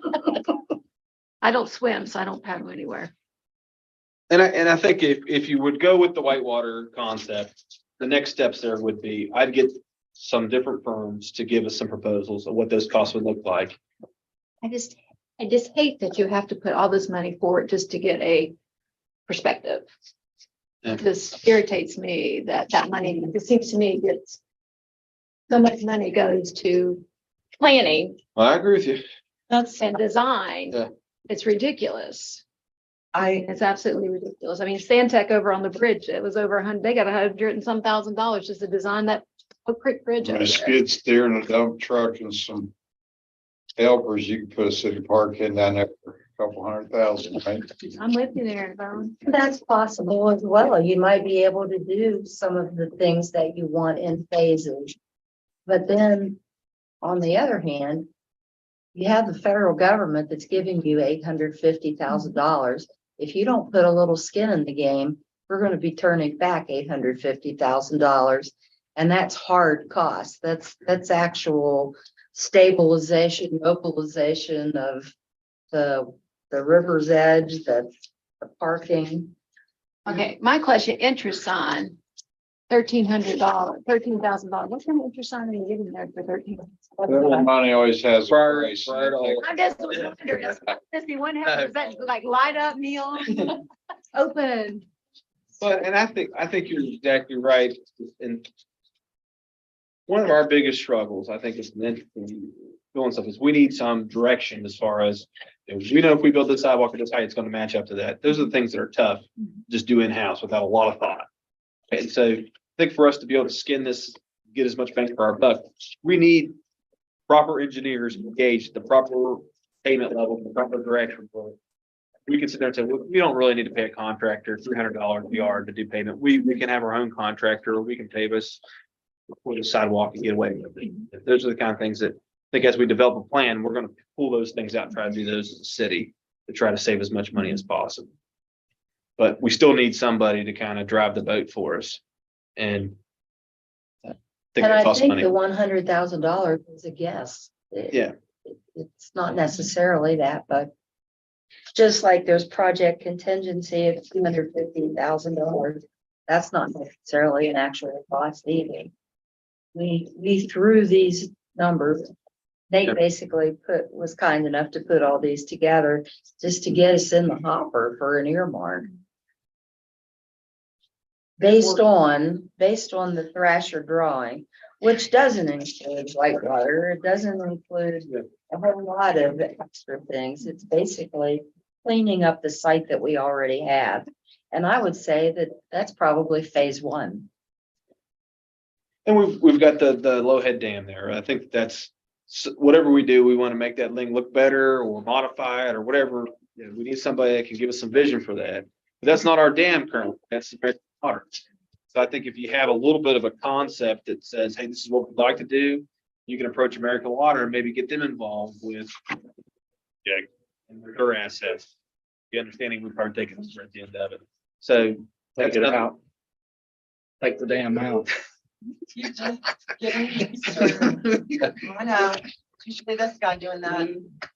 I don't swim, so I don't paddle anywhere. And I think if you would go with the whitewater concept, the next steps there would be, I'd get some different firms to give us some proposals of what those costs would look like. I just hate that you have to put all this money forward just to get a perspective. Yeah. This irritates me that money, it seems to me gets so much money goes to planning Well, I agree with you. and design. Yeah. It's ridiculous. I, It's absolutely ridiculous. I mean, Stantec over on the bridge, it was over they got $100 and some $1,000 just to design that Oak Creek Bridge over A there. skid steer and a dump truck and some helpers, you can put a city park in down there for a couple $100,000, right? I'm with you there, Vaughn. That's possible as well. You might be able to do some of the things that you want in phases. But then, on the other hand, you have the federal government that's giving you $850,000. If you don't put a little skin in the game, we're going to be turning back $850,000. And that's hard cost. That's actual stabilization, mobilization of the river's edge, the parking. Okay, my question, interest on $1,300, $13,000. What kind of interest on are you giving there for Federal $13,000? money always has a Prior- price. prior to all- I just was wondering, does one have, does that like light up neon? Open. But, and I think you're exactly right. And one of our biggest struggles, I think, is doing stuff is we need some direction as far as, we know if we build this sidewalk at this height, it's going to match up to that. Those are the things that are tough, just do in-house without a lot of thought. And so I think for us to be able to skin this, get as much bang for our buck, we need proper engineers engaged, the proper payment level, the proper direction for it. We can sit there and say, well, we don't really need to pay a contractor $300 a yard to do payment. We can have our own contractor, or we can pave us for the sidewalk and get away with it. Those are the kind of things that I think as we develop a plan, we're going to pull those things out and try to do those as a city to try to save as much money as possible. But we still need somebody to kind of drive the boat for us. And I think And it I costs think money. the $100,000 is a guess. Yeah. It's not necessarily that, but Just like there's project contingency of $250,000. That's not necessarily an actual cost either. We threw these numbers. Nate Yep. basically was kind enough to put all these together just to get us in the hopper for an earmark. Based on the Thrasher drawing, which doesn't include Whitewater, it doesn't include a whole lot of extra things. It's basically cleaning up the site that we already have. And I would say that that's probably phase one. And we've got the low head dam there. I think that's whatever we do, we want to make that thing look better or modify it or whatever. You know, we need somebody that can give us some vision for that. But that's not our dam currently. That's the water. So I think if you have a little bit of a concept that says, hey, this is what we'd like to do, you can approach American Water and maybe get them involved with and their assets. The understanding we partake in this at the end of it. So Take that's it another- out. Take the damn out. You just getting me started. I know, usually this guy doing that.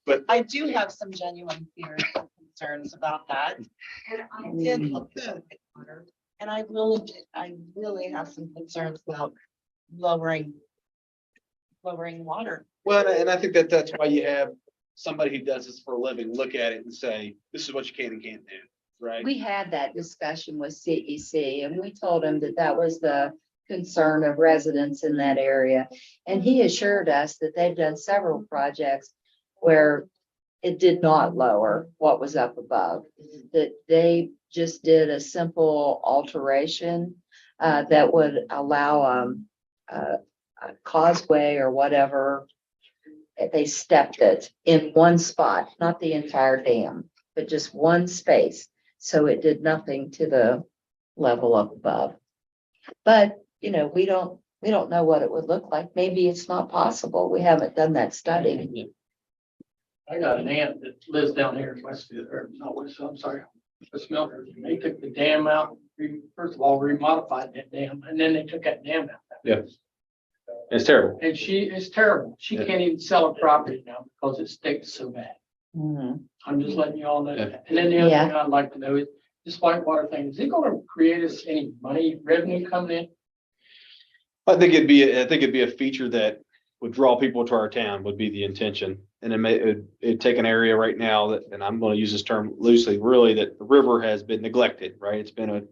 But- I do have some genuine fears and concerns about that. And I did look at water, and I really have some concerns about lowering water. Well, and I think that's why you have somebody who does this for a living, look at it and say, this is what you can and can't do, right? We had that discussion with CEC and we told him that that was the concern of residents in that area. And he assured us that they've done several projects where it did not lower what was up above, that they just did a simple alteration that would allow a causeway or whatever. They stepped it in one spot, not the entire dam, but just one space. So it did nothing to the level up above. But, you know, we don't know what it would look like. Maybe it's not possible. We haven't done that study. I got an aunt that lives down here in Weston, or not Weston, I'm sorry, West Milford. They took the dam out, first of all, remodified that dam, and then they took that dam out. Yeah. It's terrible. And it's terrible. She Yeah. can't even sell a property now because it stinks so bad. Mhm. I'm just letting you all know Yeah. that. And then the other Yeah. thing I'd like to know is this whitewater thing, is it gonna create us any money, revenue coming in? I think it'd be a feature that would draw people to our town would be the intention. And it'd take an area right now that, and I'm gonna use this term loosely, really, that the river has been neglected, right? It's been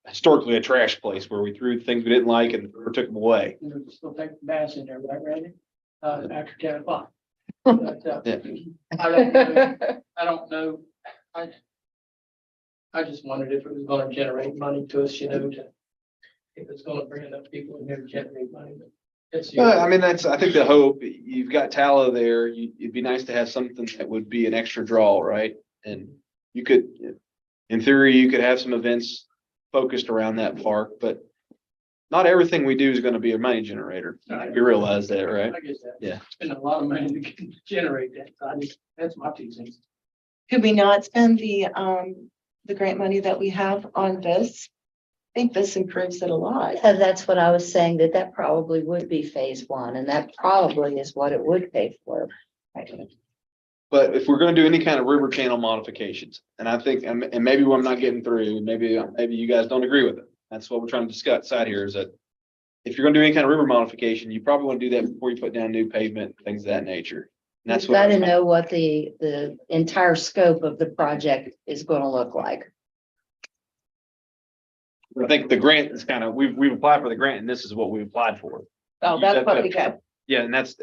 historically a trash place where we threw things we didn't like and took them away. You know, still take the bass in there, right, Randy? After 10 o'clock. But, Yeah. I don't know. I just wondered if it was gonna generate money to us, you know, if it's gonna bring enough people in here to generate money. But it's. I mean, I think the hope, you've got tallow there. It'd be nice to have something that would be an extra draw, right? And you could, in theory, you could have some events focused around that park, but not everything we do is gonna be a money generator. We realize that, right? I guess that. Yeah. Spend a lot of money to generate that. So that's my 2 cents. Could we not spend the grant money that we have on this? I think this improves it a lot. Yeah, that's what I was saying, that probably would be phase one, and that probably is what it would pay for. But if we're gonna do any kind of river channel modifications, and I think, and maybe I'm not getting through, maybe you guys don't agree with it. That's what we're trying to discuss out here is that if you're gonna do any kind of river modification, you probably want to do that before you put down new pavement, things of that nature. And that's We've got to what, know what the entire scope of the project is going to look like. I think the grant is kind of, we've applied for the grant and this is what we applied for. Oh, that's what we get. Yeah, and that's,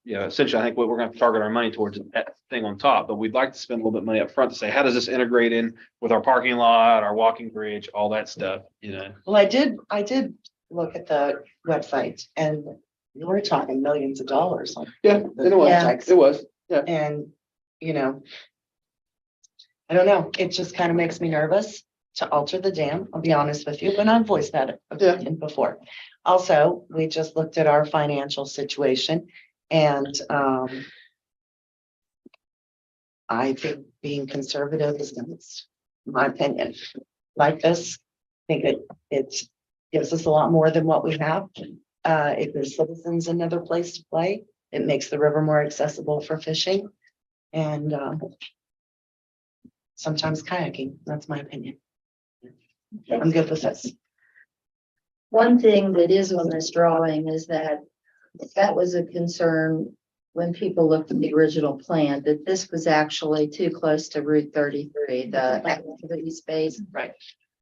you know, essentially, I think what we're gonna target our money towards is that thing on top, but we'd like to spend a little bit of money up front to say, how does this integrate in with our parking lot, our walking bridge, all that stuff, you know? Well, I did look at the website and we're talking millions of dollars. Yeah, and it was, Yeah. it was. And, you know, I don't know, it just kind of makes me nervous to alter the dam, I'll be honest with you, but I've voiced that opinion before. Also, we just looked at our financial situation and, I think being conservative is best, in my opinion. Like this, I think it gives us a lot more than what we have. If there's citizens another place to play, it makes the river more accessible for fishing. And sometimes kayaking. That's my opinion. I'm good with this. One thing that is on this drawing is that that was a concern when people looked at the original plan, that this was actually too close to Route 33, the activity space. Right.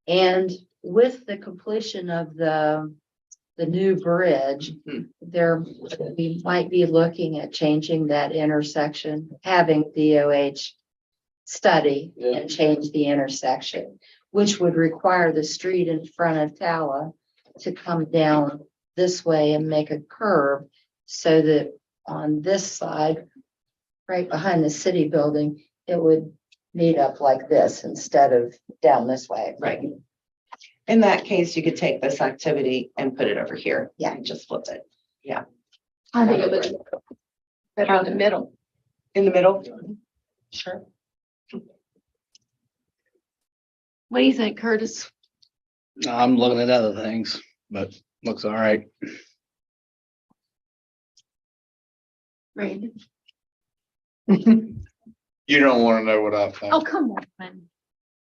And with the completion of the new bridge, there, we might be looking at changing that intersection, having DOH study and change the intersection, which would require the street in front of Tala to come down this way and make a curve so that on this side, right behind the city building, it would meet up like this instead of down this way. Right. In that case, you could take this activity and put it over here. Yeah. And just flip it. I think it was better in the middle. In the middle? Sure. What do you think, Curtis? I'm looking at other things, but looks all right. Randy? You don't want to know what I think. Oh, come on, man.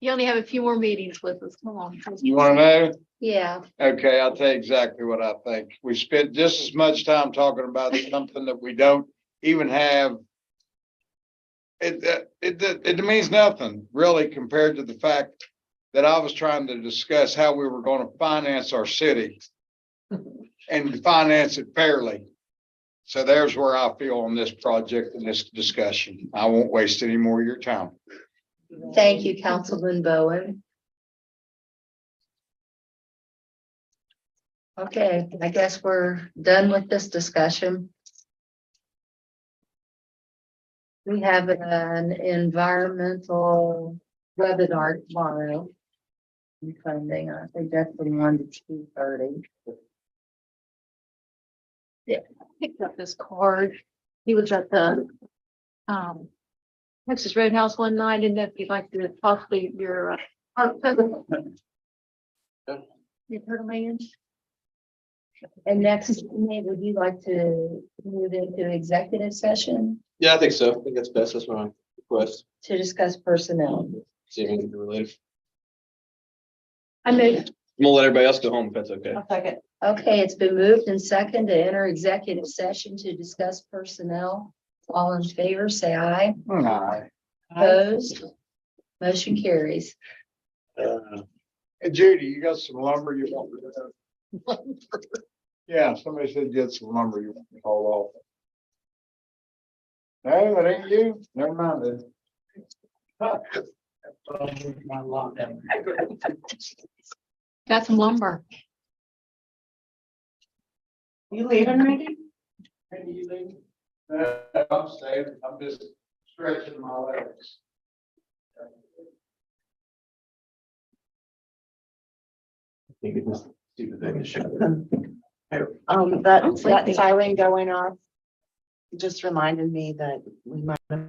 You only have a few more meetings with us. Come on. You want to know? Yeah, Okay, I'll tell you exactly what I think. We spent just as much time talking about something that we don't even have. It means nothing really compared to the fact that I was trying to discuss how we were going to finance our city and finance it fairly. So there's where I feel on this project and this discussion. I won't waste any more of your time. thank you, Councilman Bowen. Okay, I guess we're done with this discussion. We have an environmental webinar tomorrow. Funding, I think that's from 1 to 2:30. Picked up this card. He was at the Texas Roadhouse one night, and if you'd like to possibly your art festival. You heard of me? And next, Nate, would you like to move into executive session Yeah, I think so. I think that's best. That's my request. to discuss personnel? See if we can do related. I moved. I'm gonna let everybody else go home if that's okay. I'll second. Okay, it's been moved and second to enter executive session to discuss personnel. All in favor, say aye. Aye. Opposed? Motion carries. Hey Judy, you got some lumber you want to? Yeah, somebody said you had some lumber you want to haul off. No, it ain't you. Never mind it. Got some lumber. You leaving, Randy? I'm staying. I'm just stretching my legs. That siren going off just reminded me that we might have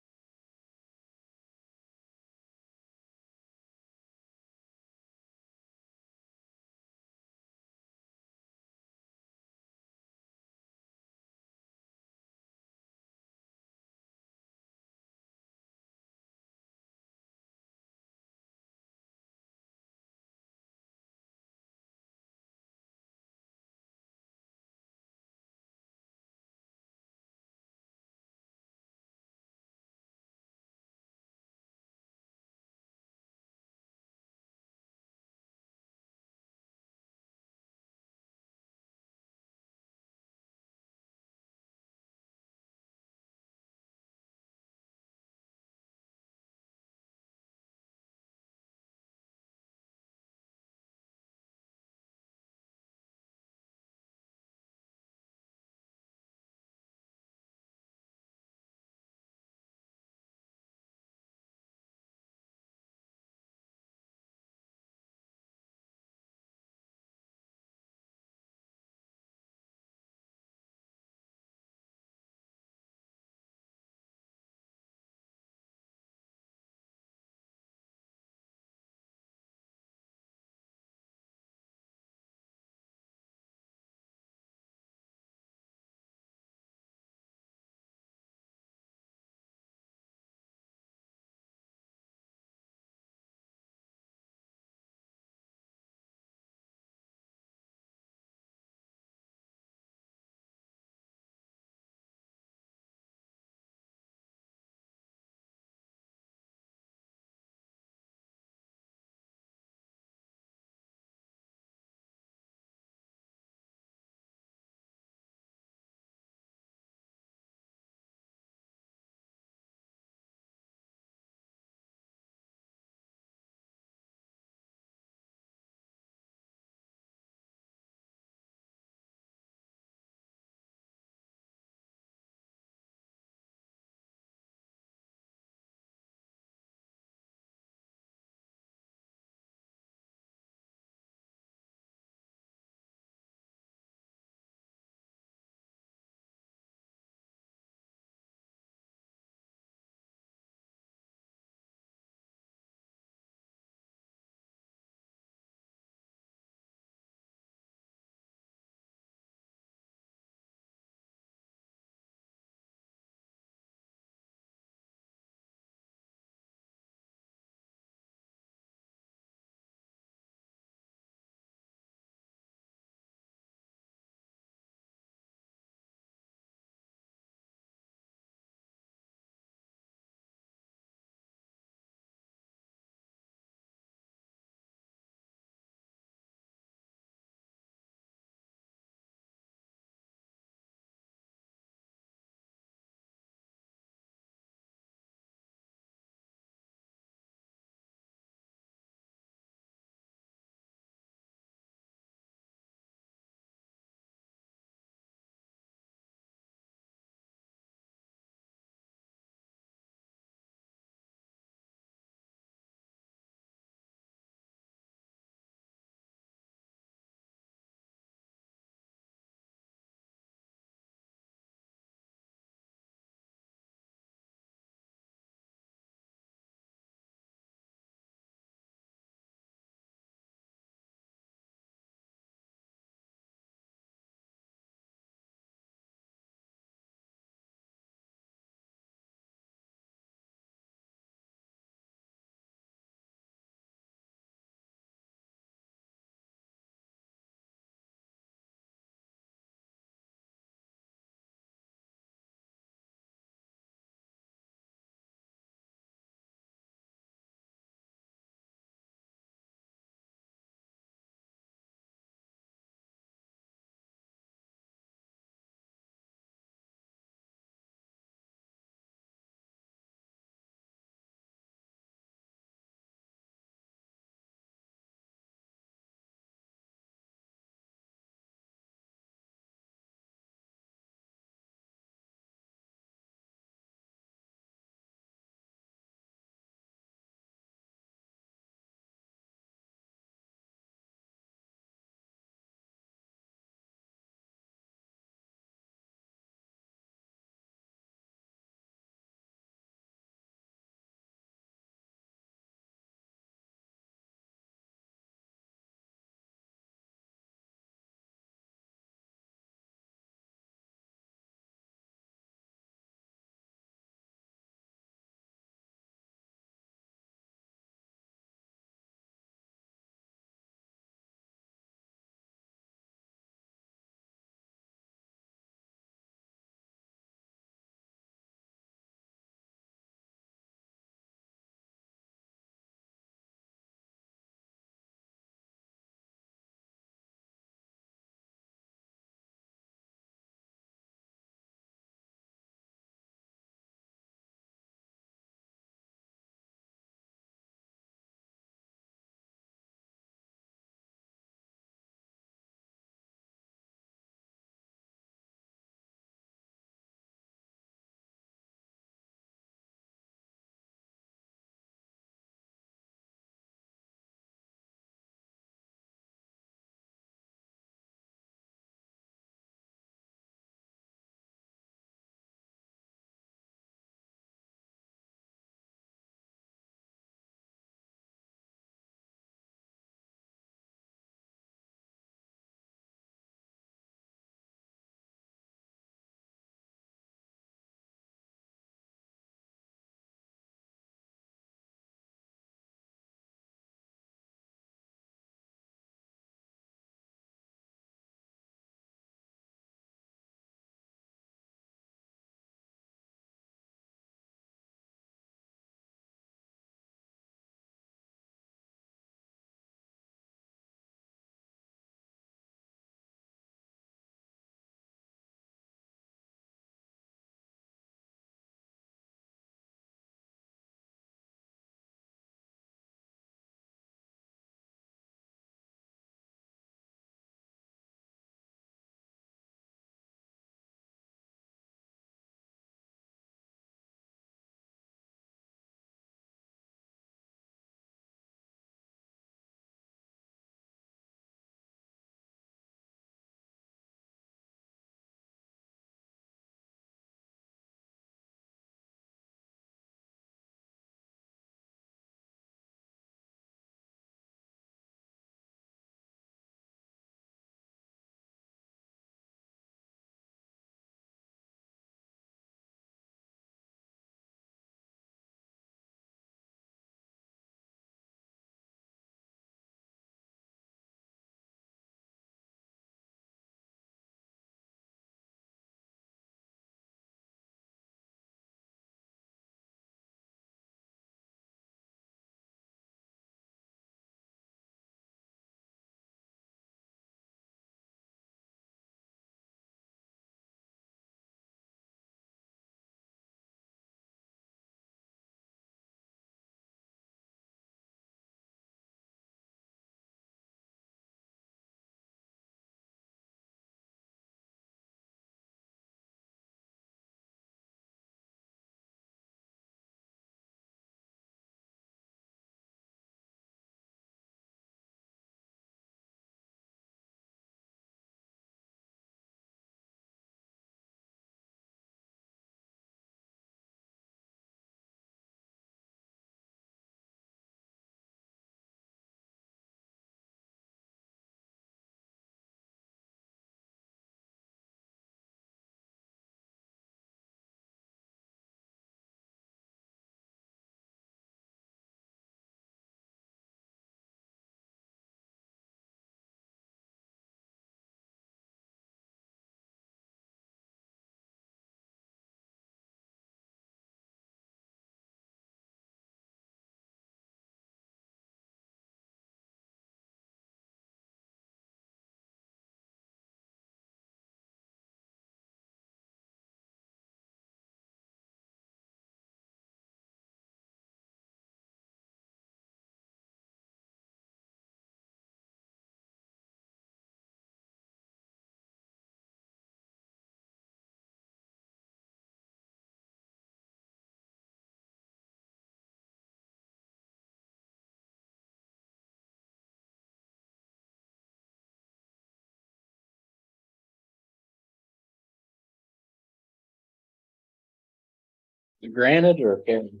Granted or can?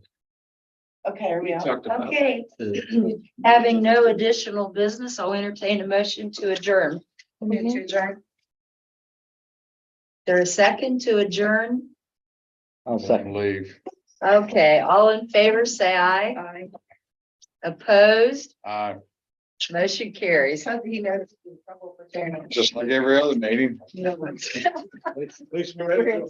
Okay, are we out? Talked about Okay, having no additional business, I'll entertain a motion to adjourn. Mhm. To adjourn. There a second to adjourn? I'll second. Leave. Okay, all in favor, say aye. Aye. Opposed? Uh, Motion carries. just like every other meeting. No one's- At least we're ready to go.